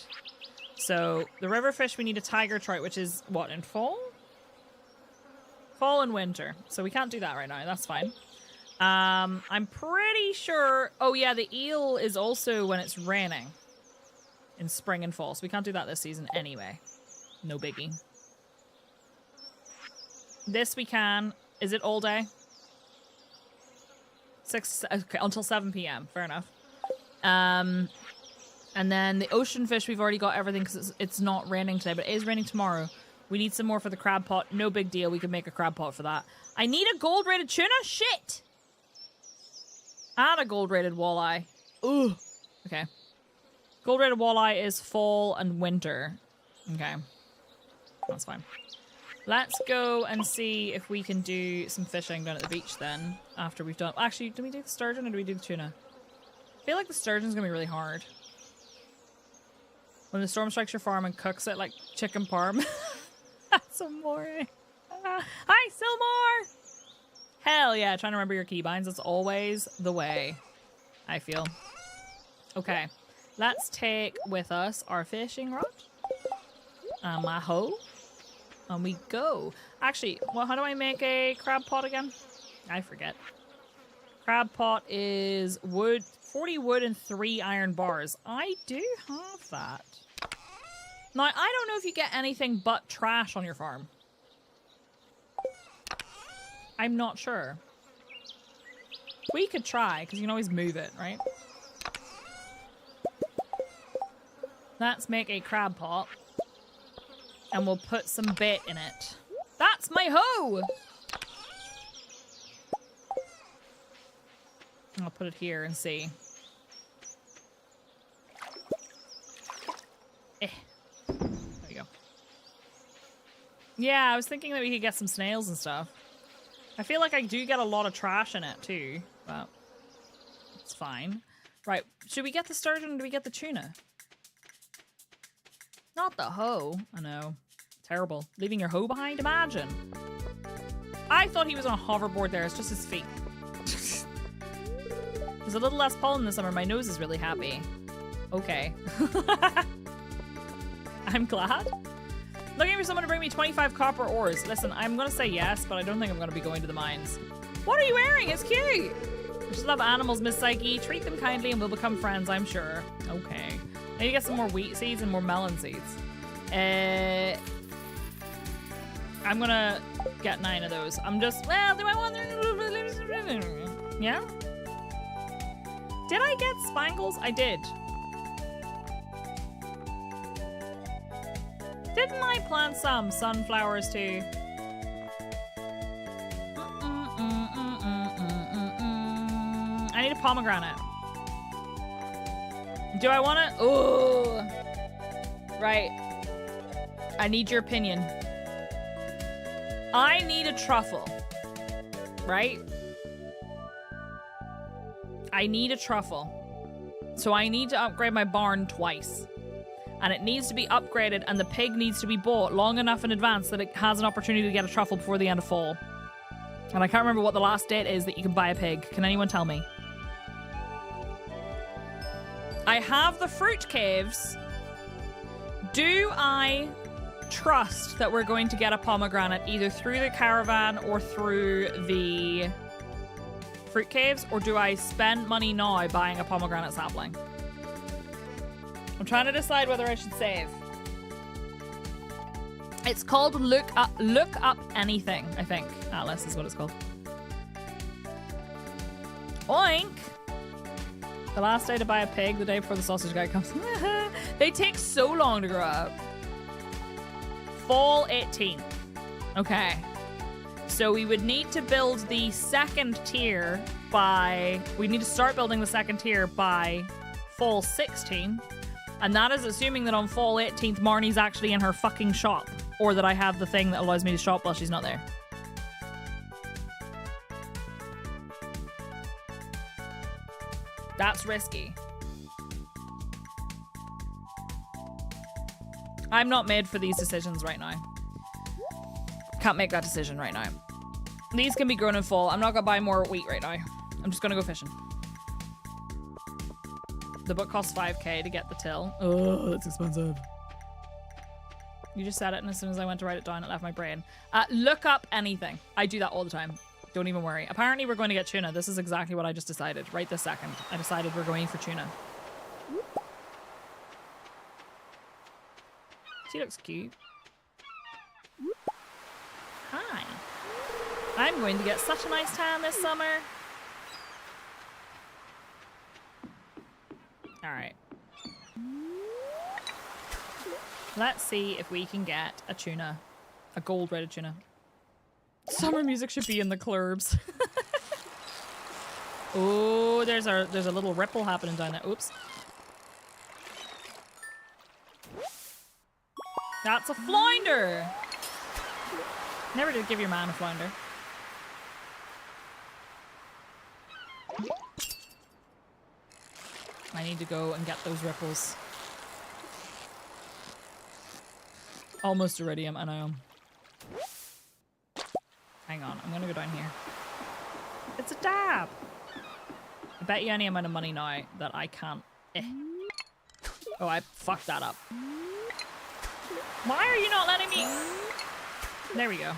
So the river fish, we need a tiger trout, which is what, in fall? Fall and winter. So we can't do that right now. That's fine. I'm pretty sure... Oh yeah, the eel is also when it's raining. In spring and fall. So we can't do that this season anyway. No biggie. This we can. Is it all day? Okay, until 7 p.m. Fair enough. And then the ocean fish, we've already got everything because it's not raining today, but it is raining tomorrow. We need some more for the crab pot. No big deal. We could make a crab pot for that. I need a gold-rated tuna? Shit! And a gold-rated walleye. Ooh. Okay. Gold-rated walleye is fall and winter. Okay. That's fine. Let's go and see if we can do some fishing down at the beach then. After we've done... Actually, do we do the sturgeon or do we do the tuna? I feel like the sturgeon's going to be really hard. When the storm strikes your farm and cooks it like chicken parm. That's amore. Hi, Silmar! Hell yeah, trying to remember your keybinds. It's always the way, I feel. Okay, let's take with us our fishing rod. My hoe. And we go. Actually, well, how do I make a crab pot again? I forget. Crab pot is wood, 40 wood and 3 iron bars. I do have that. Now, I don't know if you get anything but trash on your farm. I'm not sure. We could try, because you can always move it, right? Let's make a crab pot. And we'll put some bait in it. That's my hoe! I'll put it here and see. There we go. Yeah, I was thinking that we could get some snails and stuff. I feel like I do get a lot of trash in it too, but it's fine. Right, should we get the sturgeon or do we get the tuna? Not the hoe. I know. Terrible. Leaving your hoe behind? Imagine. I thought he was on a hoverboard there. It's just his feet. There's a little less pollen this summer. My nose is really happy. Okay. I'm glad. Looking for someone to bring me 25 copper ores. Listen, I'm going to say yes, but I don't think I'm going to be going to the mines. What are you wearing? It's cute. I just love animals, Miss Psyche. Treat them kindly and we'll become friends, I'm sure. Okay. I need to get some more wheat seeds and more melon seeds. I'm gonna get 9 of those. I'm just, well, do I want... Yeah? Did I get spangles? I did. Didn't I plant some sunflowers too? I need a pomegranate. Do I want to? Oh, right. I need your opinion. I need a truffle, right? I need a truffle. So I need to upgrade my barn twice. And it needs to be upgraded and the pig needs to be bought long enough in advance that it has an opportunity to get a truffle before the end of fall. And I can't remember what the last date is that you can buy a pig. Can anyone tell me? I have the fruit caves. Do I trust that we're going to get a pomegranate either through the caravan or through the fruit caves, or do I spend money now buying a pomegranate sapling? I'm trying to decide whether I should save. It's called Look Up Anything, I think. Atlas is what it's called. Oink! The last day to buy a pig, the day before the sausage guy comes. They take so long to grow up. Fall 18. Okay. So we would need to build the second tier by... We need to start building the second tier by fall 16. And that is assuming that on fall 18th, Marnie's actually in her fucking shop. Or that I have the thing that allows me to shop while she's not there. That's risky. I'm not made for these decisions right now. Can't make that decision right now. These can be grown in fall. I'm not gonna buy more wheat right now. I'm just gonna go fishing. The book costs 5k to get the till. Oh, that's expensive. You just said it, and as soon as I went to write it down, it left my brain. Look up anything. I do that all the time. Don't even worry. Apparently, we're going to get tuna. This is exactly what I just decided. Right this second. I decided we're going for tuna. She looks cute. Hi. I'm going to get such a nice tan this summer. Alright. Let's see if we can get a tuna. A gold-rated tuna. Summer music should be in the clurbs. Oh, there's a little ripple happening down there. Oops. That's a flounder! Never did give your man a flounder. I need to go and get those ripples. Almost iridium, I know. Hang on, I'm gonna go down here. It's a dab! I bet you any amount of money now that I can't. Oh, I fucked that up. Why are you not letting me? There we go.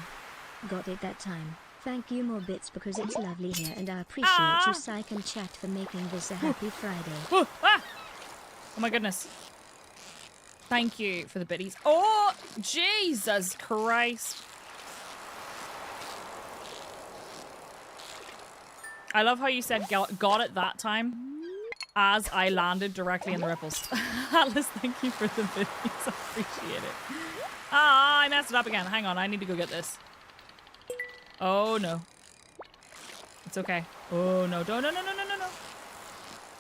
Got it that time. Thank you, more bits, because it's lovely here, and I appreciate you, Psych and Chat, for making this a happy Friday. Oh my goodness. Thank you for the biddies. Oh, Jesus Christ. I love how you said got it that time as I landed directly in the ripples. Atlas, thank you for the biddies. I appreciate it. Ah, I messed it up again. Hang on, I need to go get this. Oh, no. It's okay. Oh, no. No.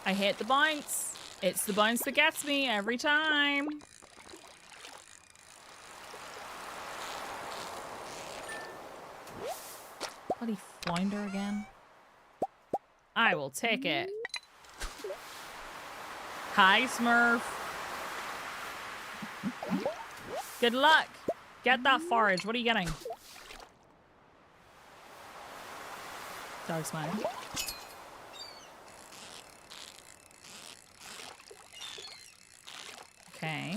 I hate the bounce. It's the bounce that gets me every time. Bloody flounder again. I will take it. Hi, Smurf. Good luck. Get that forage. What are you getting? Dog smile. Okay.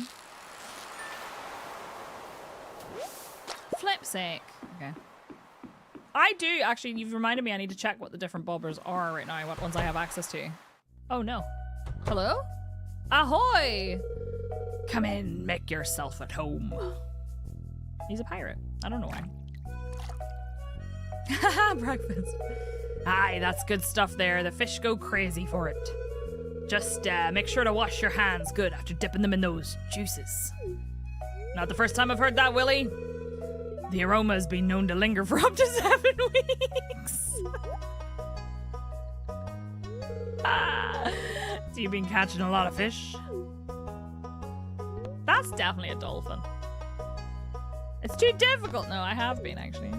Flip's sake. Okay. I do, actually, you've reminded me I need to check what the different bobbers are right now, what ones I have access to. Oh, no. Hello? Ahoy! Come in, make yourself at home. He's a pirate. I don't know why. Haha, breakfast. Aye, that's good stuff there. The fish go crazy for it. Just make sure to wash your hands good after dipping them in those juices. Not the first time I've heard that, Willie. The aroma has been known to linger for up to 7 weeks. So you've been catching a lot of fish? That's definitely a dolphin. It's too difficult. No, I have been, actually.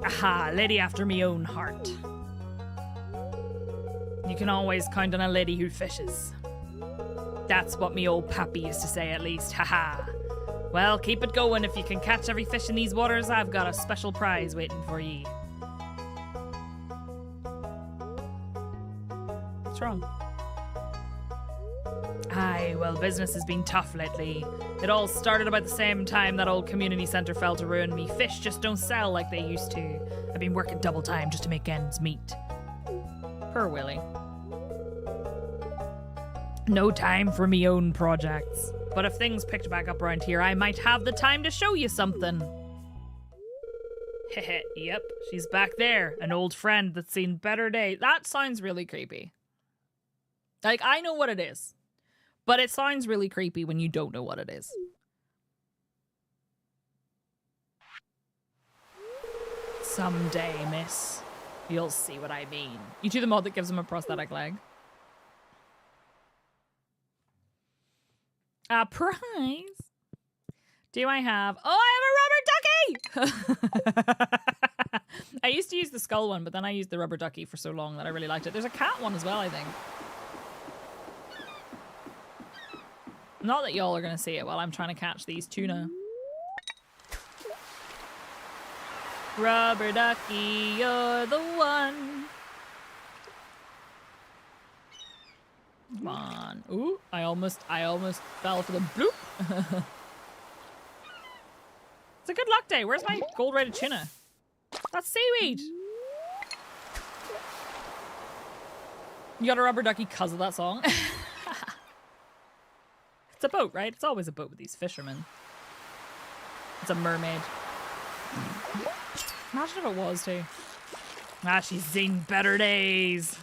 Aha, lady after me own heart. You can always count on a lady who fishes. That's what me old pappy used to say, at least. Haha. Well, keep it going. If you can catch every fish in these waters, I've got a special prize waiting for ye. What's wrong? Aye, well, business has been tough lately. It all started about the same time that old community centre fell to ruin. Me fish just don't sell like they used to. I've been working double time just to make ends meet. Poor Willie. No time for me own projects. But if things picked back up around here, I might have the time to show you something. Heh, yep, she's back there. An old friend that's seen better days. That sounds really creepy. Like, I know what it is. But it sounds really creepy when you don't know what it is. Someday, miss, you'll see what I mean. You do the mod that gives him a prosthetic leg. A prize? Do I have... Oh, I have a rubber ducky! I used to use the skull one, but then I used the rubber ducky for so long that I really liked it. There's a cat one as well, I think. Not that y'all are going to see it while I'm trying to catch these tuna. Rubber ducky, you're the one. Come on. Ooh, I almost fell for the bloop. It's a good luck day. Where's my gold-rated tuna? That's seaweed. You got a rubber ducky because of that song? It's a boat, right? It's always a boat with these fishermen. It's a mermaid. Imagine if it was too. Ah, she's seen better days.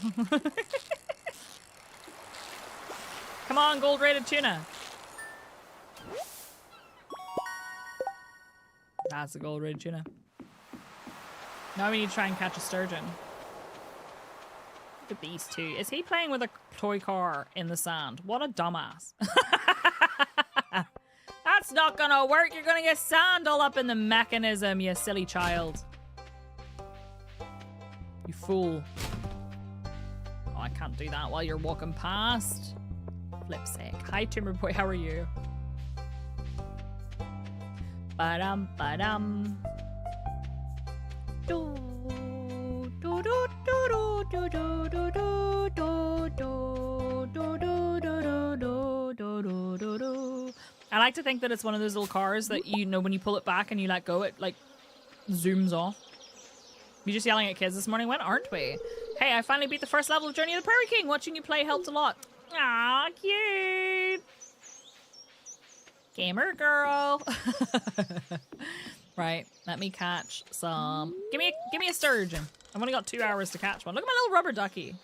Come on, gold-rated tuna. That's a gold-rated tuna. Now we need to try and catch a sturgeon. Look at these two. Is he playing with a toy car in the sand? What a dumbass. That's not gonna work. You're gonna get sand all up in the mechanism, you silly child. You fool. Oh, I can't do that while you're walking past. Flip's sake. Hi, Timber Boy. How are you? Ba-dum, ba-dum. Do, do, do, do, do, do, do, do, do, do, do, do, do, do, do, do. I like to think that it's one of those little cars that, you know, when you pull it back and you let go, it like zooms off. You just yelling at kids this morning? When aren't we? Hey, I finally beat the first level of Journey of the Prairie King. Watching you play helped a lot. Aw, cute. Gamer girl. Right, let me catch some. Give me a sturgeon. I've only got 2 hours to catch one. Look at my little rubber ducky.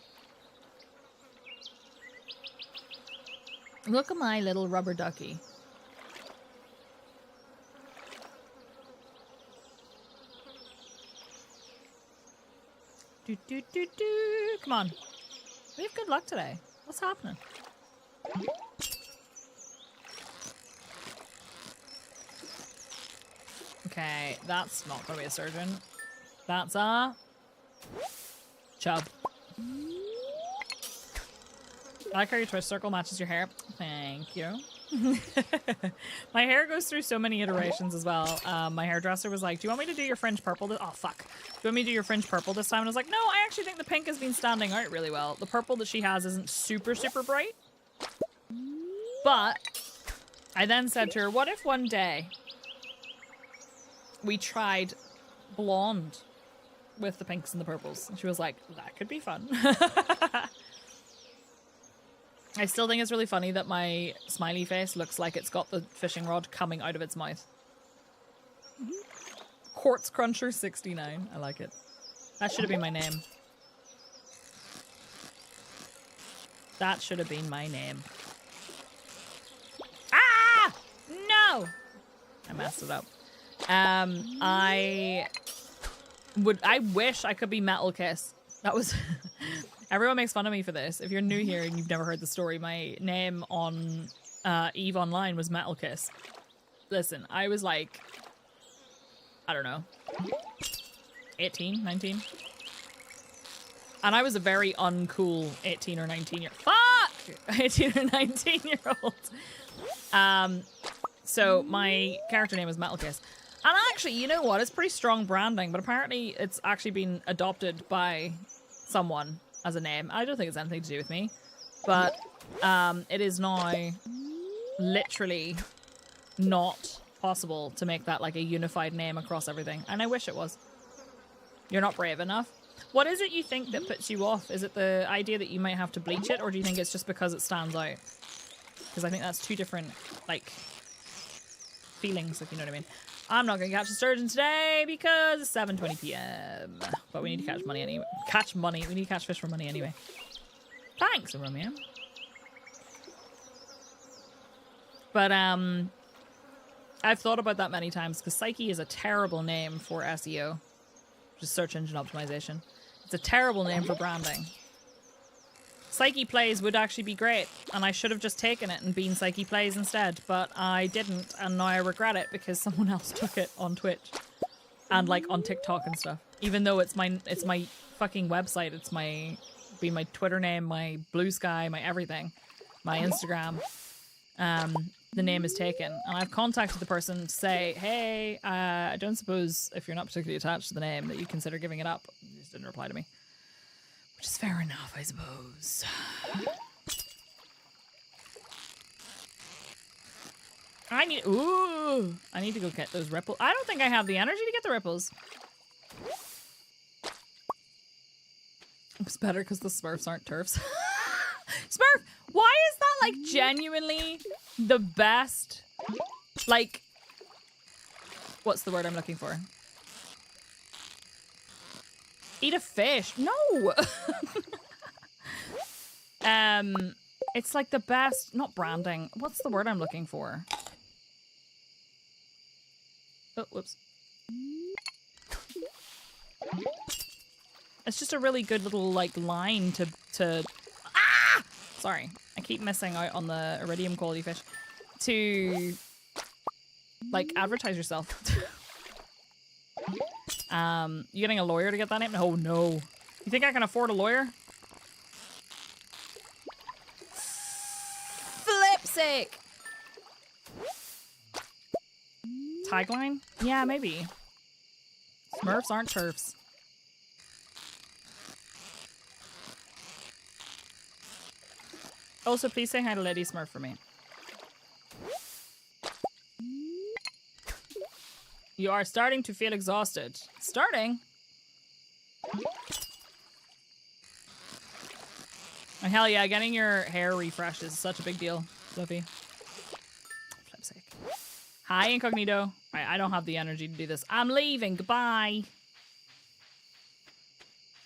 Look at my little rubber ducky. Do, do, do, do. Come on. We have good luck today. What's happening? Okay, that's not gonna be a sturgeon. That's a chub. I like how your twist circle matches your hair. Thank you. My hair goes through so many iterations as well. My hairdresser was like, do you want me to do your fringe purple? Oh, fuck. Do you want me to do your fringe purple this time? And I was like, no, I actually think the pink has been standing out really well. The purple that she has isn't super, super bright. But I then said to her, what if one day we tried blonde with the pinks and the purples? And she was like, that could be fun. I still think it's really funny that my smiley face looks like it's got the fishing rod coming out of its mouth. Quartz Cruncher 69. I like it. That should have been my name. That should have been my name. Ah! No! I messed it up. I wish I could be Metal Kiss. That was... Everyone makes fun of me for this. If you're new here and you've never heard the story, my name on EVE Online was Metal Kiss. Listen, I was like, I don't know, 18, 19? And I was a very uncool 18 or 19 year... Fuck! 18 or 19 year old. So my character name was Metal Kiss. And actually, you know what? It's pretty strong branding, but apparently it's actually been adopted by someone as a name. I don't think it's anything to do with me. but it is now literally not possible to make that like a unified name across everything, and I wish it was. You're not brave enough. What is it you think that puts you off? Is it the idea that you might have to bleach it, or do you think it's just because it stands out? Because I think that's two different, like, feelings, if you know what I mean. I'm not going to catch a sturgeon today because it's 7:20 p.m. But we need to catch money anyway. Catch money. We need to catch fish for money anyway. Thanks, Romeo. But, I've thought about that many times because Psyche is a terrible name for SEO. Just search engine optimization. It's a terrible name for branding. Psyche Plays would actually be great, and I should have just taken it and been Psyche Plays instead, but I didn't, and now I regret it because someone else took it on Twitch and like on TikTok and stuff. Even though it's my fucking website, it's my Twitter name, my Blue Sky, my everything, my Instagram. The name is taken, and I've contacted the person to say, hey, I don't suppose if you're not particularly attached to the name that you consider giving it up. He just didn't reply to me, which is fair enough, I suppose. I need to go get those ripples. I don't think I have the energy to get the ripples. It's better because the Smurfs aren't turfs. Smurf, why is that like genuinely the best, like, what's the word I'm looking for? Eat a fish. No. It's like the best, not branding. What's the word I'm looking for? Oh, whoops. It's just a really good little like line to sorry, I keep missing out on the iridium quality fish. To like advertise yourself. You getting a lawyer to get that name? Oh no. You think I can afford a lawyer? Flip's sake. Tagline? Yeah, maybe. Smurfs aren't turfs. Also, please say hi to Lady Smurf for me. You are starting to feel exhausted. Starting? Oh, hell yeah, getting your hair refreshed is such a big deal, Fluffy. Flip's sake. Hi, Incognito. I don't have the energy to do this. I'm leaving. Goodbye.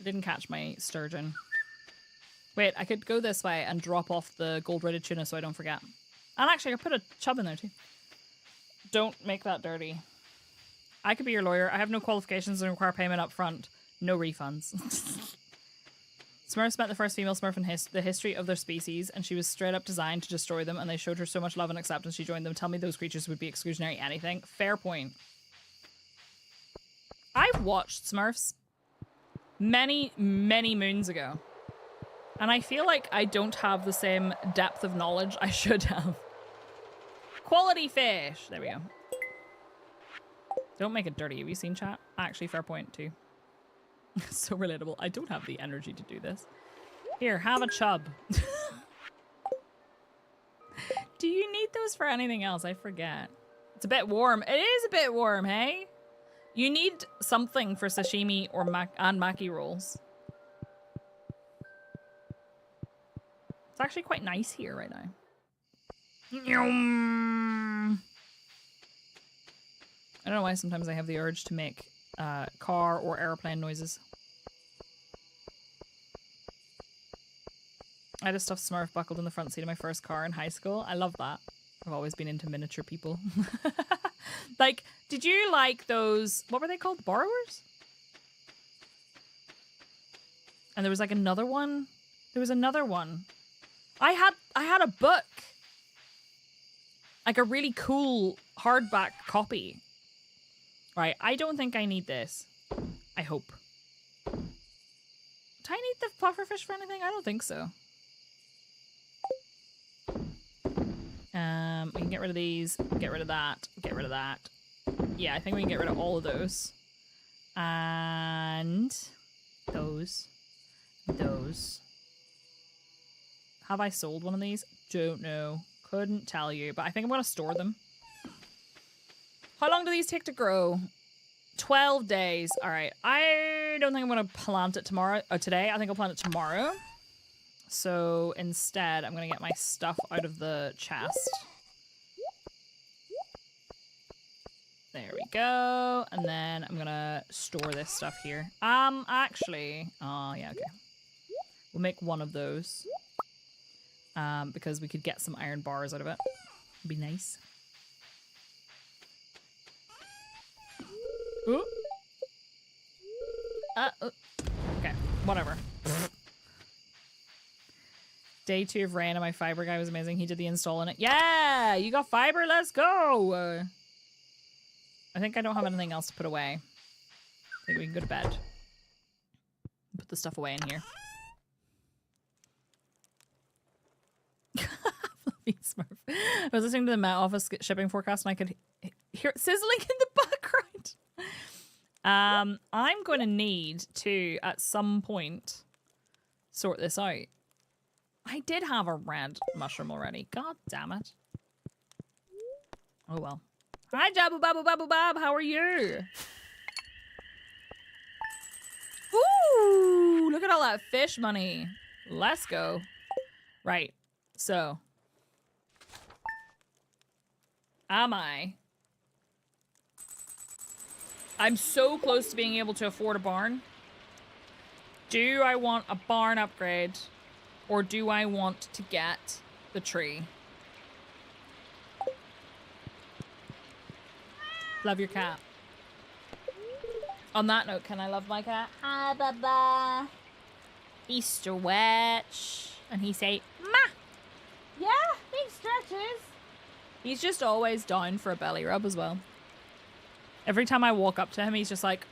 I didn't catch my sturgeon. Wait, I could go this way and drop off the gold-rated tuna so I don't forget. And actually, I could put a chub in there too. Don't make that dirty. I could be your lawyer. I have no qualifications and require payment up front. No refunds. Smurfs met the first female Smurf in the history of their species, and she was straight up designed to destroy them, and they showed her so much love and acceptance she joined them. Tell me those creatures would be exclusionary anything. Fair point. I watched Smurfs many, many moons ago. And I feel like I don't have the same depth of knowledge I should have. Quality fish. There we go. Don't make it dirty. Have you seen chat? Actually, fair point too. So relatable. I don't have the energy to do this. Here, have a chub. Do you need those for anything else? I forget. It's a bit warm. It is a bit warm, hey? You need something for sashimi or maki rolls. It's actually quite nice here right now. I don't know why sometimes I have the urge to make car or airplane noises. I had a stuffed Smurf buckled in the front seat of my first car in high school. I love that. I've always been into miniature people. Like, did you like those, what were they called? Borrowers? And there was like another one. There was another one. I had a book. Like a really cool hardback copy. Right, I don't think I need this. I hope. Do I need the pufferfish for anything? I don't think so. We can get rid of these, get rid of that, get rid of that. Yeah, I think we can get rid of all of those. And those. Have I sold one of these? Don't know. Couldn't tell you, but I think I'm going to store them. How long do these take to grow? 12 days. All right. I don't think I'm going to plant it tomorrow or today. I think I'll plant it tomorrow. So instead, I'm going to get my stuff out of the chest. There we go. And then I'm going to store this stuff here. Actually, yeah, okay. We'll make one of those. Because we could get some iron bars out of it. It'd be nice. Ooh. Okay, whatever. Day 2 of rain and my fiber guy was amazing. He did the install in it. Yeah, you got fiber. Let's go. I think I don't have anything else to put away. I think we can go to bed. Put the stuff away in here. Smurf. I was listening to the Met Office shipping forecast and I could hear it sizzling in the background. I'm going to need to, at some point, sort this out. I did have a red mushroom already. God damn it. Oh well. Hi, Jabu Babu Babu Bab. How are you? Ooh, look at all that fish money. Let's go. Right. So. I'm so close to being able to afford a barn. Do I want a barn upgrade or do I want to get the tree? Love your cat. On that note, can I love my cat? Hi, Baba. He stretch. And he say, Ma. Yeah, he stretches. He's just always down for a belly rub as well. Every time I walk up to him, he's just like,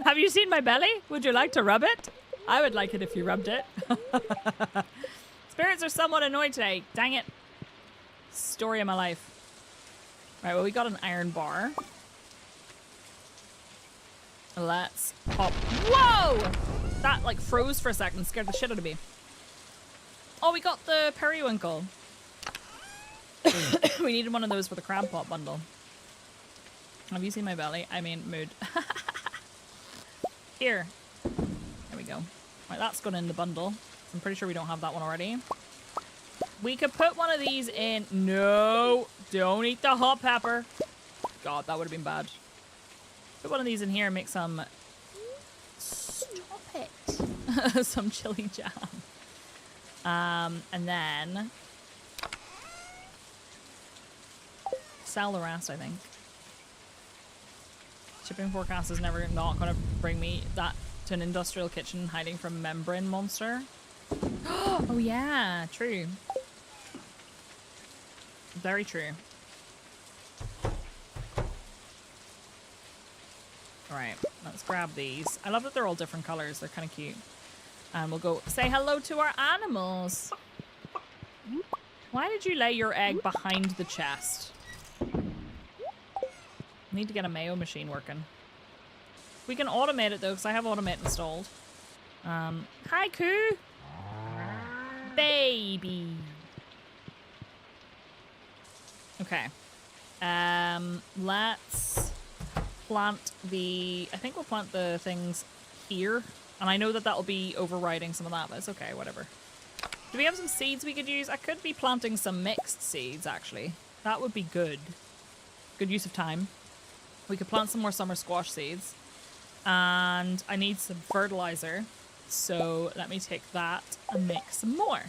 have you seen my belly? Would you like to rub it? I would like it if you rubbed it. Spirits are somewhat annoyed today. Dang it. Story of my life. Right, well, we got an iron bar. Let's pop. Whoa! That, like, froze for a second. Scared the shit out of me. Oh, we got the periwinkle. We needed one of those for the crab pot bundle. Have you seen my belly? I mean, mood. Here. There we go. Right, that's gone in the bundle. I'm pretty sure we don't have that one already. We could put one of these in. No, don't eat the hot pepper. God, that would have been bad. Put one of these in here and make some. Stop it. Some chili jam. And then sell the rest, I think. Shipping forecast is never not going to bring me that to an industrial kitchen hiding from membrane monster. Oh yeah, true. Very true. Alright, let's grab these. I love that they're all different colors. They're kind of cute. And we'll go say hello to our animals. Why did you lay your egg behind the chest? Need to get a mayo machine working. We can automate it though, because I have automate installed. Hi, Coo. Baby. Okay. Let's plant the... I think we'll plant the things here. And I know that that'll be overriding some of that, but it's okay, whatever. Do we have some seeds we could use? I could be planting some mixed seeds, actually. That would be good. Good use of time. We could plant some more summer squash seeds. And I need some fertilizer. So let me take that and make some more.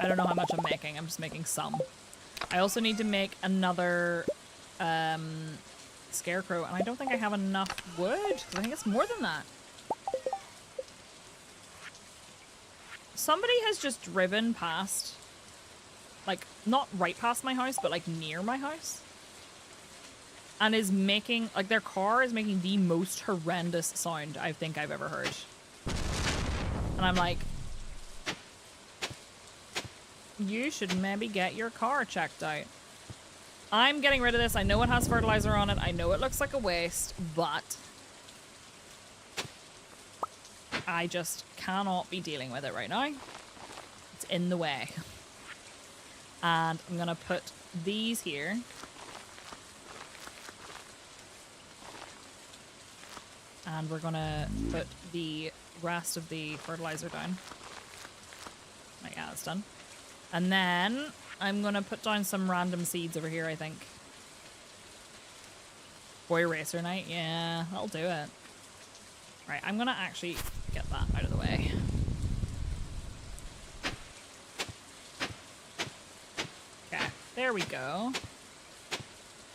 I don't know how much I'm making. I'm just making some. I also need to make another scarecrow. And I don't think I have enough wood. Because I think it's more than that. Somebody has just driven past. Like, not right past my house, but like near my house. And is making, like their car is making the most horrendous sound I think I've ever heard. And I'm like, you should maybe get your car checked out. I'm getting rid of this. I know it has fertilizer on it. I know it looks like a waste, but I just cannot be dealing with it right now. It's in the way. And I'm going to put these here. And we're going to put the rest of the fertilizer down. Right, yeah, that's done. And then I'm going to put down some random seeds over here, I think. Boy Racer Night. Yeah, that'll do it. Right, I'm going to actually get that out of the way. Okay, there we go.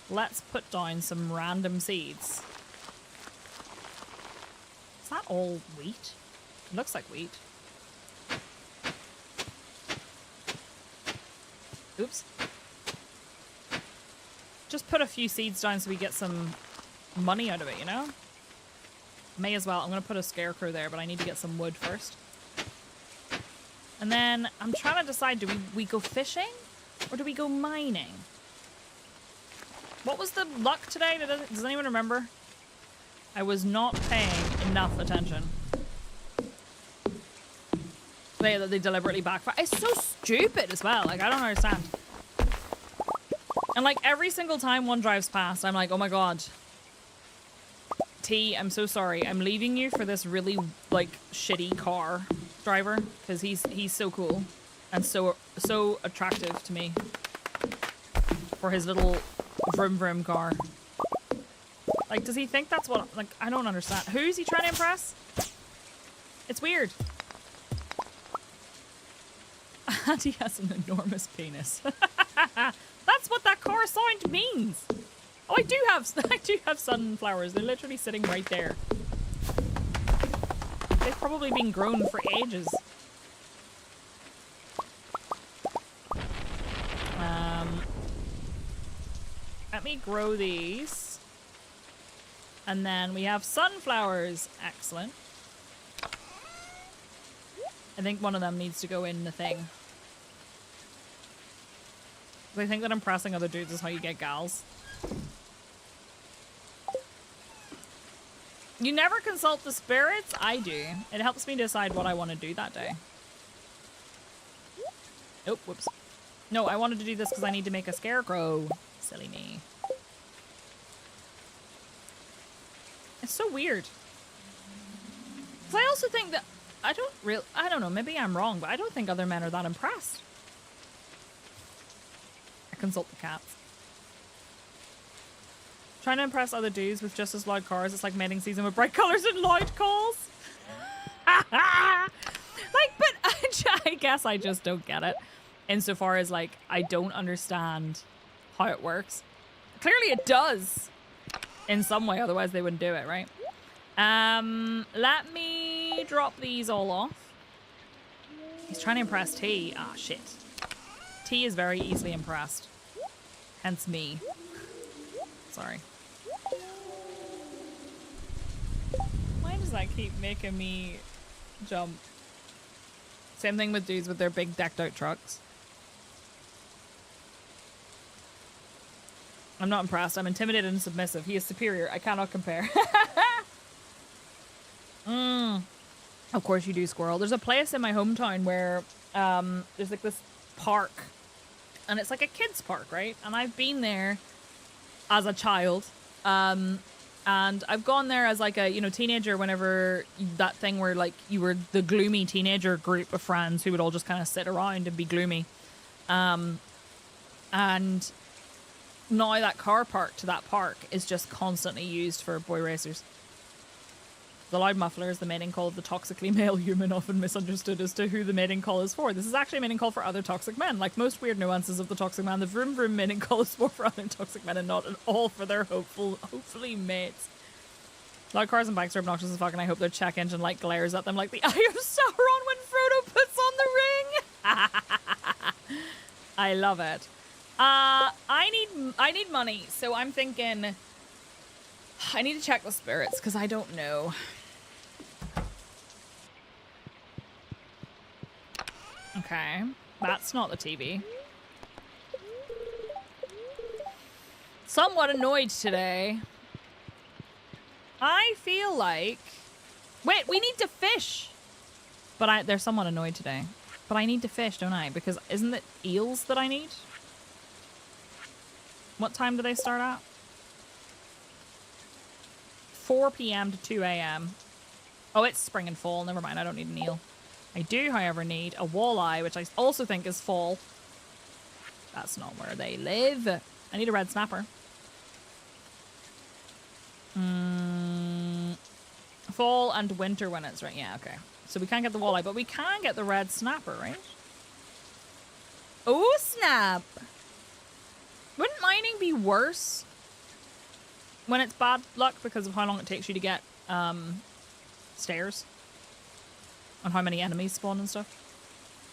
Let's put down some random seeds. Is that all wheat? It looks like wheat. Oops. Just put a few seeds down so we get some money out of it, you know? May as well. I'm going to put a scarecrow there, but I need to get some wood first. And then I'm trying to decide, do we go fishing or do we go mining? What was the luck today? Does anyone remember? I was not paying enough attention. They deliberately backfire. It's so stupid as well. Like, I don't understand. And like every single time one drives past, I'm like, oh my god. T, I'm so sorry. I'm leaving you for this really like shitty car driver because he's so cool and so attractive to me for his little vroom vroom car. Like, does he think that's what? Like, I don't understand. Who's he trying to impress? It's weird. And he has an enormous penis. That's what that car sound means. Oh, I do have sunflowers. They're literally sitting right there. They've probably been grown for ages. Let me grow these. And then we have sunflowers. Excellent. I think one of them needs to go in the thing. I think that impressing other dudes is how you get gals. You never consult the spirits? I do. It helps me decide what I want to do that day. Oh, whoops. No, I wanted to do this because I need to make a scarecrow. Silly me. It's so weird. Because I also think that I don't know, maybe I'm wrong, but I don't think other men are that impressed. I consult the cats. Trying to impress other dudes with just as loud cars, it's like mating season with bright colors and loud calls. Like, but I guess I just don't get it. Insofar as, like, I don't understand how it works. Clearly it does. In some way, otherwise they wouldn't do it, right? Let me drop these all off. He's trying to impress T. Ah, shit. T is very easily impressed. Hence me. Sorry. Why does that keep making me jump? Same thing with dudes with their big decked out trucks. I'm not impressed. I'm intimidated and submissive. He is superior. I cannot compare. Of course you do, squirrel. There's a place in my hometown where there's like this park. And it's like a kid's park, right? And I've been there as a child. And I've gone there as like a, you know, teenager whenever that thing where like you were the gloomy teenager group of friends who would all just kind of sit around and be gloomy. And now that car park to that park is just constantly used for boy racers. The loud muffler is the mating call of the toxically male human, often misunderstood as to who the mating call is for. This is actually a mating call for other toxic men. Like most weird nuances of the toxic man, the vroom vroom mating call is more for other toxic men and not at all for their hopefully mates. Loud cars and bikes are obnoxious as fuck, and I hope their check engine light glares at them like the eye of Sauron when Frodo puts on the ring. I love it. I need money, so I'm thinking I need to check the spirits because I don't know. Okay, that's not the TV. Somewhat annoyed today. I feel like Wait, we need to fish. But they're somewhat annoyed today. But I need to fish, don't I? Because isn't it eels that I need? What time do they start at? 4 p.m. to 2 a.m. Oh, it's spring and fall. Never mind, I don't need an eel. I do, however, need a walleye, which I also think is fall. That's not where they live. I need a red snapper. Fall and winter when it's right. Yeah, okay. So we can't get the walleye, but we can get the red snapper, right? Oh, snap! Wouldn't mining be worse when it's bad luck because of how long it takes you to get stairs? On how many enemies spawn and stuff?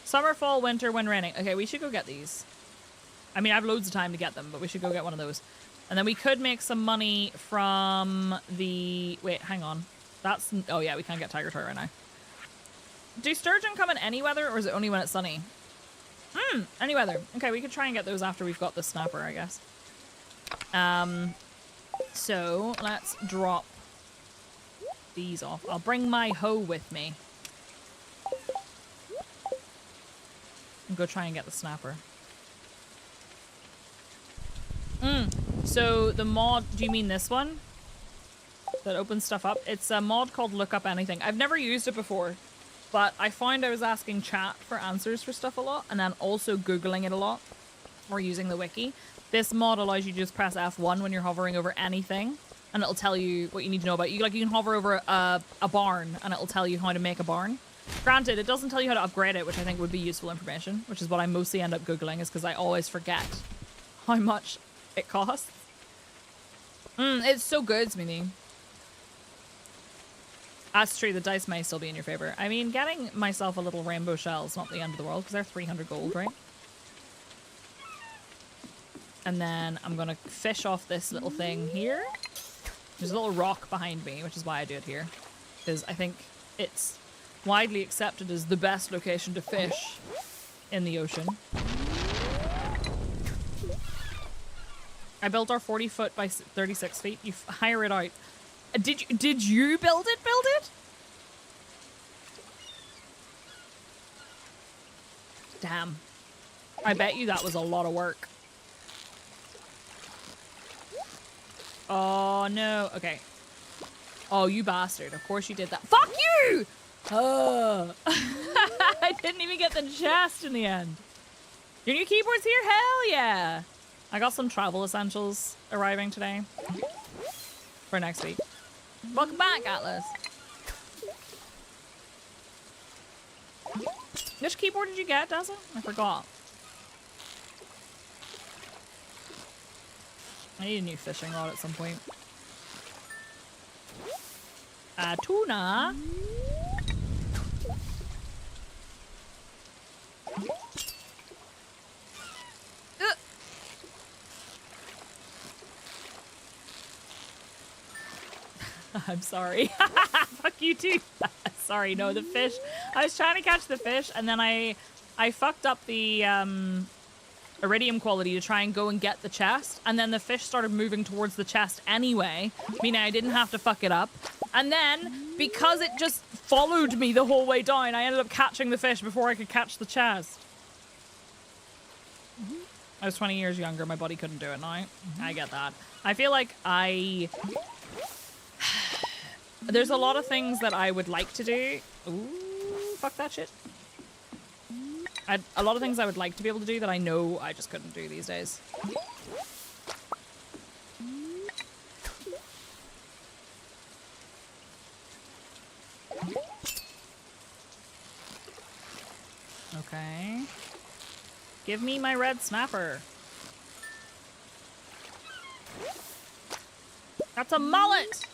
Summer, fall, winter, when raining. Okay, we should go get these. I mean, I have loads of time to get them, but we should go get one of those. And then we could make some money from the... Wait, hang on. That's... Oh yeah, we can't get tiger trout right now. Do sturgeon come in any weather, or is it only when it's sunny? Any weather. Okay, we could try and get those after we've got the snapper, I guess. So, let's drop these off. I'll bring my hoe with me. And go try and get the snapper. So the mod, do you mean this one? That opens stuff up? It's a mod called Look Up Anything. I've never used it before, but I found I was asking chat for answers for stuff a lot, and then also Googling it a lot, or using the wiki. This mod allows you to just press F1 when you're hovering over anything, and it'll tell you what you need to know about it. Like, you can hover over a barn, and it'll tell you how to make a barn. Granted, it doesn't tell you how to upgrade it, which I think would be useful information, which is what I mostly end up Googling, is because I always forget how much it costs. It's so good, Smithy. That's true, the dice may still be in your favor. I mean, getting myself a little rainbow shell is not the end of the world, because they're 300 gold, right? And then I'm gonna fish off this little thing here. There's a little rock behind me, which is why I do it here. Because I think it's widely accepted as the best location to fish in the ocean. I built our 40-foot by 36 feet. You hire it out. Did you build it? Build it? Damn. I bet you that was a lot of work. Oh, no. Okay. Oh, you bastard. Of course you did that. Fuck you! Oh. I didn't even get the chest in the end. Your new keyboard's here? Hell yeah. I got some travel essentials arriving today. For next week. Welcome back, Atlas. Which keyboard did you get, Dazzle? I forgot. I need a new fishing rod at some point. Tuna. I'm sorry. Fuck you too. Sorry, no, the fish. I was trying to catch the fish, and then I fucked up the iridium quality to try and go and get the chest, and then the fish started moving towards the chest anyway, meaning I didn't have to fuck it up. And then, because it just followed me the whole way down, I ended up catching the fish before I could catch the chest. I was 20 years younger, my body couldn't do it now. I get that. I feel like there's a lot of things that I would like to do. Ooh, fuck that shit. A lot of things I would like to be able to do that I know I just couldn't do these days. Okay. Give me my red snapper. That's a mullet!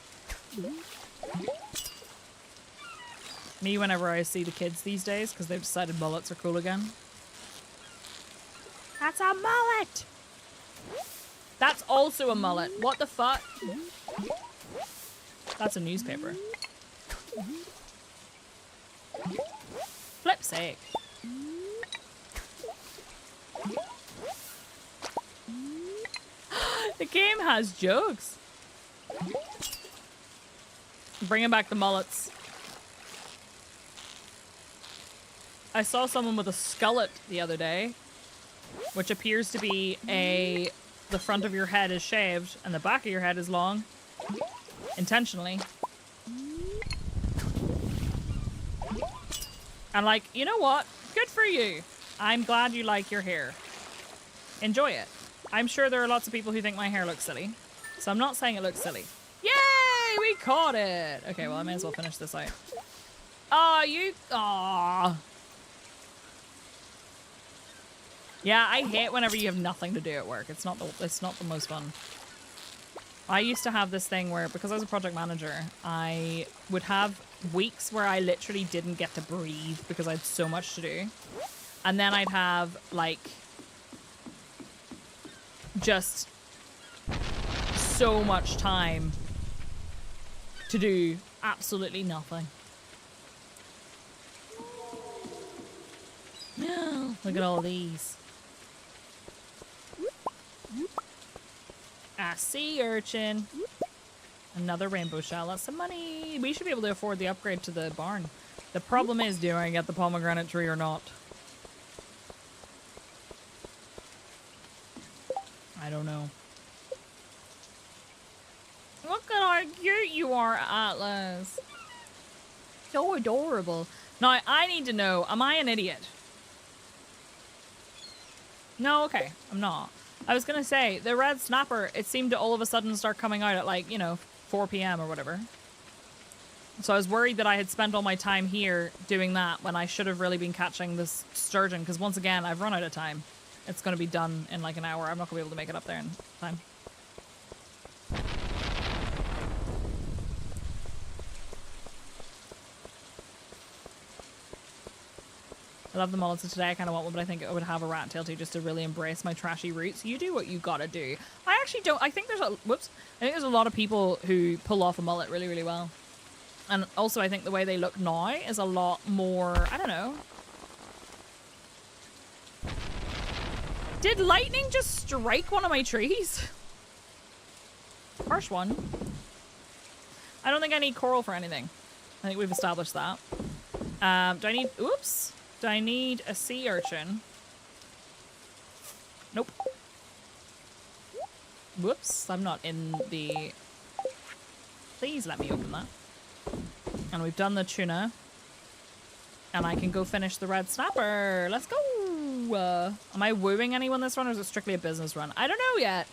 Me whenever I see the kids these days, because they've decided mullets are cool again. That's a mullet! That's also a mullet. What the fuck? That's a newspaper. Flip's sake. The game has jokes. Bringing back the mullets. I saw someone with a skullet the other day, which appears to be the front of your head is shaved and the back of your head is long. Intentionally. And like, you know what? Good for you. I'm glad you like your hair. Enjoy it. I'm sure there are lots of people who think my hair looks silly. So I'm not saying it looks silly. Yay! We caught it! Okay, well, I may as well finish this out. Oh, you... Aw. Yeah, I hate whenever you have nothing to do at work. It's not the most fun. I used to have this thing where, because I was a project manager, I would have weeks where I literally didn't get to breathe because I had so much to do. And then I'd have, like, just so much time to do absolutely nothing. Look at all these. A sea urchin. Another rainbow shell. That's some money. We should be able to afford the upgrade to the barn. The problem is, do I get the pomegranate tree or not? I don't know. Look at how cute you are, Atlas. So adorable. Now, I need to know, am I an idiot? No, okay. I'm not. I was going to say, the red snapper, it seemed to all of a sudden start coming out at like, you know, 4 p.m. or whatever. So I was worried that I had spent all my time here doing that when I should have really been catching this sturgeon. Because once again, I've run out of time. It's going to be done in like an hour. I'm not going to be able to make it up there in time. I love the mullets of today. I kind of want one, but I think I would have a rat tail too, just to really embrace my trashy roots. You do what you gotta do. I actually don't. I think there's a I think there's a lot of people who pull off a mullet really, really well. And also, I think the way they look now is a lot more. I don't know. Did lightning just strike one of my trees? Harsh one. I don't think I need coral for anything. I think we've established that. Do I need... Oops. Do I need a sea urchin? Nope. Whoops. I'm not in the... Please let me open that. And we've done the tuna. And I can go finish the red snapper. Let's go. Am I wooing anyone this run, or is it strictly a business run? I don't know yet.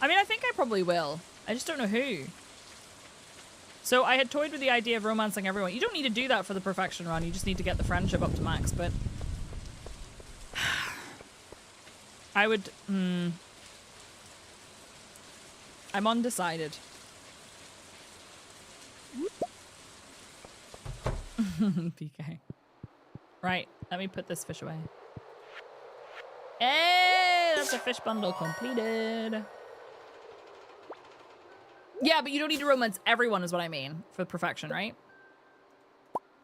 I mean, I think I probably will. I just don't know who. So I had toyed with the idea of romancing everyone. You don't need to do that for the perfection run. You just need to get the friendship up to max. But I would... I'm undecided. PK. Right, let me put this fish away. Hey, that's a fish bundle completed. Yeah, but you don't need to romance everyone is what I mean for perfection, right?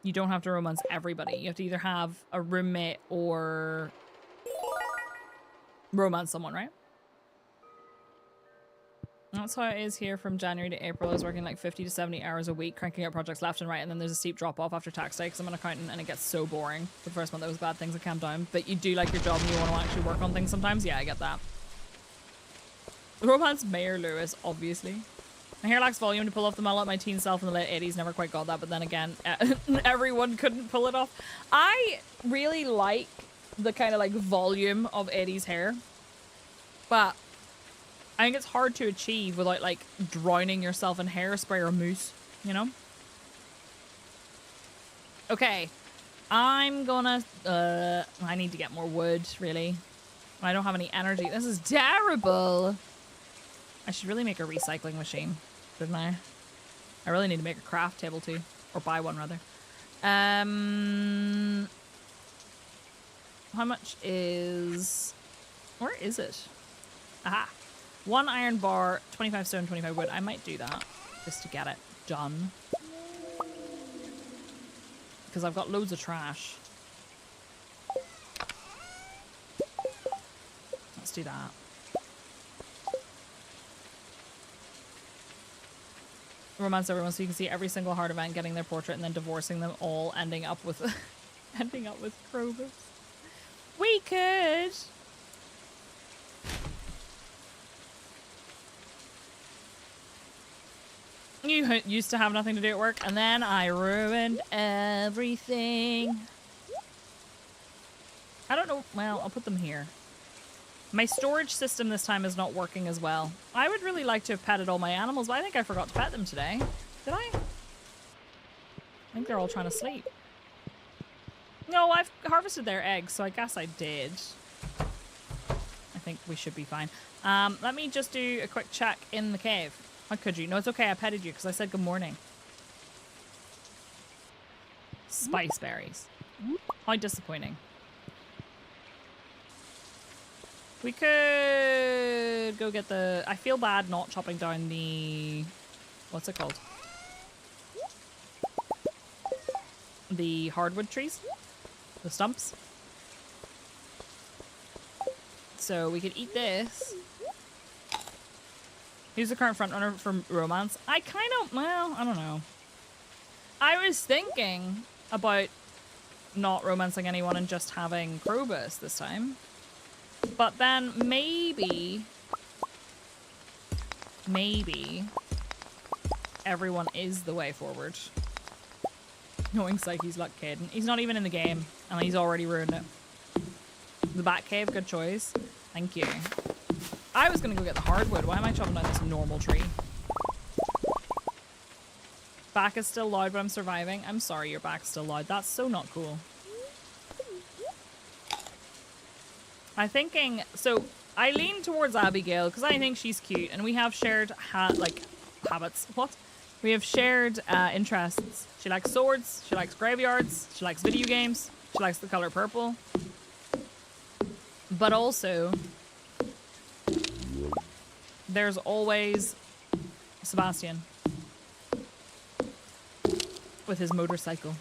You don't have to romance everybody. You have to either have a roommate or romance someone, right? That's how it is here from January to April. I was working like 50 to 70 hours a week, cranking out projects left and right, and then there's a steep drop off after tax day because I'm an accountant and it gets so boring. For the first month, there was bad things that calmed down, but you do like your job and you want to actually work on things sometimes. Yeah, I get that. Romance Mayor Lewis, obviously. My hair lacks volume to pull off the mullet. My teen self in the late 80s never quite got that, but then again, everyone couldn't pull it off. I really like the kind of like volume of 80s hair, but I think it's hard to achieve without like drowning yourself in hairspray or mousse, you know? Okay, I'm gonna, I need to get more wood, really. I don't have any energy. This is terrible. I should really make a recycling machine, shouldn't I? I really need to make a craft table too, or buy one rather. How much is, where is it? Aha. 1 iron bar, 25 stone, 25 wood. I might do that just to get it done. Because I've got loads of trash. Let's do that. Romance everyone so you can see every single hard event, getting their portrait, and then divorcing them all, ending up with Ending up with Krobus. We could. You used to have nothing to do at work, and then I ruined everything. I don't know. Well, I'll put them here. My storage system this time is not working as well. I would really like to have petted all my animals, but I think I forgot to pet them today. Did I? I think they're all trying to sleep. No, I've harvested their eggs, so I guess I did. I think we should be fine. Let me just do a quick check in the cave. How could you? No, it's okay. I petted you because I said good morning. Spice berries. How disappointing. We could go get the... I feel bad not chopping down the... What's it called? The hardwood trees. The stumps. So we could eat this. Who's the current frontrunner for romance? I kind of... Well, I don't know. I was thinking about not romancing anyone and just having Krobus this time. But then maybe everyone is the way forward. Knowing Psyche's luck, Caden. He's not even in the game, and he's already ruined it. The bat cave, good choice. Thank you. I was gonna go get the hardwood. Why am I chopping down this normal tree? Back is still loud, but I'm surviving. I'm sorry your back's still loud. That's so not cool. I'm thinking, so I lean towards Abigail because I think she's cute and we have shared habits. What? We have shared interests. She likes swords, she likes graveyards, she likes video games, she likes the color purple. But also, there's always Sebastian with his motorcycle.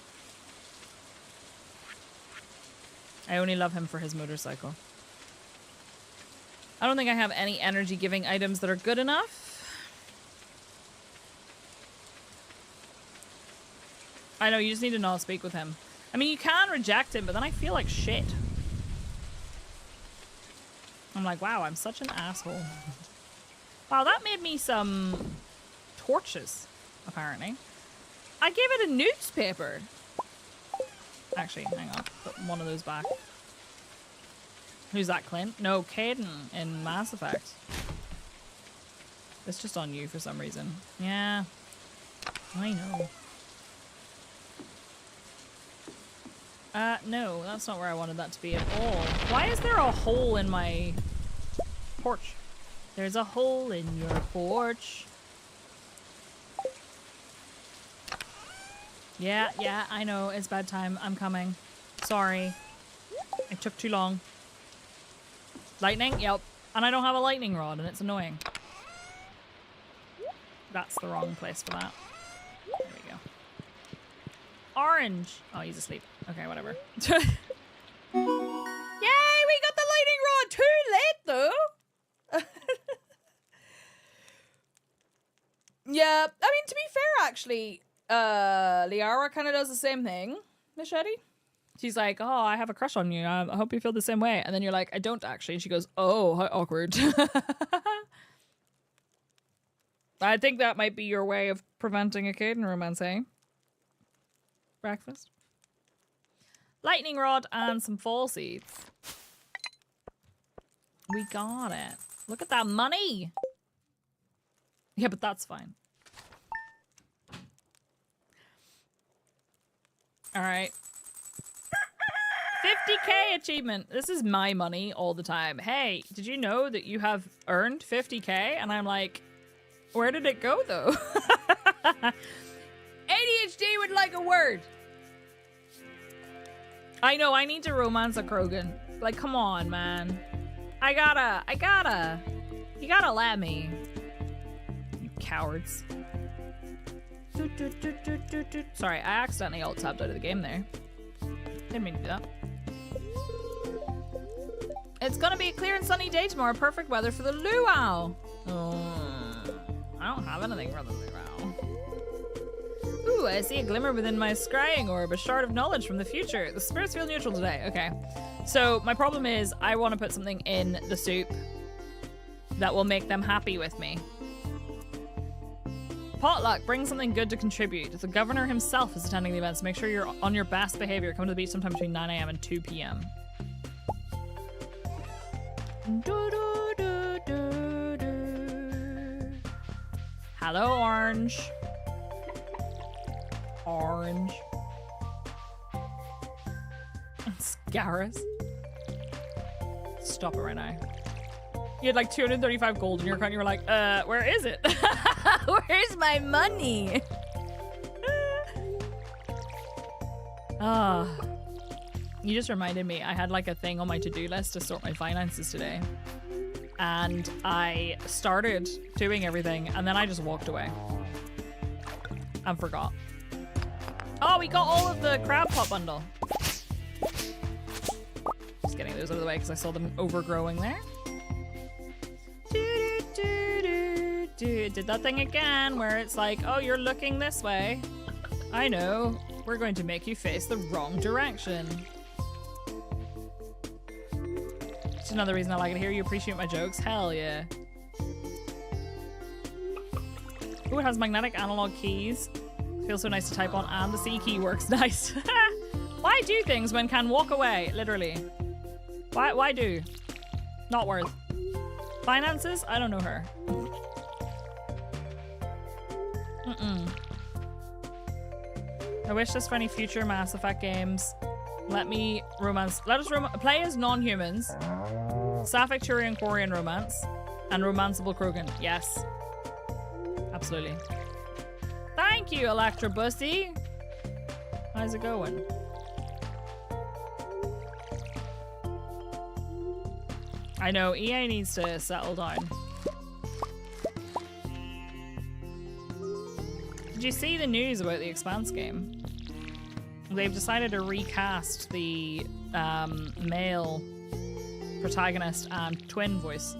I only love him for his motorcycle. I don't think I have any energy-giving items that are good enough. I know, you just need to not speak with him. I mean, you can reject him, but then I feel like shit. I'm like, wow, I'm such an asshole. Wow, that made me some torches, apparently. I gave it a newspaper. Actually, hang on. Put one of those back. Who's that, Clint? No, Caden in Mass Effect. It's just on you for some reason. Yeah, I know. No, that's not where I wanted that to be at all. Why is there a hole in my porch? There's a hole in your porch. Yeah, I know. It's bedtime. I'm coming. Sorry. It took too long. Lightning? Yep. And I don't have a lightning rod and it's annoying. That's the wrong place for that. There we go. Orange! Oh, he's asleep. Okay, whatever. Yay! We got the lightning rod! Too late, though! Yeah, I mean, to be fair, actually, Liara kind of does the same thing, Machete. She's like, oh, I have a crush on you. I hope you feel the same way. And then you're like, I don't actually. And she goes, oh, how awkward. I think that might be your way of preventing a Caden romance, eh? Breakfast. Lightning rod and some fall seeds. We got it. Look at that money. Yeah, but that's fine. All right. 50K achievement. This is my money all the time. Hey, did you know that you have earned 50K? And I'm like, where did it go though? ADHD would like a word. I know, I need to romance a Krogan. Like, come on, man. I gotta. You gotta let me. You cowards. Sorry, I accidentally alt-tabbed out of the game there. Didn't mean to do that. It's gonna be a clear and sunny day tomorrow. Perfect weather for the luau. Oh, I don't have anything for the luau. Ooh, I see a glimmer within my scrying orb, a shard of knowledge from the future. The spirits feel neutral today. Okay. So my problem is I want to put something in the soup that will make them happy with me. Potluck, bring something good to contribute. The governor himself is attending the event, so make sure you're on your best behavior. Come to the beach sometime between 9 a.m. and 2 p.m. Hello, Orange. Orange. Scaris. Stop it right now. You had like 235 gold in your account. You were like, where is it? Where's my money? Ah. You just reminded me. I had like a thing on my to-do list to sort my finances today. And I started doing everything and then I just walked away. And forgot. Oh, we got all of the crab pot bundle. Just getting those out of the way because I saw them overgrowing there. It did that thing again where it's like, oh, you're looking this way. I know. We're going to make you face the wrong direction. It's another reason I like it here. You appreciate my jokes? Hell yeah. Ooh, it has magnetic analog keys. Feels so nice to type on, and the C key works nice. Why do things when can walk away? Literally. Why do? Not worth. Finances? I don't know her. I wish this for any future Mass Effect games. Let us play as non-humans. Sapphic Turian Quarian romance. And romanceable Krogan. Yes. Absolutely. Thank you, Electra Bussy. How's it going? I know, EA needs to settle down. Did you see the news about the Expanse game? They've decided to recast the male protagonist and twin voice.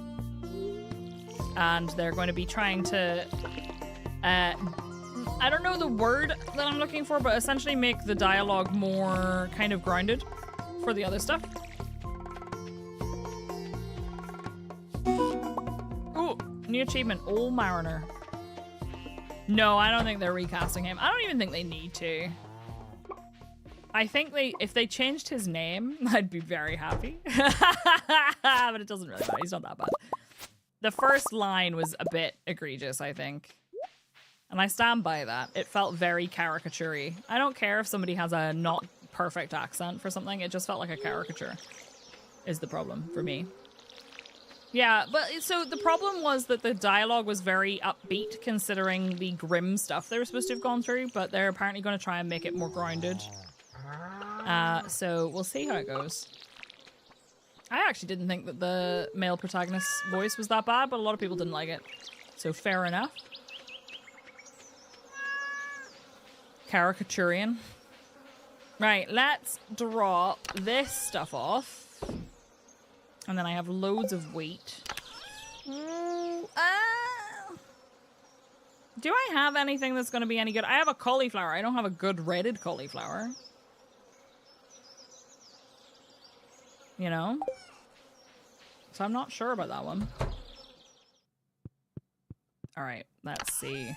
And they're going to be trying to... I don't know the word that I'm looking for, but essentially make the dialogue more kind of grounded for the other stuff. Ooh, new achievement, Old Mariner. No, I don't think they're recasting him. I don't even think they need to. I think if they changed his name, I'd be very happy. But it doesn't really matter. He's not that bad. The first line was a bit egregious, I think. And I stand by that. It felt very caricature-y. I don't care if somebody has a not perfect accent for something. It just felt like a caricature is the problem for me. Yeah, but so the problem was that the dialogue was very upbeat considering the grim stuff they were supposed to have gone through, but they're apparently going to try and make it more grounded. So we'll see how it goes. I actually didn't think that the male protagonist's voice was that bad, but a lot of people didn't like it. So fair enough. Caricaturian. Right, let's drop this stuff off. And then I have loads of wheat. Do I have anything that's going to be any good? I have a cauliflower. I don't have a good redded cauliflower. You know? So I'm not sure about that one. Alright, let's see.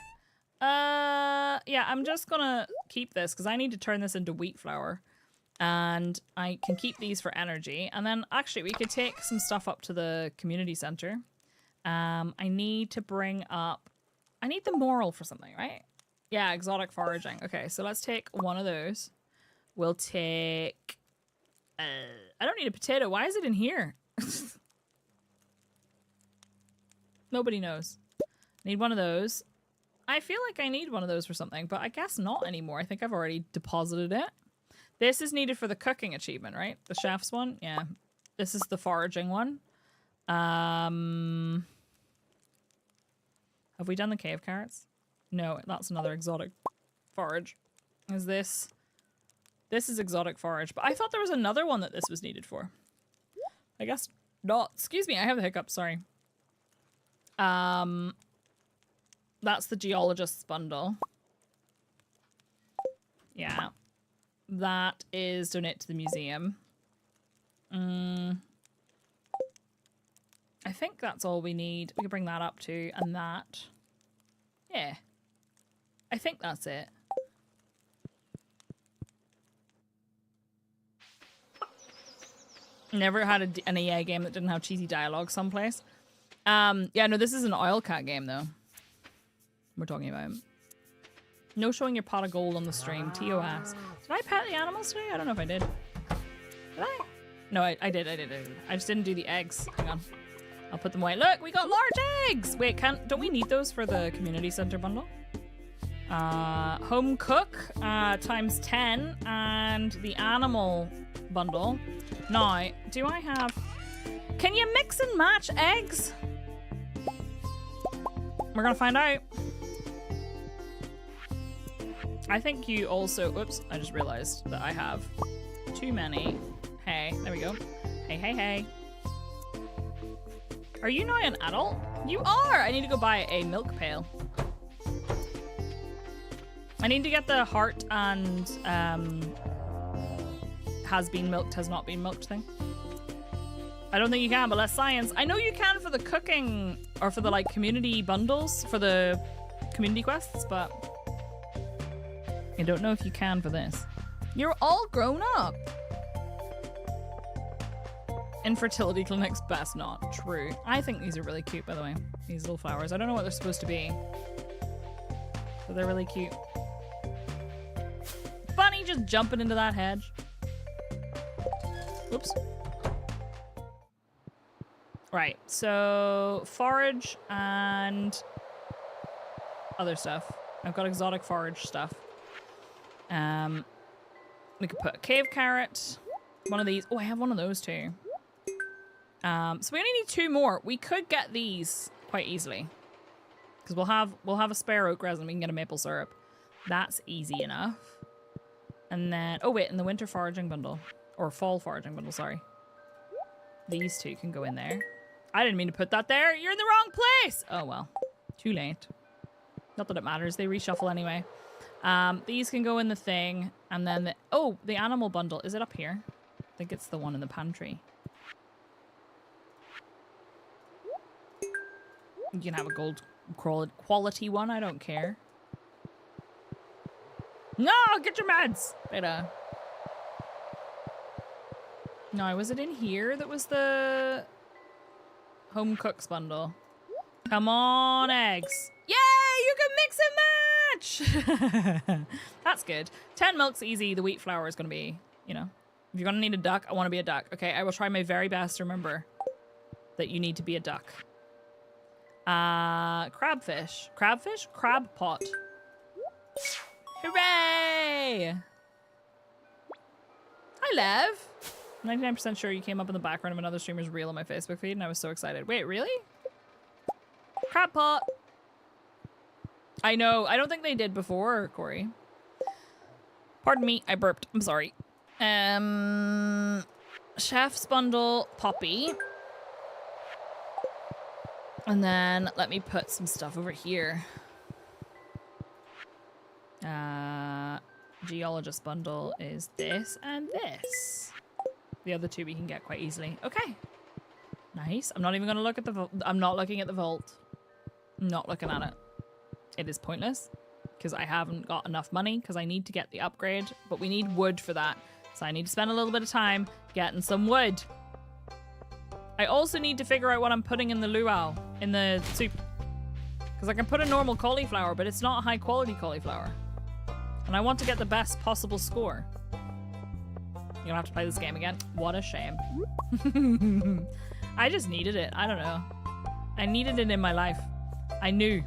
Yeah, I'm just gonna keep this because I need to turn this into wheat flour. And I can keep these for energy. And then actually we could take some stuff up to the community center. I need to bring up... I need the moral for something, right? Yeah, exotic foraging. Okay, so let's take one of those. We'll take... I don't need a potato. Why is it in here? Nobody knows. Need one of those. I feel like I need one of those for something, but I guess not anymore. I think I've already deposited it. This is needed for the cooking achievement, right? The chef's one? Yeah. This is the foraging one. Have we done the cave carrots? No, that's another exotic forage. Is this... This is exotic forage, but I thought there was another one that this was needed for. I guess not. Excuse me, I have the hiccups, sorry. That's the geologist's bundle. Yeah. That is donate to the museum. I think that's all we need. We can bring that up too, and that. Yeah. I think that's it. Never had an EA game that didn't have cheesy dialogue someplace. Yeah, no, this is an oil cat game though. We're talking about. No showing your pot of gold on the stream. TOS. Did I pet the animals today? I don't know if I did. Did I? No, I did. I just didn't do the eggs. Hang on. I'll put them away. Look, we got large eggs! Wait, don't we need those for the community center bundle? Home cook times 10 and the animal bundle. Now, do I have... Can you mix and match eggs? We're gonna find out. I think you also... Oops, I just realized that I have too many. Hey, there we go. Hey. Are you not an adult? You are! I need to go buy a milk pail. I need to get the heart and has been milked, has not been milked thing. I don't think you can, but let's science. I know you can for the cooking or for the like community bundles, for the community quests, but I don't know if you can for this. You're all grown up. Infertility clinics, best not. True. I think these are really cute, by the way. These little flowers. I don't know what they're supposed to be, but they're really cute. Bunny just jumping into that hedge. Oops. Right, so forage and other stuff. I've got exotic forage stuff. We could put a cave carrot. One of these. Oh, I have one of those too. So we only need 2 more. We could get these quite easily because we'll have a spare oak resin. We can get a maple syrup. That's easy enough. And then oh wait, in the winter foraging bundle or fall foraging bundle, sorry. These 2 can go in there. I didn't mean to put that there. You're in the wrong place. Oh well, too late. Not that it matters. They reshuffle anyway. These can go in the thing, and then the animal bundle. Is it up here? I think it's the one in the pantry. You can have a gold quality one. I don't care. No, get your meds. Better. No, was it in here that was the home cooks bundle? Come on, eggs. Yay, you can mix and match. That's good. 10 milk's easy. The wheat flour is going to be, you know, if you're going to need a duck, I want to be a duck. Okay, I will try my very best to remember that you need to be a duck. Crabfish. Crabfish? Crab pot. Hooray! Hi, Lev. 99% sure you came up in the background of another streamer's reel on my Facebook feed, and I was so excited. Wait, really? Crab pot. I know. I don't think they did before, Corey. Pardon me. I burped. I'm sorry. Chef's bundle, Poppy. And then let me put some stuff over here. Geologist bundle is this and this. The other 2 we can get quite easily. Okay. Nice. I'm not even going to look at the vault. I'm not looking at the vault. I'm not looking at it. It is pointless because I haven't got enough money because I need to get the upgrade, but we need wood for that. So I need to spend a little bit of time getting some wood. I also need to figure out what I'm putting in the luau, in the soup. Because I can put a normal cauliflower, but it's not a high quality cauliflower. And I want to get the best possible score. You're gonna have to play this game again. What a shame. I just needed it. I don't know. I needed it in my life. I knew.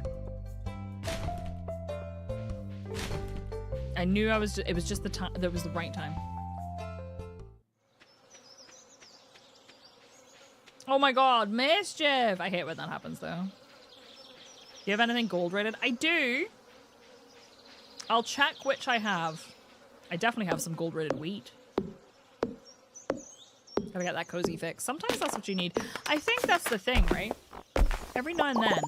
I knew it was just the time, that was the right time. Oh my god, mischief! I hate when that happens though. Do you have anything gold rated? I do! I'll check which I have. I definitely have some gold rated wheat. Gotta get that cozy fix. Sometimes that's what you need. I think that's the thing, right? Every now and then,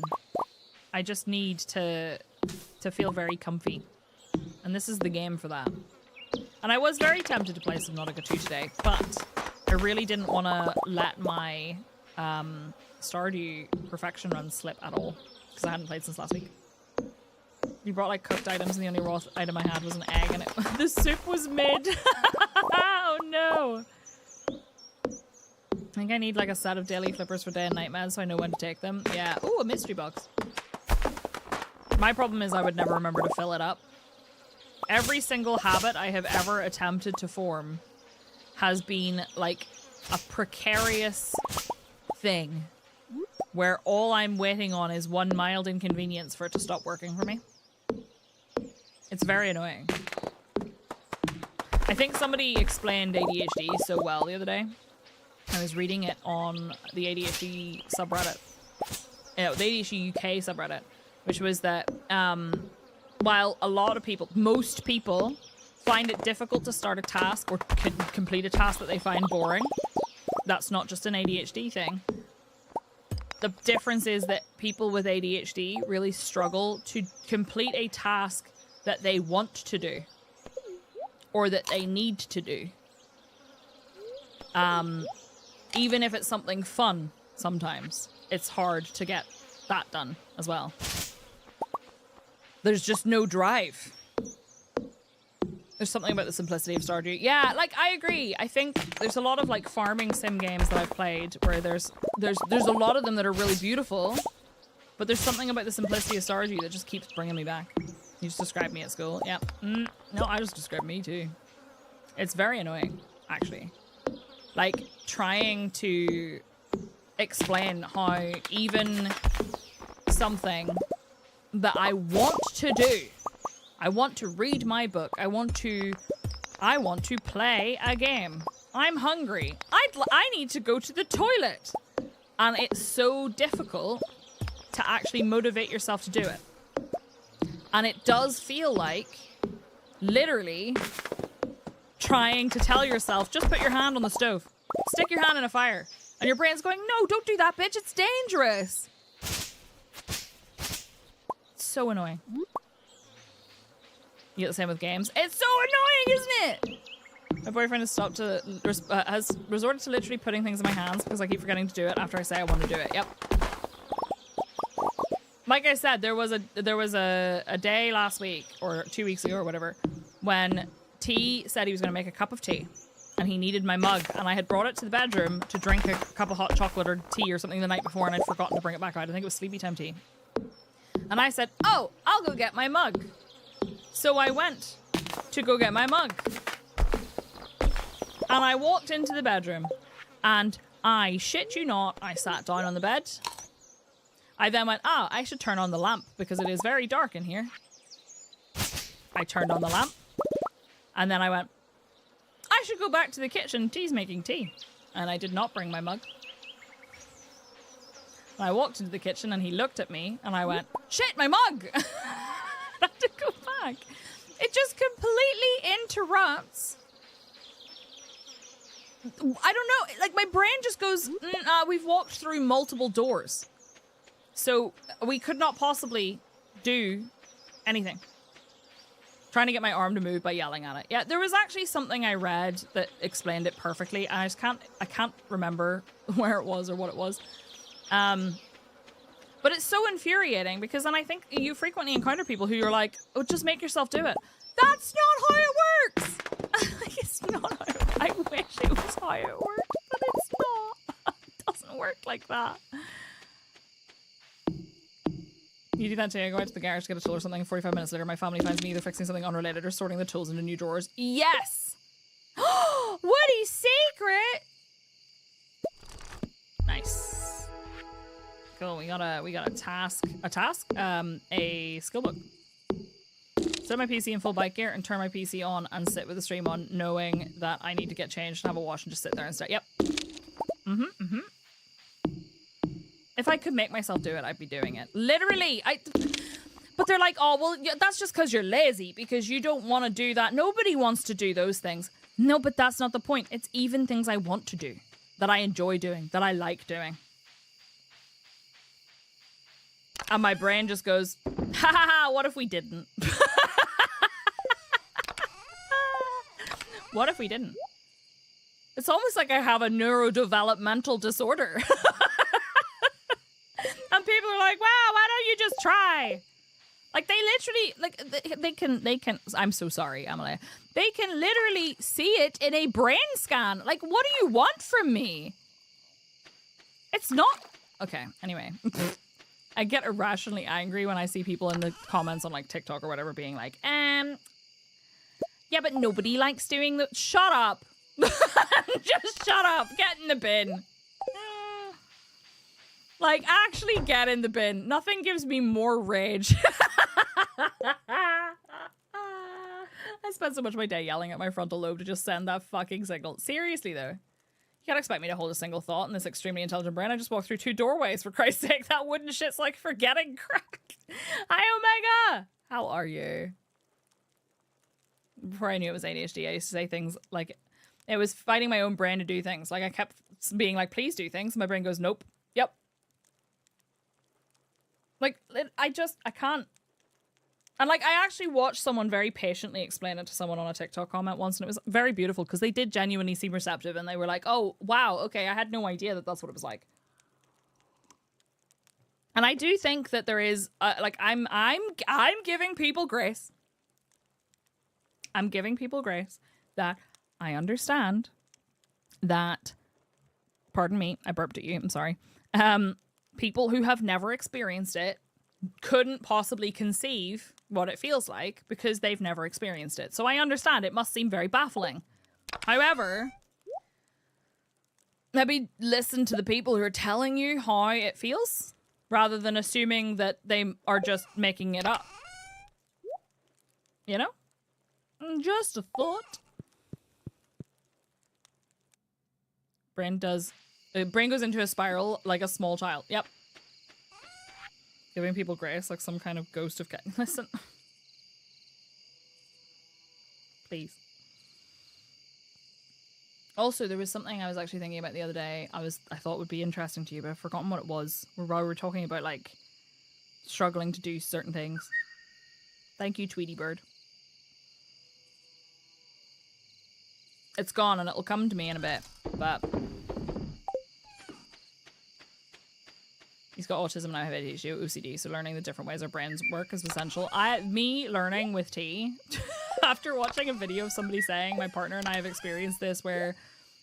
I just need to feel very comfy. And this is the game for that. And I was very tempted to play Subnautica 2 today, but I really didn't want to let my Stardew Perfection run slip at all, because I hadn't played since last week. You brought like cooked items and the only raw item I had was an egg and the soup was mid. Oh no. I think I need like a set of daily flippers for day and night meds so I know when to take them. Yeah. Ooh, a mystery box. My problem is I would never remember to fill it up. Every single habit I have ever attempted to form has been like a precarious thing where all I'm waiting on is one mild inconvenience for it to stop working for me. It's very annoying. I think somebody explained ADHD so well the other day. I was reading it on the ADHD subreddit. You know, the ADHD UK subreddit, which was that while a lot of people, most people, find it difficult to start a task or complete a task that they find boring, that's not just an ADHD thing. The difference is that people with ADHD really struggle to complete a task that they want to do or that they need to do. Even if it's something fun, sometimes it's hard to get that done as well. There's just no drive. There's something about the simplicity of Stardew. Yeah, like I agree. I think there's a lot of like farming sim games that I've played where there's a lot of them that are really beautiful, but there's something about the simplicity of Stardew that just keeps bringing me back. You just described me at school. Yeah. No, I just described me too. It's very annoying, actually. Like trying to explain how even something that I want to do, I want to read my book, I want to play a game, I'm hungry, I need to go to the toilet, and it's so difficult to actually motivate yourself to do it. And it does feel like literally trying to tell yourself, just put your hand on the stove, stick your hand in a fire, and your brain's going, no, don't do that, bitch, it's dangerous. It's so annoying. You get the same with games. It's so annoying, isn't it? My boyfriend has resorted to literally putting things in my hands because I keep forgetting to do it after I say I want to do it. Yep. Like I said, there was a day last week or 2 weeks ago or whatever when T said he was going to make a cup of tea and he needed my mug, and I had brought it to the bedroom to drink a cup of hot chocolate or tea or something the night before, and I'd forgotten to bring it back out. I think it was sleepy time tea. And I said, oh, I'll go get my mug. So I went to go get my mug. And I walked into the bedroom and I shit you not, I sat down on the bed. I then went, I should turn on the lamp because it is very dark in here. I turned on the lamp and then I went, I should go back to the kitchen. T's making tea. And I did not bring my mug. And I walked into the kitchen and he looked at me and I went, shit, my mug! I had to go back. It just completely interrupts. I don't know, like my brain just goes, we've walked through multiple doors. So we could not possibly do anything. Trying to get my arm to move by yelling at it. Yeah, there was actually something I read that explained it perfectly. And I can't remember where it was or what it was. But it's so infuriating because then I think you frequently encounter people who you're like, oh, just make yourself do it. That's not how it works. It's not how I wish it was how it worked, but it's not. It doesn't work like that. You do that too. I go out to the garage to get a tool or something. 45 minutes later, my family finds me either fixing something unrelated or sorting the tools into new drawers. Yes! Woody's secret! Nice. Cool. We got a task. A skill book. Set my PC in full bike gear and turn my PC on and sit with the stream on, knowing that I need to get changed and have a wash and just sit there instead. Yep. If I could make myself do it, I'd be doing it. Literally. But they're like, oh, well, yeah, that's just because you're lazy, because you don't want to do that. Nobody wants to do those things. No, but that's not the point. It's even things I want to do, that I enjoy doing, that I like doing. And my brain just goes, ha ha ha, what if we didn't? What if we didn't? It's almost like I have a neurodevelopmental disorder. And people are like, wow, why don't you just try? Like, they literally, like, they can, I'm so sorry, Emily. They can literally see it in a brain scan. Like, what do you want from me? It's not, okay, anyway. I get irrationally angry when I see people in the comments on, like, TikTok or whatever being like, yeah, but nobody likes doing the, shut up. Just shut up. Get in the bin. Like, actually get in the bin. Nothing gives me more rage. I spend so much of my day yelling at my frontal lobe to just send that fucking signal. Seriously, though. You can't expect me to hold a single thought in this extremely intelligent brain. I just walked through 2 doorways, for Christ's sake. That wooden shit's like forgetting crap. Hi, Omega! How are you? Before I knew it was ADHD, I used to say things like, it was fighting my own brain to do things. Like, I kept being like, please do things. My brain goes, nope. Yep. Like, I can't. And, like, I actually watched someone very patiently explain it to someone on a TikTok comment once, and it was very beautiful because they did genuinely seem receptive, and they were like, oh, wow, okay, I had no idea that that's what it was like. And I do think that there is, like, I'm giving people grace. I'm giving people grace that I understand that, pardon me, I burped at you, I'm sorry. People who have never experienced it couldn't possibly conceive what it feels like because they've never experienced it. So I understand it must seem very baffling. However, maybe listen to the people who are telling you how it feels rather than assuming that they are just making it up. You know? Just a thought. Brain goes into a spiral like a small child. Yep. Giving people grace like some kind of ghost of cat. Listen. Please. Also, there was something I was actually thinking about the other day. I thought would be interesting to you, but I've forgotten what it was. We were talking about, like, struggling to do certain things. Thank you, Tweety Bird. It's gone and it'll come to me in a bit, but he's got autism and I have ADHD or OCD, so learning the different ways our brains work is essential. Me learning with T, after watching a video of somebody saying my partner and I have experienced this where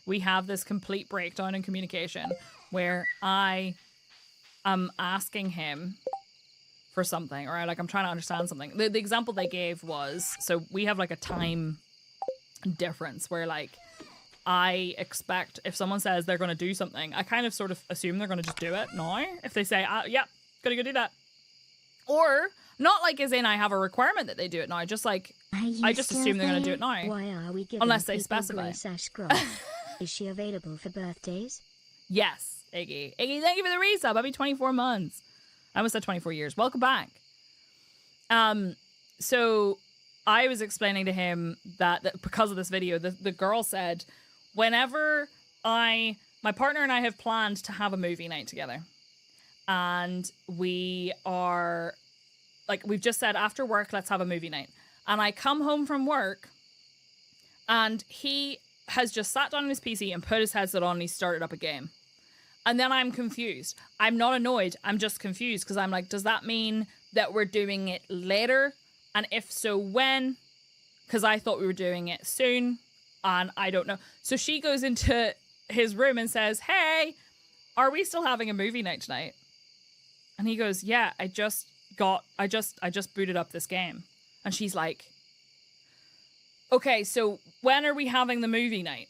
we have this complete breakdown in communication where I am asking him for something, or I'm trying to understand something. The example they gave was, so we have like a time difference where like I expect if someone says they're going to do something, I kind of sort of assume they're going to just do it now. If they say, yep, gotta go do that. Or not like as in I have a requirement that they do it now, just like I just assume they're going to do it now. Why are we giving unless they specify. Is she available for birthdays? Yes, Iggy. Iggy, thank you for the resub. I'll be 24 months. I almost said 24 years. Welcome back. So I was explaining to him that because of this video, the girl said, whenever my partner and I have planned to have a movie night together, and we are, like, we've just said after work, let's have a movie night. And I come home from work, and he has just sat down on his PC and put his headset on and he started up a game. And then I'm confused. I'm not annoyed. I'm just confused because I'm like, does that mean that we're doing it later? And if so, when? Because I thought we were doing it soon. And I don't know. So she goes into his room and says, hey, are we still having a movie night tonight? And he goes, yeah, I just booted up this game. And she's like, okay, so when are we having the movie night?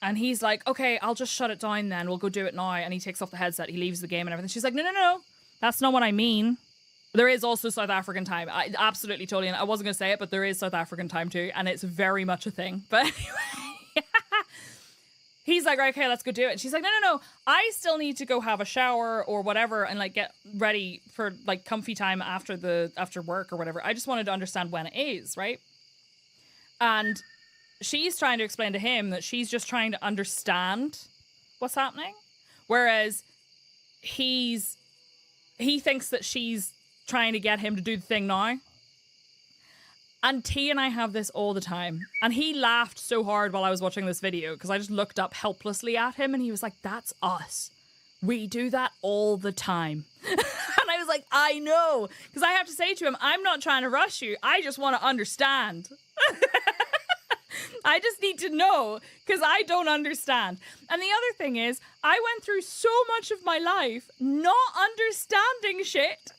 And he's like, okay, I'll just shut it down then. We'll go do it now. And he takes off the headset. He leaves the game and everything. She's like, no. That's not what I mean. There is also South African time. I absolutely, totally. And I wasn't going to say it, but there is South African time too. And it's very much a thing. But anyway, he's like, okay, let's go do it. And she's like, no. I still need to go have a shower or whatever and like get ready for like comfy time after work or whatever. I just wanted to understand when it is, right? And she's trying to explain to him that she's just trying to understand what's happening. Whereas he thinks that she's trying to get him to do the thing now. And T and I have this all the time. And he laughed so hard while I was watching this video because I just looked up helplessly at him and he was like, that's us. We do that all the time. And I was like, I know. Because I have to say to him, I'm not trying to rush you. I just want to understand. I just need to know because I don't understand. And the other thing is, I went through so much of my life not understanding shit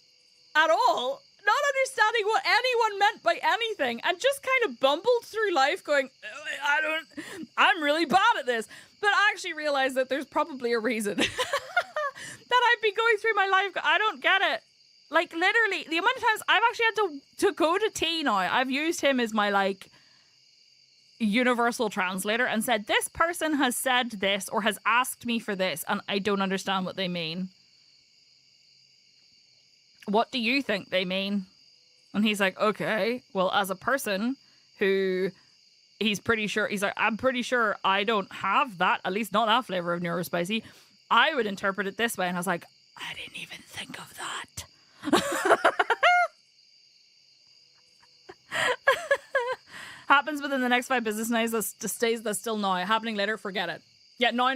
at all. Not understanding what anyone meant by anything and just kind of bumbled through life going, I'm really bad at this. But I actually realized that there's probably a reason that I've been going through my life. I don't get it. Like literally the amount of times I've actually had to go to T now. I've used him as my like universal translator and said, this person has said this or has asked me for this and I don't understand what they mean. What do you think they mean? And he's like, okay, well, as a person who he's like, I'm pretty sure I don't have that, at least not that flavor of neurospicy. I would interpret it this way. And I was like, I didn't even think of that. Happens within the next 5 business days. That just stays that's still now. Happening later, forget it. Yeah, no.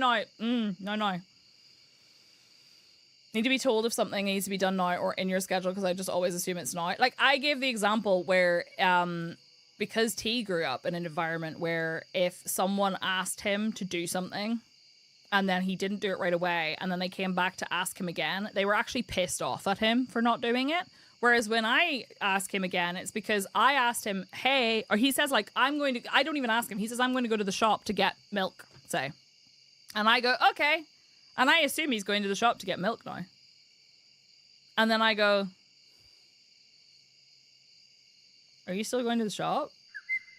Need to be told if something needs to be done now or in your schedule because I just always assume it's now. Like I gave the example where because T grew up in an environment where if someone asked him to do something and then he didn't do it right away and then they came back to ask him again, they were actually pissed off at him for not doing it. Whereas when I ask him again, it's because I asked him, hey, or he says like, I don't even ask him. He says, I'm going to go to the shop to get milk, say. And I go, okay. And I assume he's going to the shop to get milk now. And then I go, are you still going to the shop?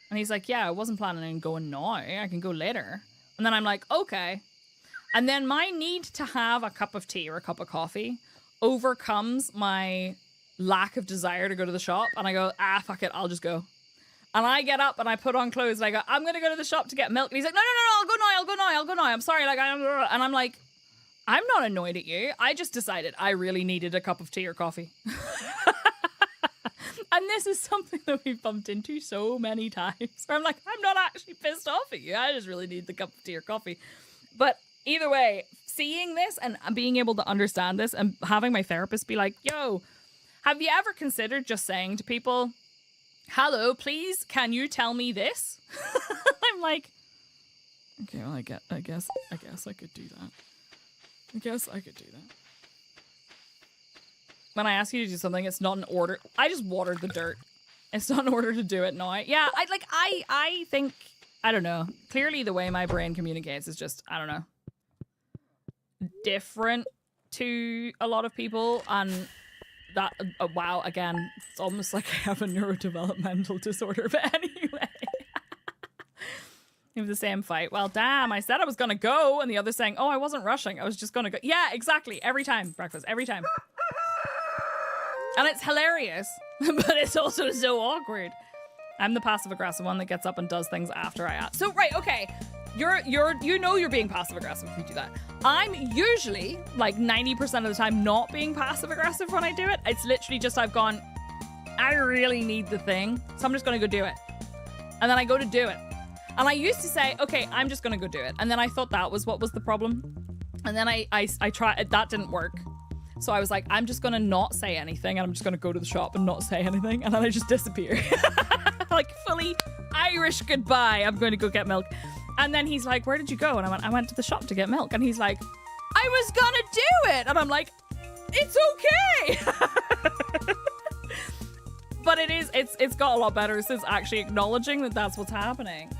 And he's like, yeah, I wasn't planning on going now. I can go later. And then I'm like, okay. And then my need to have a cup of tea or a cup of coffee overcomes my lack of desire to go to the shop. And I go, fuck it, I'll just go. And I get up and I put on clothes and I go, I'm going to go to the shop to get milk. And he's like, no, I'll go now. I'm sorry. And I'm like, I'm not annoyed at you. I just decided I really needed a cup of tea or coffee. And this is something that we've bumped into so many times. Where I'm like, I'm not actually pissed off at you. I just really need the cup of tea or coffee. But either way, seeing this and being able to understand this and having my therapist be like, yo, have you ever considered just saying to people, hello, please, can you tell me this? I'm like, okay, well, I guess I could do that. When I ask you to do something, it's not an order. I just watered the dirt. It's not in order to do it now. Yeah, I think, I don't know. Clearly the way my brain communicates is just, I don't know, different to a lot of people. And that, wow, again, it's almost like I have a neurodevelopmental disorder. But anyway. We have the same fight. Well, damn, I said I was going to go. And the other saying, oh, I wasn't rushing. I was just going to go. Yeah, exactly. Every time. Breakfast. Every time. And it's hilarious. But it's also so awkward. I'm the passive-aggressive one that gets up and does things after I ask. So, right, okay. You're being passive-aggressive if you do that. I'm usually, like 90% of the time, not being passive-aggressive when I do it. It's literally just I've gone, I really need the thing. So I'm just going to go do it. And then I go to do it. And I used to say, okay, I'm just going to go do it. And then I thought that was what was the problem. And then I tried, that didn't work. So I was like, I'm just going to not say anything. And I'm just going to go to the shop and not say anything. And then I just disappear. Like fully Irish goodbye. I'm going to go get milk. And then he's like, where did you go? And I went to the shop to get milk. And he's like, I was going to do it. And I'm like, it's okay. But it's got a lot better since actually acknowledging that that's what's happening.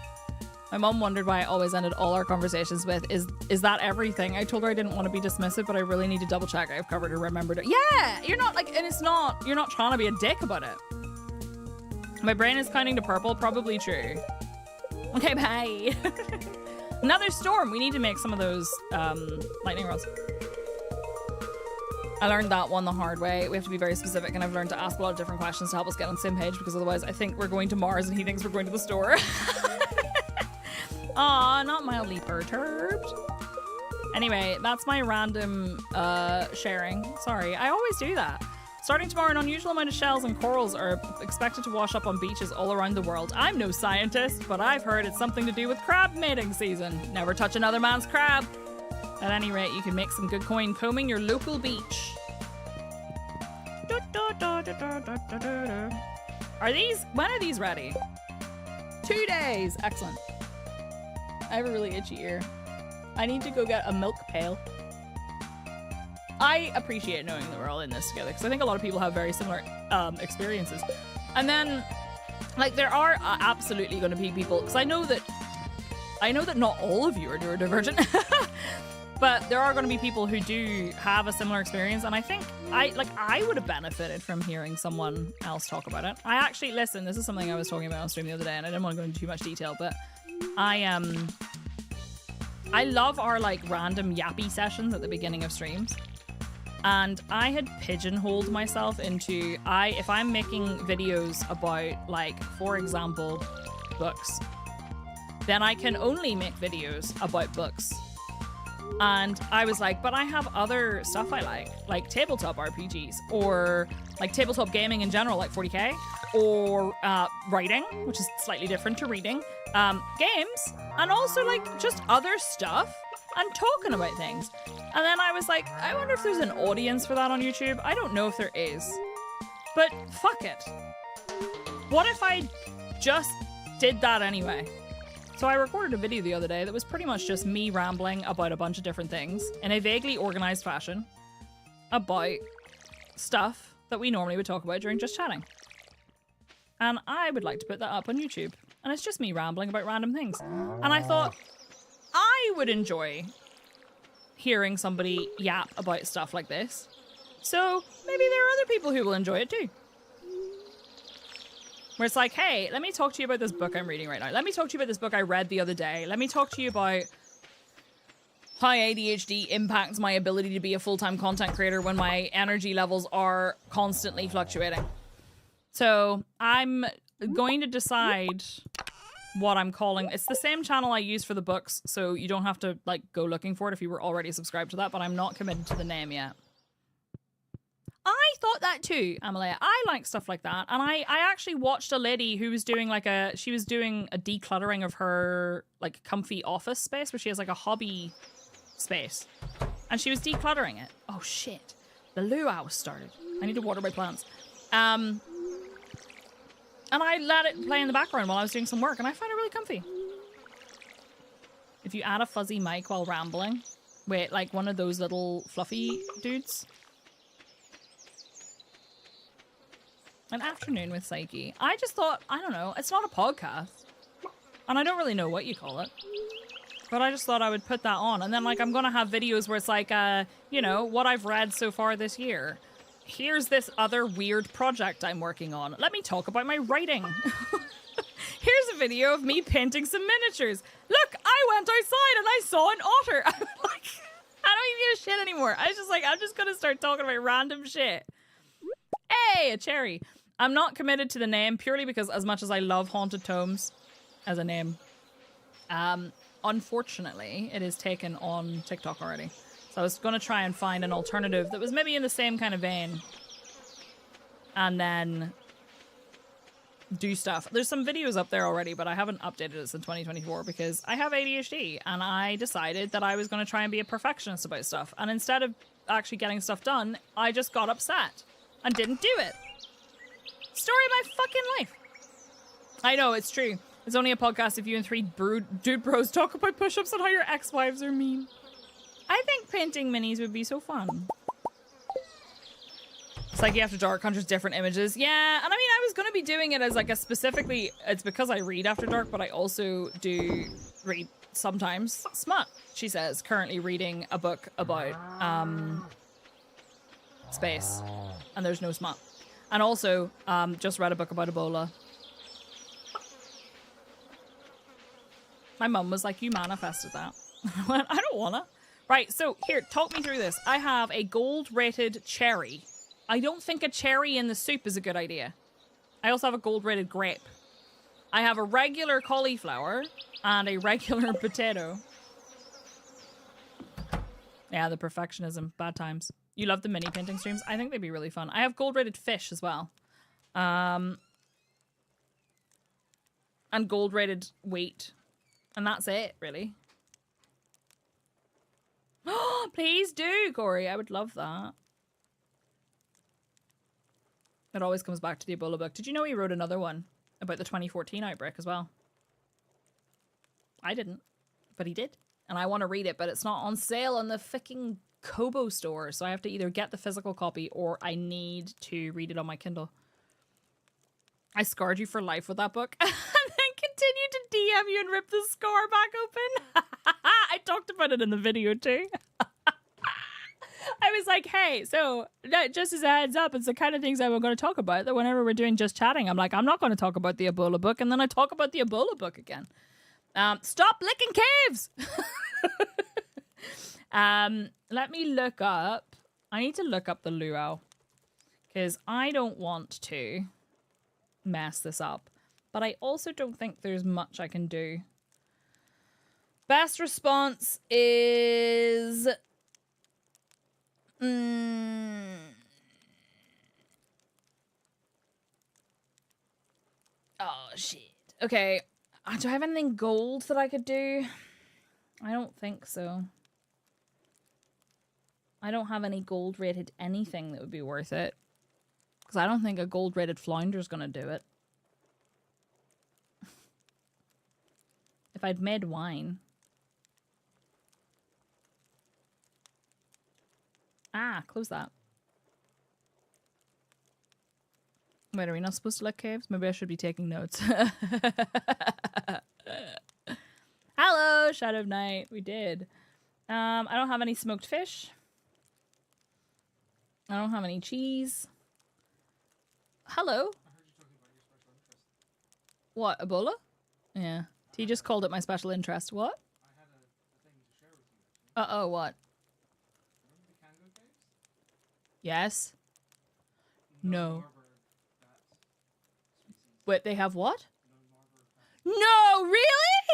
My mom wondered why I always ended all our conversations with, is that everything? I told her I didn't want to be dismissive, but I really need to double check I've covered or remembered it. Yeah, you're not like, and it's not, you're not trying to be a dick about it. My brain is counting to purple, probably true. Okay, bye. Another storm. We need to make some of those lightning rods. I learned that one the hard way. We have to be very specific, and I've learned to ask a lot of different questions to help us get on the same page, because otherwise I think we're going to Mars and he thinks we're going to the store. Aw, not mildly perturbed. Anyway, that's my random sharing. Sorry, I always do that. Starting tomorrow, an unusual amount of shells and corals are expected to wash up on beaches all around the world. I'm no scientist, but I've heard it's something to do with crab mating season. Never touch another man's crab. At any rate, you can make some good coin combing your local beach. When are these ready? 2 days. Excellent. I have a really itchy ear. I need to go get a milk pail. I appreciate knowing that we're all in this together because I think a lot of people have very similar experiences. And then, like, there are absolutely going to be people, because I know that not all of you are neurodivergent, but there are going to be people who do have a similar experience. And I think I would have benefited from hearing someone else talk about it. I actually, listen, this is something I was talking about on stream the other day, and I didn't want to go into too much detail, but I love our like random yappy sessions at the beginning of streams. And I had pigeonholed myself into, if I'm making videos about, like, for example, books, then I can only make videos about books. And I was like, but I have other stuff I like tabletop RPGs, or like tabletop gaming in general, like 40k, or writing, which is slightly different to reading, games, and also like just other stuff and talking about things. And then I was like, I wonder if there's an audience for that on YouTube. I don't know if there is, but fuck it. What if I just did that anyway? So I recorded a video the other day that was pretty much just me rambling about a bunch of different things in a vaguely organized fashion about stuff that we normally would talk about during just chatting. And I would like to put that up on YouTube. And it's just me rambling about random things. And I thought I would enjoy hearing somebody yap about stuff like this. So maybe there are other people who will enjoy it too. Where it's like, hey, let me talk to you about this book I'm reading right now. Let me talk to you about this book I read the other day. Let me talk to you about how ADHD impacts my ability to be a full-time content creator when my energy levels are constantly fluctuating. So I'm going to decide what I'm calling. It's the same channel I use for the books, so you don't have to like go looking for it if you were already subscribed to that, but I'm not committed to the name yet. I thought that too, Amelia. I like stuff like that. And I actually watched a lady who was doing like she was doing a decluttering of her like comfy office space where she has like a hobby space. And she was decluttering it. Oh shit. The luau started. I need to water my plants. And I let it play in the background while I was doing some work, and I found it really comfy. If you add a fuzzy mic while rambling, wait, like one of those little fluffy dudes. An afternoon with Psyche. I just thought, I don't know, it's not a podcast. And I don't really know what you call it. But I just thought I would put that on. And then like I'm going to have videos where it's like, you know, what I've read so far this year. Here's this other weird project I'm working on. Let me talk about my writing. Here's a video of me painting some miniatures. Look, I went outside and I saw an otter. I'm like, I don't even give a shit anymore. I was just like, I'm just going to start talking about random shit. Hey, a cherry. I'm not committed to the name purely because as much as I love Haunted Tomes as a name, unfortunately, it is taken on TikTok already. So I was going to try and find an alternative that was maybe in the same kind of vein. And then do stuff. There's some videos up there already, but I haven't updated it since 2024 because I have ADHD. And I decided that I was going to try and be a perfectionist about stuff. And instead of actually getting stuff done, I just got upset and didn't do it. Story of my fucking life. I know, it's true. It's only a podcast if you and three dude bros talk about push-ups and how your ex-wives are mean. I think painting minis would be so fun. Psyche After Dark conjures different images. Yeah, and I mean, I was going to be doing it as like a specifically, it's because I read After Dark, but I also do read sometimes smut, she says, currently reading a book about space. And there's no smut. And also, just read a book about Ebola. My mum was like, you manifested that. I went, I don't wanna. Right, so here, talk me through this. I have a gold-rated cherry. I don't think a cherry in the soup is a good idea. I also have a gold-rated grape. I have a regular cauliflower and a regular potato. Yeah, the perfectionism. Bad times. You love the mini painting streams? I think they'd be really fun. I have gold-rated fish as well. And gold-rated wheat. And that's it, really. Please do, Corey. I would love that. It always comes back to the Ebola book. Did you know he wrote another one about the 2014 outbreak as well? I didn't, but he did. And I want to read it, but it's not on sale on the freaking Kobo store. So I have to either get the physical copy or I need to read it on my Kindle. I scarred you for life with that book. And then continued to DM you and rip the scar back open. I talked about it in the video too. I was like, hey, so just as a heads up, it's the kind of things I'm going to talk about that whenever we're doing Just Chatting, I'm like, I'm not going to talk about the Ebola book. And then I talk about the Ebola book again. Stop licking caves! Let me look up. I need to look up the luau. Because I don't want to mess this up. But I also don't think there's much I can do. Best response is... Oh, shit. Okay. Do I have anything gold that I could do? I don't think so. I don't have any gold-rated anything that would be worth it. Because I don't think a gold-rated flounder's going to do it. If I'd made wine. Ah, close that. Wait, are we not supposed to lick caves? Maybe I should be taking notes. Hello, Shadow of Night. We did. I don't have any smoked fish. I don't have any cheese. Hello. What, Ebola? Yeah. He just called it my special interest. What? I had a thing to share with you. Uh-oh, what? Remember the Kango caves? Yes. No. Marburg bat species. Wait, they have what? No Marburg bat. No, really?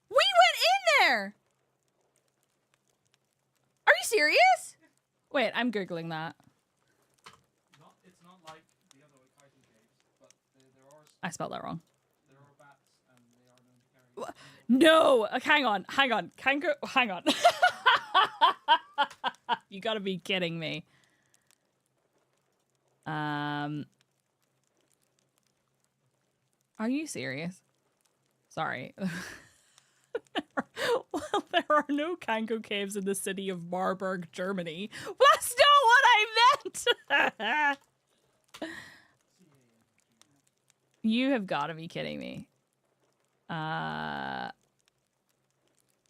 We went in there! Are you serious? Wait, I'm Googling that. It's not like the other Kaizen caves, but there are I spelled that wrong. there are bats and they are known to carry. No! Hang on. Hang on. You gotta be kidding me. Are you serious? Sorry. Well, there are no Kango caves in the city of Marburg, Germany. Well, that's not what I meant! You have got to be kidding me.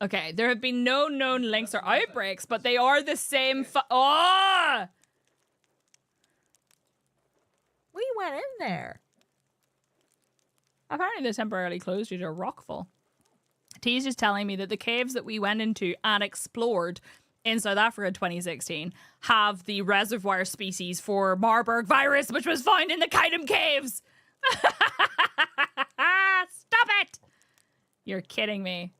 Okay, there have been no known links or outbreaks, but they are the same oh! We went in there. Apparently they're temporarily closed due to a rockfall. T's just telling me that the caves that we went into and explored in South Africa in 2016 have the reservoir species for Marburg virus, which was found in the Kaidam caves. Stop it! You're kidding me.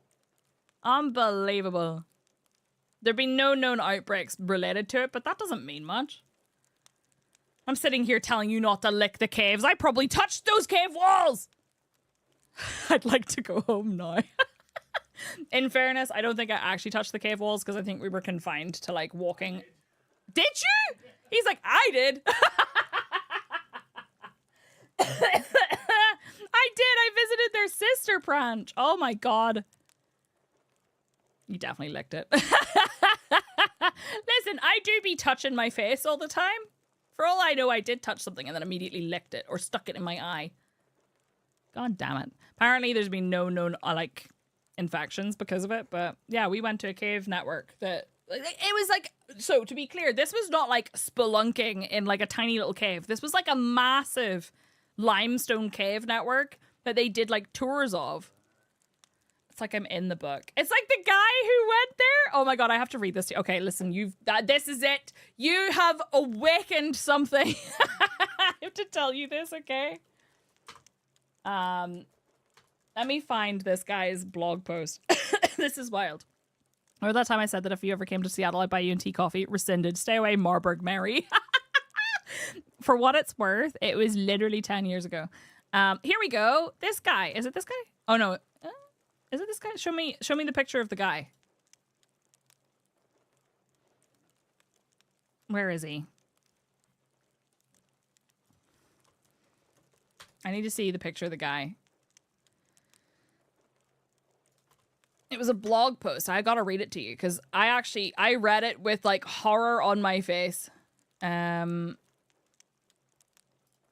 Unbelievable. There've been no known outbreaks related to it, but that doesn't mean much. I'm sitting here telling you not to lick the caves. I probably touched those cave walls! I'd like to go home now. In fairness, I don't think I actually touched the cave walls because I think we were confined to like walking. Did you? He's like, I did. I did. I visited their sister branch. Oh my god. You definitely licked it. Listen, I do be touching my face all the time. For all I know, I did touch something and then immediately licked it or stuck it in my eye. God damn it. Apparently there's been no known like infections because of it, but yeah, we went to a cave network that it was like, so to be clear, this was not like spelunking in like a tiny little cave. This was like a massive limestone cave network that they did like tours of. It's like I'm in the book. It's like the guy who went there. Oh my god, I have to read this to you. Okay, listen, this is it. You have awakened something. I have to tell you this, okay? Let me find this guy's blog post. This is wild. Or that time I said that if you ever came to Seattle, I'd buy you a tea coffee. Rescinded. Stay away, Marburg Mary. For what it's worth, it was literally 10 years ago. Here we go. This guy. Is it this guy? Oh, no. Is it this guy? Show me the picture of the guy. Where is he? I need to see the picture of the guy. It was a blog post. I gotta read it to you because I read it with like horror on my face. Is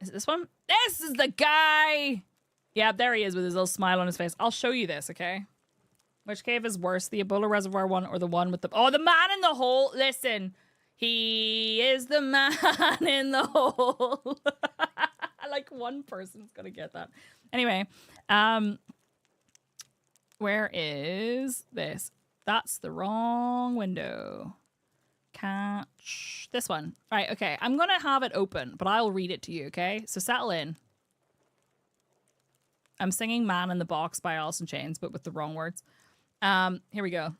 it this one? This is the guy. Yeah, there he is with his little smile on his face. I'll show you this, okay? Which cave is worse, the Ebola Reservoir one or the one with the... Oh, the man in the hole. Listen, he is the man in the hole. Like one person's gonna get that. Anyway, where is this? That's the wrong window. Catch this one. Right, okay. I'm gonna have it open, but I'll read it to you, okay? So settle in. I'm singing Man in the Box by Alice in Chains, but with the wrong words. Here we go.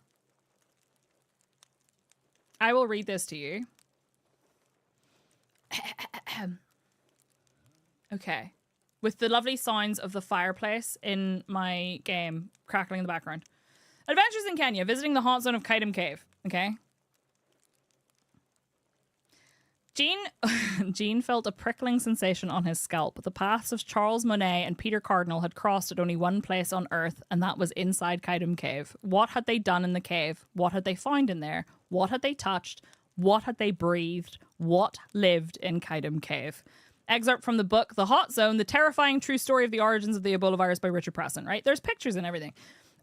I will read this to you. Okay. With the lovely sounds of the fireplace in my game crackling in the background. Adventures in Kenya, visiting the hot zone of Kaidam Cave. Okay. Jean felt a prickling sensation on his scalp. The paths of Charles Monet and Peter Cardinal had crossed at only one place on Earth, and that was inside Kaidam Cave. What had they done in the cave? What had they found in there? What had they touched? What had they breathed? What lived in Kaidam Cave? Excerpt from the book, The Hot Zone, The Terrifying True Story of the Origins of the Ebola Virus by Richard Preston, right? There's pictures and everything.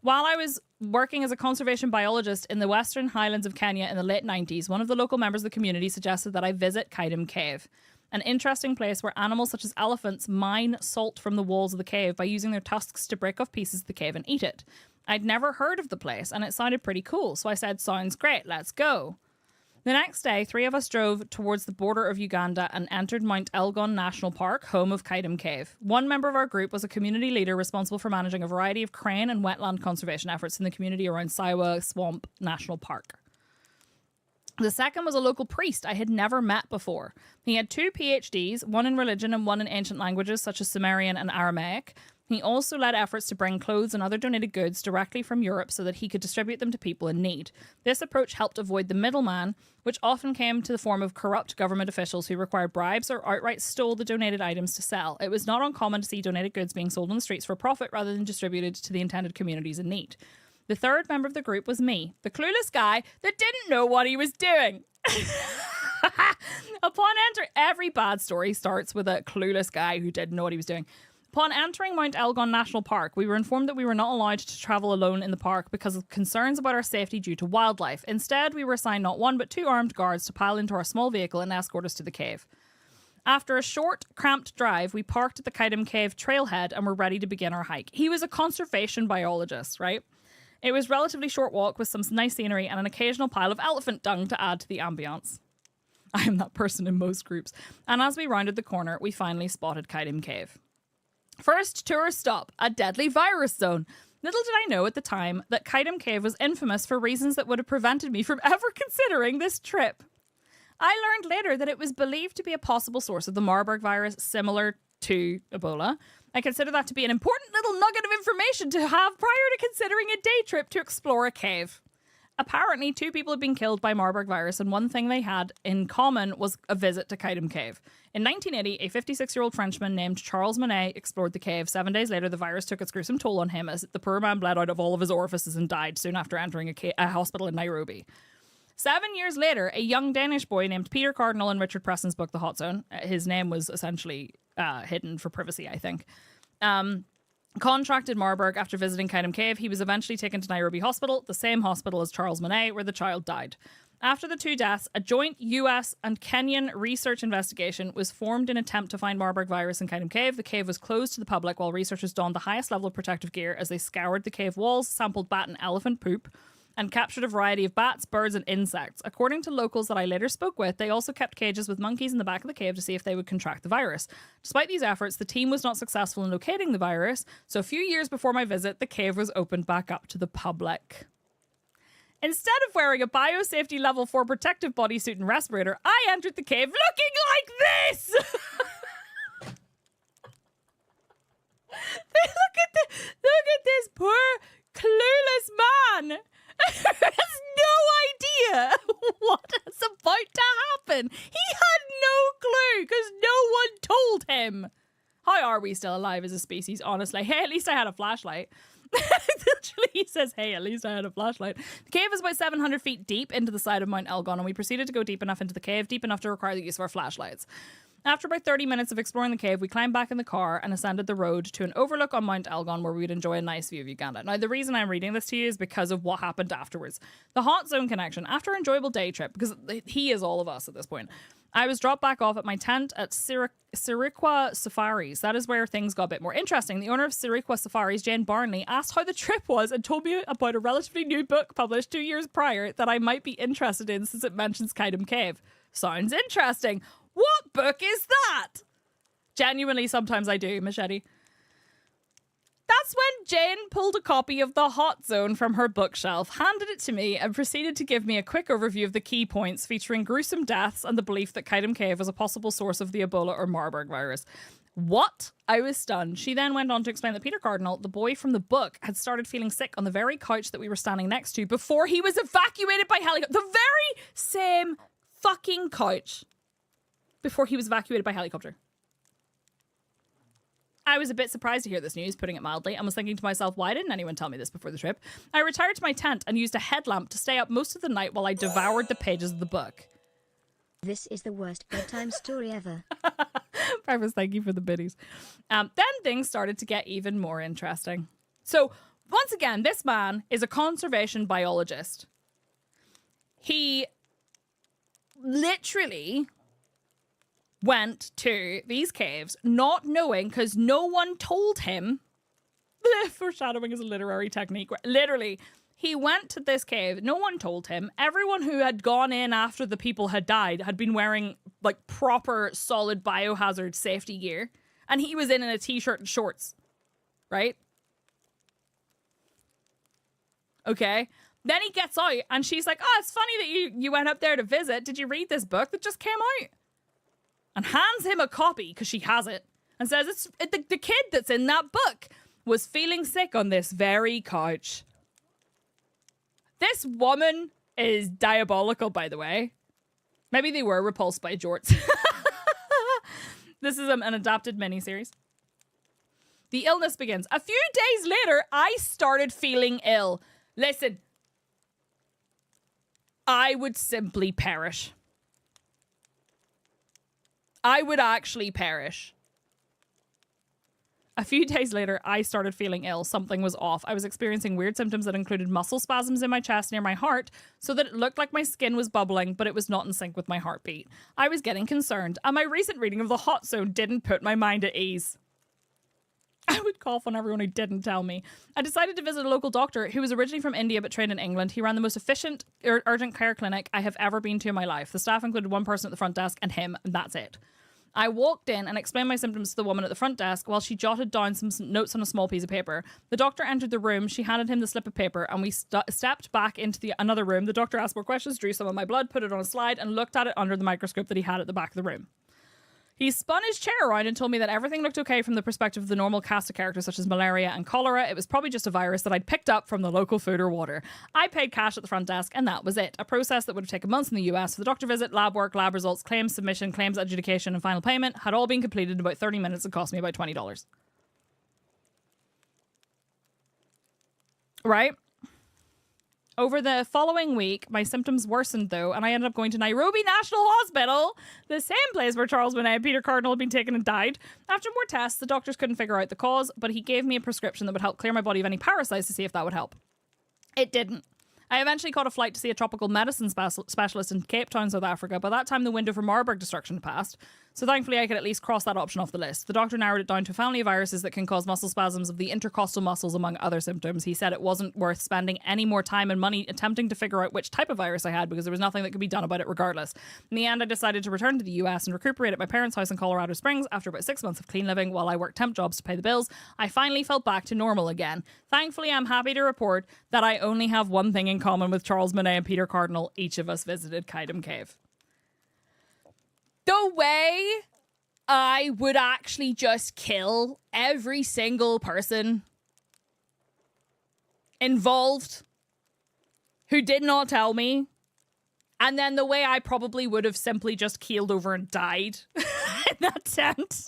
While I was working as a conservation biologist in the Western Highlands of Kenya in the late 90s, one of the local members of the community suggested that I visit Kaidam Cave, an interesting place where animals such as elephants mine salt from the walls of the cave by using their tusks to break off pieces of the cave and eat it. I'd never heard of the place, and it sounded pretty cool, so I said, sounds great, let's go. The next day, 3 of us drove towards the border of Uganda and entered Mount Elgon National Park, home of Kaidam Cave. One member of our group was a community leader responsible for managing a variety of crane and wetland conservation efforts in the community around Saiwa Swamp National Park. The second was a local priest I had never met before. He had 2 PhDs, one in religion and one in ancient languages such as Sumerian and Aramaic. He also led efforts to bring clothes and other donated goods directly from Europe so that he could distribute them to people in need. This approach helped avoid the middleman, which often came to the form of corrupt government officials who required bribes or outright stole the donated items to sell. It was not uncommon to see donated goods being sold on the streets for profit rather than distributed to the intended communities in need. The third member of the group was me, the clueless guy that didn't know what he was doing. Every bad story starts with a clueless guy who didn't know what he was doing. Upon entering Mount Elgon National Park, we were informed that we were not allowed to travel alone in the park because of concerns about our safety due to wildlife. Instead, we were assigned not 1 but 2 armed guards to pile into our small vehicle and escort us to the cave. After a short, cramped drive, we parked at the Kaidam Cave trailhead and were ready to begin our hike. He was a conservation biologist, right? It was a relatively short walk with some nice scenery and an occasional pile of elephant dung to add to the ambience. I am that person in most groups. And as we rounded the corner, we finally spotted Kaidam Cave. First tourist stop, a deadly virus zone. Little did I know at the time that Kaidam Cave was infamous for reasons that would have prevented me from ever considering this trip. I learned later that it was believed to be a possible source of the Marburg virus similar to Ebola. I consider that to be an important little nugget of information to have prior to considering a day trip to explore a cave. Apparently, 2 people had been killed by Marburg virus, and one thing they had in common was a visit to Kaidam Cave. In 1980, a 56-year-old Frenchman named Charles Monet explored the cave. 7 days later, the virus took its gruesome toll on him as the poor man bled out of all of his orifices and died soon after entering a hospital in Nairobi. 7 years later, a young Danish boy named Peter Cardinal in Richard Preston's book, The Hot Zone, his name was essentially hidden for privacy, I think, contracted Marburg after visiting Kaidam Cave. He was eventually taken to Nairobi Hospital, the same hospital as Charles Monet, where the child died. After the 2 deaths, a joint US and Kenyan research investigation was formed in an attempt to find Marburg virus in Kaidam Cave. The cave was closed to the public while researchers donned the highest level of protective gear as they scoured the cave walls, sampled bat and elephant poop, and captured a variety of bats, birds, and insects. According to locals that I later spoke with, they also kept cages with monkeys in the back of the cave to see if they would contract the virus. Despite these efforts, the team was not successful in locating the virus, so a few years before my visit, the cave was opened back up to the public. Instead of wearing a biosafety level 4 protective bodysuit and respirator, I entered the cave looking like this! Look at this poor, clueless man! Has no idea what is about to happen. He had no clue because no one told him. How are we still alive as a species, honestly? Hey, at least I had a flashlight. Literally, he says, hey, at least I had a flashlight. The cave is about 700 feet deep into the side of Mount Elgon, and we proceeded to go deep enough into the cave, deep enough to require the use of our flashlights. After about 30 minutes of exploring the cave, we climbed back in the car and ascended the road to an overlook on Mount Elgon where we would enjoy a nice view of Uganda. Now, the reason I'm reading this to you is because of what happened afterwards. The Hot Zone connection. After an enjoyable day trip, because he is all of us at this point, I was dropped back off at my tent at Sirikwa Safaris. That is where things got a bit more interesting. The owner of Sirikwa Safaris, Jane Barnley, asked how the trip was and told me about a relatively new book published 2 years prior that I might be interested in since it mentions Kaidam Cave. Sounds interesting. What book is that? Genuinely, sometimes I do, Machete. That's when Jane pulled a copy of The Hot Zone from her bookshelf, handed it to me, and proceeded to give me a quick overview of the key points featuring gruesome deaths and the belief that Kaidam Cave was a possible source of the Ebola or Marburg virus. What? I was stunned. She then went on to explain that Peter Cardinal, the boy from the book, had started feeling sick on the very couch that we were standing next to before he was evacuated by helicopter. The very same fucking couch before he was evacuated by helicopter. I was a bit surprised to hear this news, putting it mildly, and was thinking to myself, why didn't anyone tell me this before the trip? I retired to my tent and used a headlamp to stay up most of the night while I devoured the pages of the book. This is the worst bedtime story ever. Purpose, thank you for the biddies. Then things started to get even more interesting. So, once again, this man is a conservation biologist. He literally went to these caves not knowing, because no one told him. Foreshadowing is a literary technique. Literally, he went to this cave, no one told him. Everyone who had gone in after the people had died had been wearing like proper solid biohazard safety gear, and he was in a t-shirt and shorts, right? Okay. Then he gets out and she's like, oh, it's funny that you went up there to visit. Did you read this book that just came out? And hands him a copy, because she has it, and says, the kid that's in that book was feeling sick on this very couch. This woman is diabolical, by the way. Maybe they were repulsed by jorts. This is an adapted miniseries. The illness begins. A few days later, I started feeling ill. Listen, I would simply perish. I would actually perish. A few days later, I started feeling ill. Something was off. I was experiencing weird symptoms that included muscle spasms in my chest near my heart, so that it looked like my skin was bubbling, but it was not in sync with my heartbeat. I was getting concerned, and my recent reading of The Hot Zone didn't put my mind at ease. I would cough on everyone who didn't tell me. I decided to visit a local doctor who was originally from India but trained in England. He ran the most efficient urgent care clinic I have ever been to in my life. The staff included one person at the front desk and him, and that's it. I walked in and explained my symptoms to the woman at the front desk while she jotted down some notes on a small piece of paper. The doctor entered the room. She handed him the slip of paper, and we stepped back into another room. The doctor asked more questions, drew some of my blood, put it on a slide, and looked at it under the microscope that he had at the back of the room. He spun his chair around and told me that everything looked okay from the perspective of the normal cast of characters such as malaria and cholera. It was probably just a virus that I'd picked up from the local food or water. I paid cash at the front desk, and that was it. A process that would have taken months in the US. For the doctor visit, lab work, lab results, claims submission, claims adjudication, and final payment had all been completed in about 30 minutes and cost me about $20. Right? Over the following week, my symptoms worsened, though, and I ended up going to Nairobi National Hospital, the same place where Charles Bonet and Peter Cardinal had been taken and died. After more tests, the doctors couldn't figure out the cause, but he gave me a prescription that would help clear my body of any parasites to see if that would help. It didn't. I eventually caught a flight to see a tropical medicine specialist in Cape Town, South Africa. By that time, the window for Marburg destruction had passed. So thankfully I could at least cross that option off the list. The doctor narrowed it down to a family of viruses that can cause muscle spasms of the intercostal muscles, among other symptoms. He said it wasn't worth spending any more time and money attempting to figure out which type of virus I had because there was nothing that could be done about it regardless. In the end, I decided to return to the US and recuperate at my parents' house in Colorado Springs after about 6 months of clean living while I worked temp jobs to pay the bills. I finally felt back to normal again. Thankfully, I'm happy to report that I only have one thing in common with Charles Monet and Peter Cardinal. Each of us visited Kydom Cave. The way I would actually just kill every single person involved who did not tell me, and then the way I probably would have simply just keeled over and died in that tent.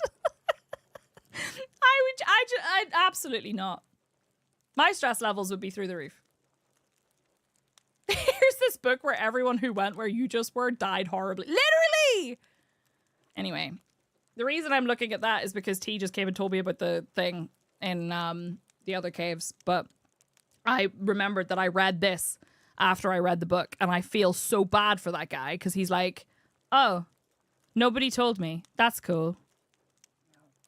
I'd absolutely not. My stress levels would be through the roof. Here's this book where everyone who went where you just were died horribly. Literally! Anyway, the reason I'm looking at that is because T just came and told me about the thing in the other caves. But I remembered that I read this after I read the book. And I feel so bad for that guy because he's oh, nobody told me. That's cool.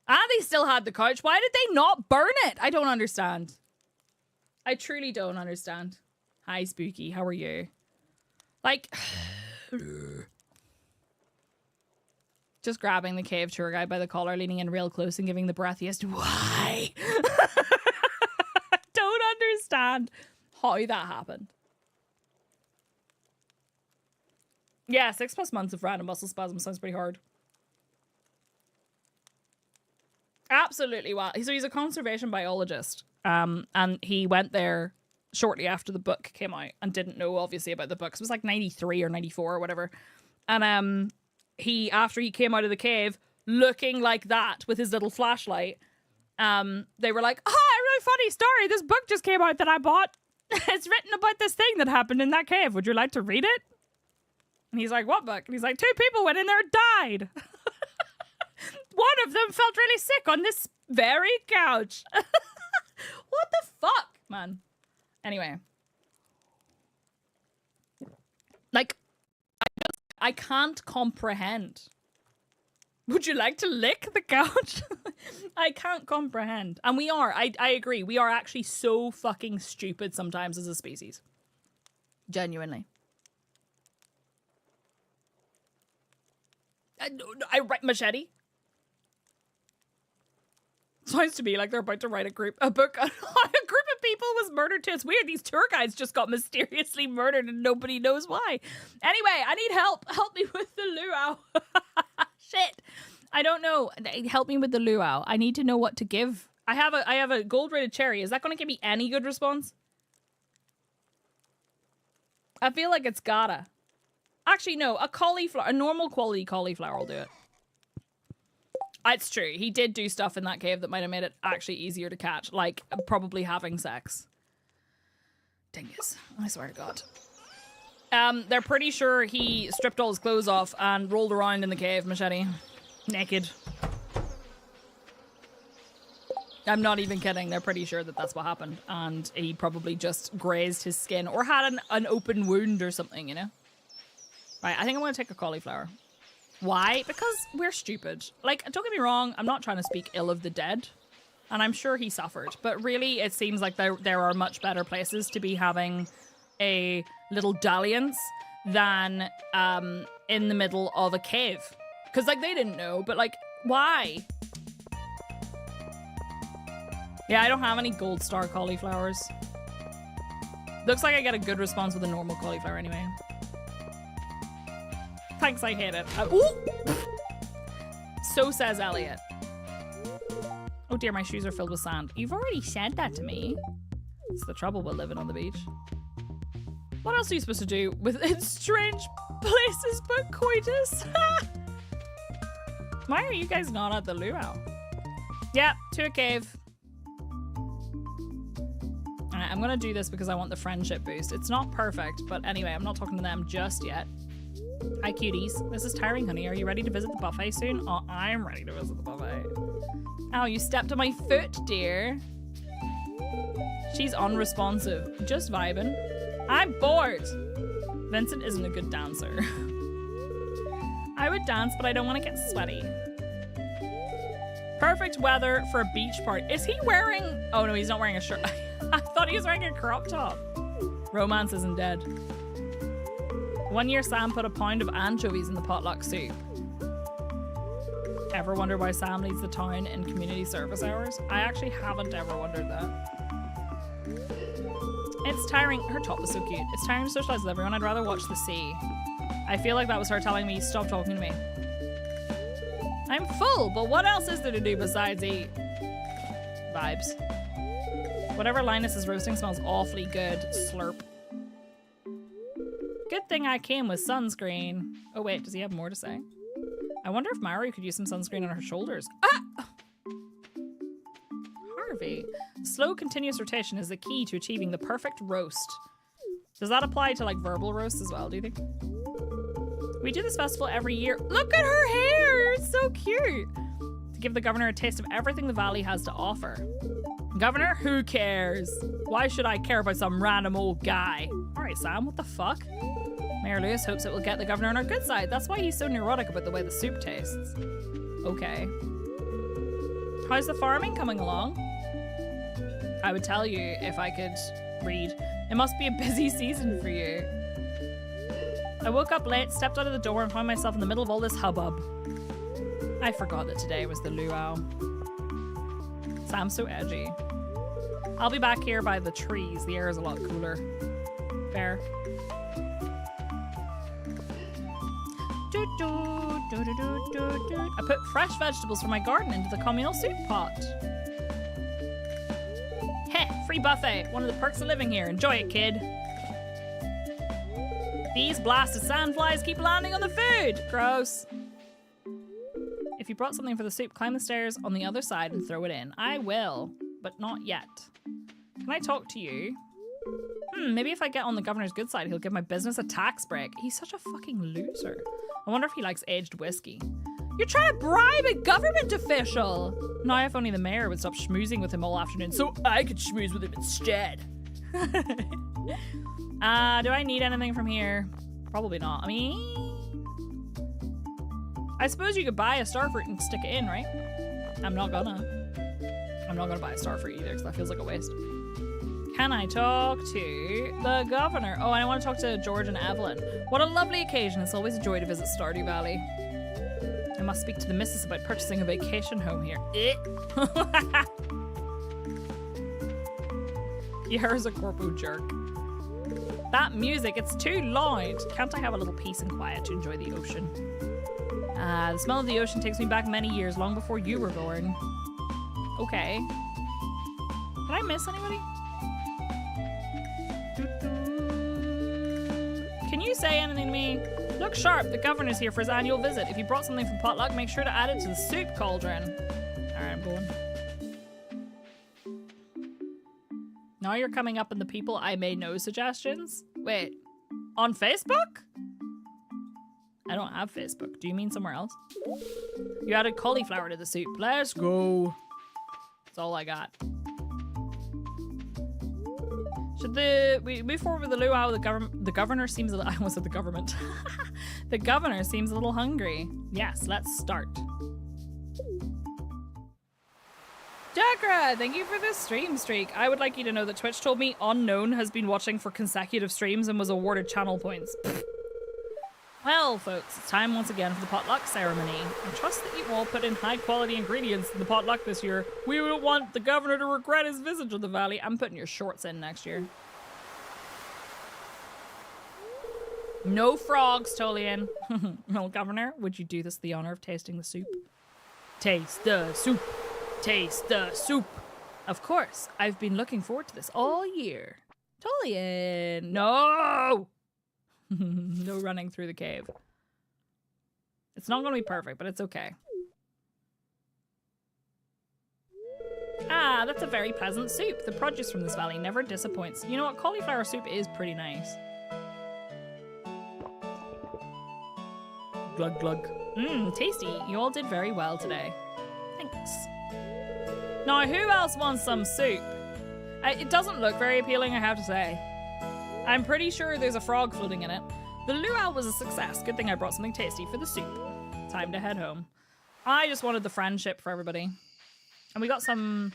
And they still had the couch. Why did they not burn it? I don't understand. I truly don't understand. Hi, Spooky. How are you? Just grabbing the cave tour guide by the collar, leaning in real close and giving the breathiest why. Don't understand how that happened. Yeah, 6+ months of random muscle spasm sounds pretty hard. Absolutely. Well, so he's a conservation biologist. And he went there shortly after the book came out and didn't know obviously about the books. It was like 93 or 94 or whatever. And after he came out of the cave looking like that with his little flashlight, they were like, oh, a really funny story. This book just came out that I bought. It's written about this thing that happened in that cave. Would you like to read it? And he's like, what book? And he's like, 2 people went in there and died. One of them felt really sick on this very couch. What the fuck, man? Anyway. I can't comprehend. Would you like to lick the couch? I can't comprehend. And we are, I agree, we are actually so fucking stupid sometimes as a species. Genuinely. I write machete. Sounds to me like they're about to write a book on a group of people was murdered too. It's weird. These tour guides just got mysteriously murdered and nobody knows why. Anyway, I need help. Help me with the luau. Shit. I don't know. Help me with the luau. I need to know what to give. I have a gold-rated cherry. Is that going to give me any good response? I feel like it's gotta. Actually, no. A normal quality cauliflower will do it. It's true. He did do stuff in that cave that might have made it actually easier to catch. Like, probably having sex. Dingus. I swear to God. They're pretty sure he stripped all his clothes off and rolled around in the cave, machete. Naked. I'm not even kidding. They're pretty sure that that's what happened. And he probably just grazed his skin or had an open wound or something, you know? Right, I think I'm going to take a cauliflower. Why? Because we're stupid. Like, don't get me wrong, I'm not trying to speak ill of the dead. And I'm sure he suffered. But really, it seems like there are much better places to be having a little dalliance than in the middle of a cave. Because, like, they didn't know. But, like, why? Yeah, I don't have any gold star cauliflowers. Looks like I get a good response with a normal cauliflower anyway. Thanks, I hate it. Ooh! So says Elliot. Oh dear, my shoes are filled with sand. You've already said that to me. It's the trouble with living on the beach. What else are you supposed to do with strange places but coitus? Why are you guys not at the luau? Yeah, to a cave. Alright, I'm gonna do this because I want the friendship boost. It's not perfect, but anyway, I'm not talking to them just yet. Hi cuties, this is Tiring Honey. Are you ready to visit the buffet soon? Oh, I'm ready to visit the buffet. Oh, you stepped on my foot, dear. She's unresponsive. Just vibing. I'm bored. Vincent isn't a good dancer. I would dance, but I don't want to get sweaty. Perfect weather for a beach party. Is he wearing... Oh, no, he's not wearing a shirt. I thought he was wearing a crop top. Romance isn't dead. One year, Sam put a pound of anchovies in the potluck soup. Ever wonder why Sam leads the town in community service hours? I actually haven't ever wondered that. It's tiring. Her top is so cute. It's tiring to socialize with everyone. I'd rather watch the sea. I feel like that was her telling me, stop talking to me. I'm full, but what else is there to do besides eat? Vibes. Whatever Linus is roasting smells awfully good. Slurp. Good thing I came with sunscreen. Oh wait, does he have more to say? I wonder if Maru could use some sunscreen on her shoulders. Ah! Harvey. Slow continuous rotation is the key to achieving the perfect roast. Does that apply to like verbal roasts as well, do you think? We do this festival every year. Look at her hair! It's so cute! To give the governor a taste of everything the valley has to offer. Governor, who cares? Why should I care about some random old guy? Alright, Sam, what the fuck? Mayor Lewis hopes it will get the governor on our good side. That's why he's so neurotic about the way the soup tastes. Okay. How's the farming coming along? I would tell you if I could read. It must be a busy season for you. I woke up late, stepped out of the door, and found myself in the middle of all this hubbub. I forgot that today was the luau. Sam's so edgy. I'll be back here by the trees. The air is a lot cooler. Fair. I put fresh vegetables from my garden into the communal soup pot. Heh, free buffet. One of the perks of living here. Enjoy it, kid. These blasted sandflies keep landing on the food. Gross. If you brought something for the soup, climb the stairs on the other side and throw it in. I will, but not yet. Can I talk to you? Maybe if I get on the governor's good side, he'll give my business a tax break. He's such a fucking loser. I wonder if he likes aged whiskey. You're trying to bribe a government official! Now if only the mayor would stop schmoozing with him all afternoon so I could schmooze with him instead. Do I need anything from here? Probably not. I mean... I suppose you could buy a starfruit and stick it in, right? I'm not gonna buy a starfruit either because that feels like a waste. Can I talk to the governor? Oh, I want to talk to George and Evelyn. What a lovely occasion. It's always a joy to visit Stardew Valley. I must speak to the missus about purchasing a vacation home here. You're a corpo jerk. That music, it's too loud. Can't I have a little peace and quiet to enjoy the ocean? The smell of the ocean takes me back many years, long before you were born. Okay. Did I miss anybody? Can you say anything to me? Look sharp, the governor's here for his annual visit. If you brought something from potluck, make sure to add it to the soup cauldron. Alright, I'm going. Now you're coming up in the people I made no suggestions? Wait, on Facebook? I don't have Facebook. Do you mean somewhere else? You added cauliflower to the soup. Let's go. That's all I got. Should we move forward with the luau? The governor seems a little, I almost said the government. The governor seems a little hungry. Yes, let's start. Jagra, thank you for this stream streak. I would like you to know that Twitch told me Unknown has been watching for consecutive streams and was awarded channel points. Well, folks, it's time once again for the potluck ceremony. I trust that you all put in high-quality ingredients in the potluck this year. We don't want the governor to regret his visit to the valley. I'm putting your shorts in next year. No frogs, Tolian. Well, Governor, would you do us the honor of tasting the soup? Taste the soup. Taste the soup. Of course, I've been looking forward to this all year. Tolian, no! No running through the cave. It's not going to be perfect, but it's okay. Ah, that's a very pleasant soup. The produce from this valley never disappoints. You know what? Cauliflower soup is pretty nice. Glug glug. Mmm, tasty. You all did very well today. Thanks. Now, who else wants some soup? It doesn't look very appealing, I have to say. I'm pretty sure there's a frog floating in it. The luau was a success. Good thing I brought something tasty for the soup. Time to head home. I just wanted the friendship for everybody. And we got some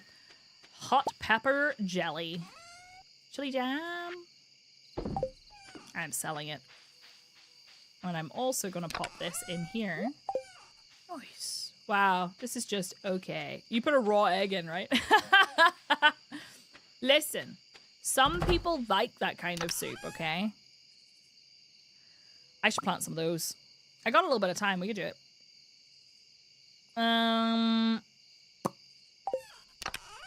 hot pepper jelly. Chili jam. I'm selling it. And I'm also going to pop this in here. Nice. Wow, this is just okay. You put a raw egg in, right? Listen, some people like that kind of soup, okay? I should plant some of those. I got a little bit of time. We could do it.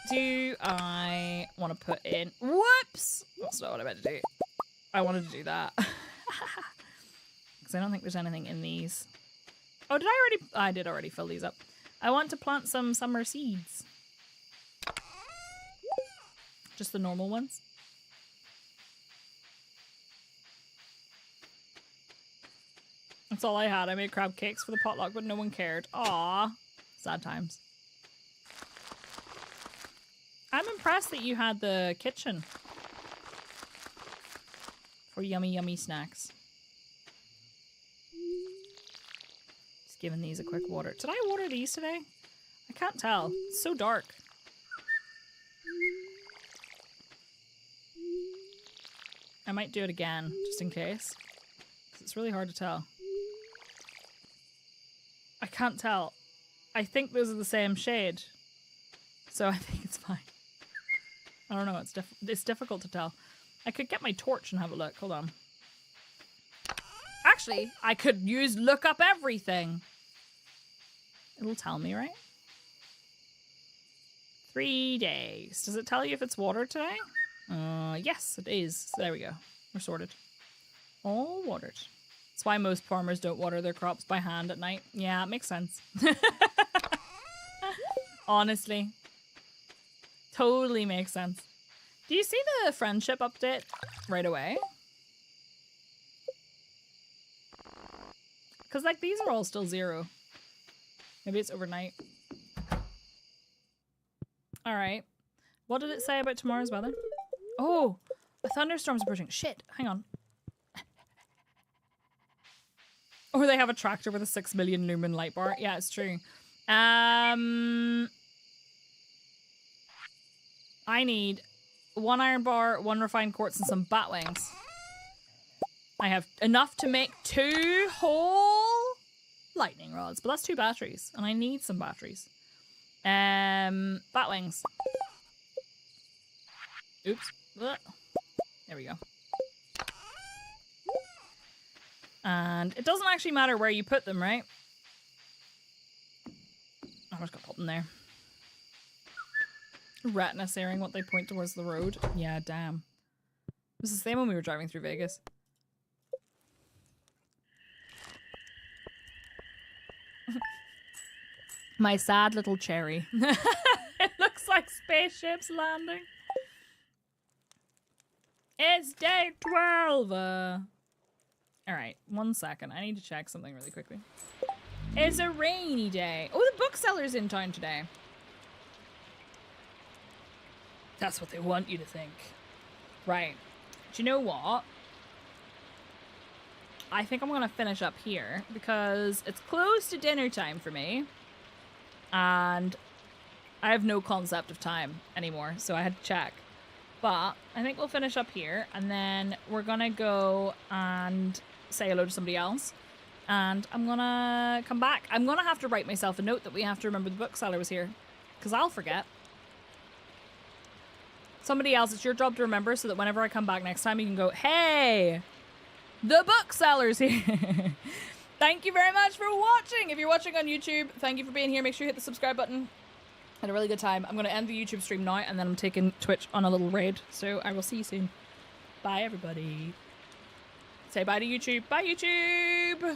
Do I want to put in... Whoops! That's not what I meant to do. I wanted to do that. Because I don't think there's anything in these. Oh, did I already... I did already fill these up. I want to plant some summer seeds. Just the normal ones. That's all I had. I made crab cakes for the potluck, but no one cared. Aww. Sad times. I'm impressed that you had the kitchen for yummy, yummy snacks. Just giving these a quick water. Did I water these today? I can't tell. It's so dark. I might do it again, just in case. 'Cause it's really hard to tell. I can't tell. I think those are the same shade. So I think it's fine. I don't know, it's difficult to tell. I could get my torch and have a look. Hold on. Actually, I could use look up everything. It'll tell me, right? 3 days. Does it tell you if it's watered today? Yes, it is. There we go. We're sorted. All watered. That's why most farmers don't water their crops by hand at night. Yeah, it makes sense. Honestly. Totally makes sense. Do you see the friendship update right away? Because, like, these are all still 0. Maybe it's overnight. Alright. What did it say about tomorrow's weather? Oh, a thunderstorm's approaching. Shit, hang on. Or they have a tractor with a 6 million lumen light bar. Yeah, it's true. I need 1 iron bar, 1 refined quartz, and some bat wings. I have enough to make 2 whole lightning rods, but that's 2 batteries, and I need some batteries. Bat wings. Oops. Ugh. There we go. And it doesn't actually matter where you put them, right? I'm just gonna put them there. Retina searing what they point towards the road. Yeah, damn. It was the same when we were driving through Vegas. My sad little cherry. It looks like spaceships landing. It's day 12! Alright, 1 second. I need to check something really quickly. It's a rainy day. Oh, the bookseller's in town today. That's what they want you to think. Right. Do you know what? I think I'm going to finish up here because it's close to dinner time for me. And I have no concept of time anymore, so I had to check. But I think we'll finish up here and then we're going to go and say hello to somebody else. And I'm going to come back. I'm going to have to write myself a note that we have to remember the bookseller was here because I'll forget. Somebody else, it's your job to remember so that whenever I come back next time, you can go, hey, the bookseller's here. Thank you very much for watching. If you're watching on YouTube, thank you for being here. Make sure you hit the subscribe button. Had a really good time. I'm going to end the YouTube stream now, and then I'm taking Twitch on a little raid. So I will see you soon. Bye, everybody. Say bye to YouTube. Bye, YouTube.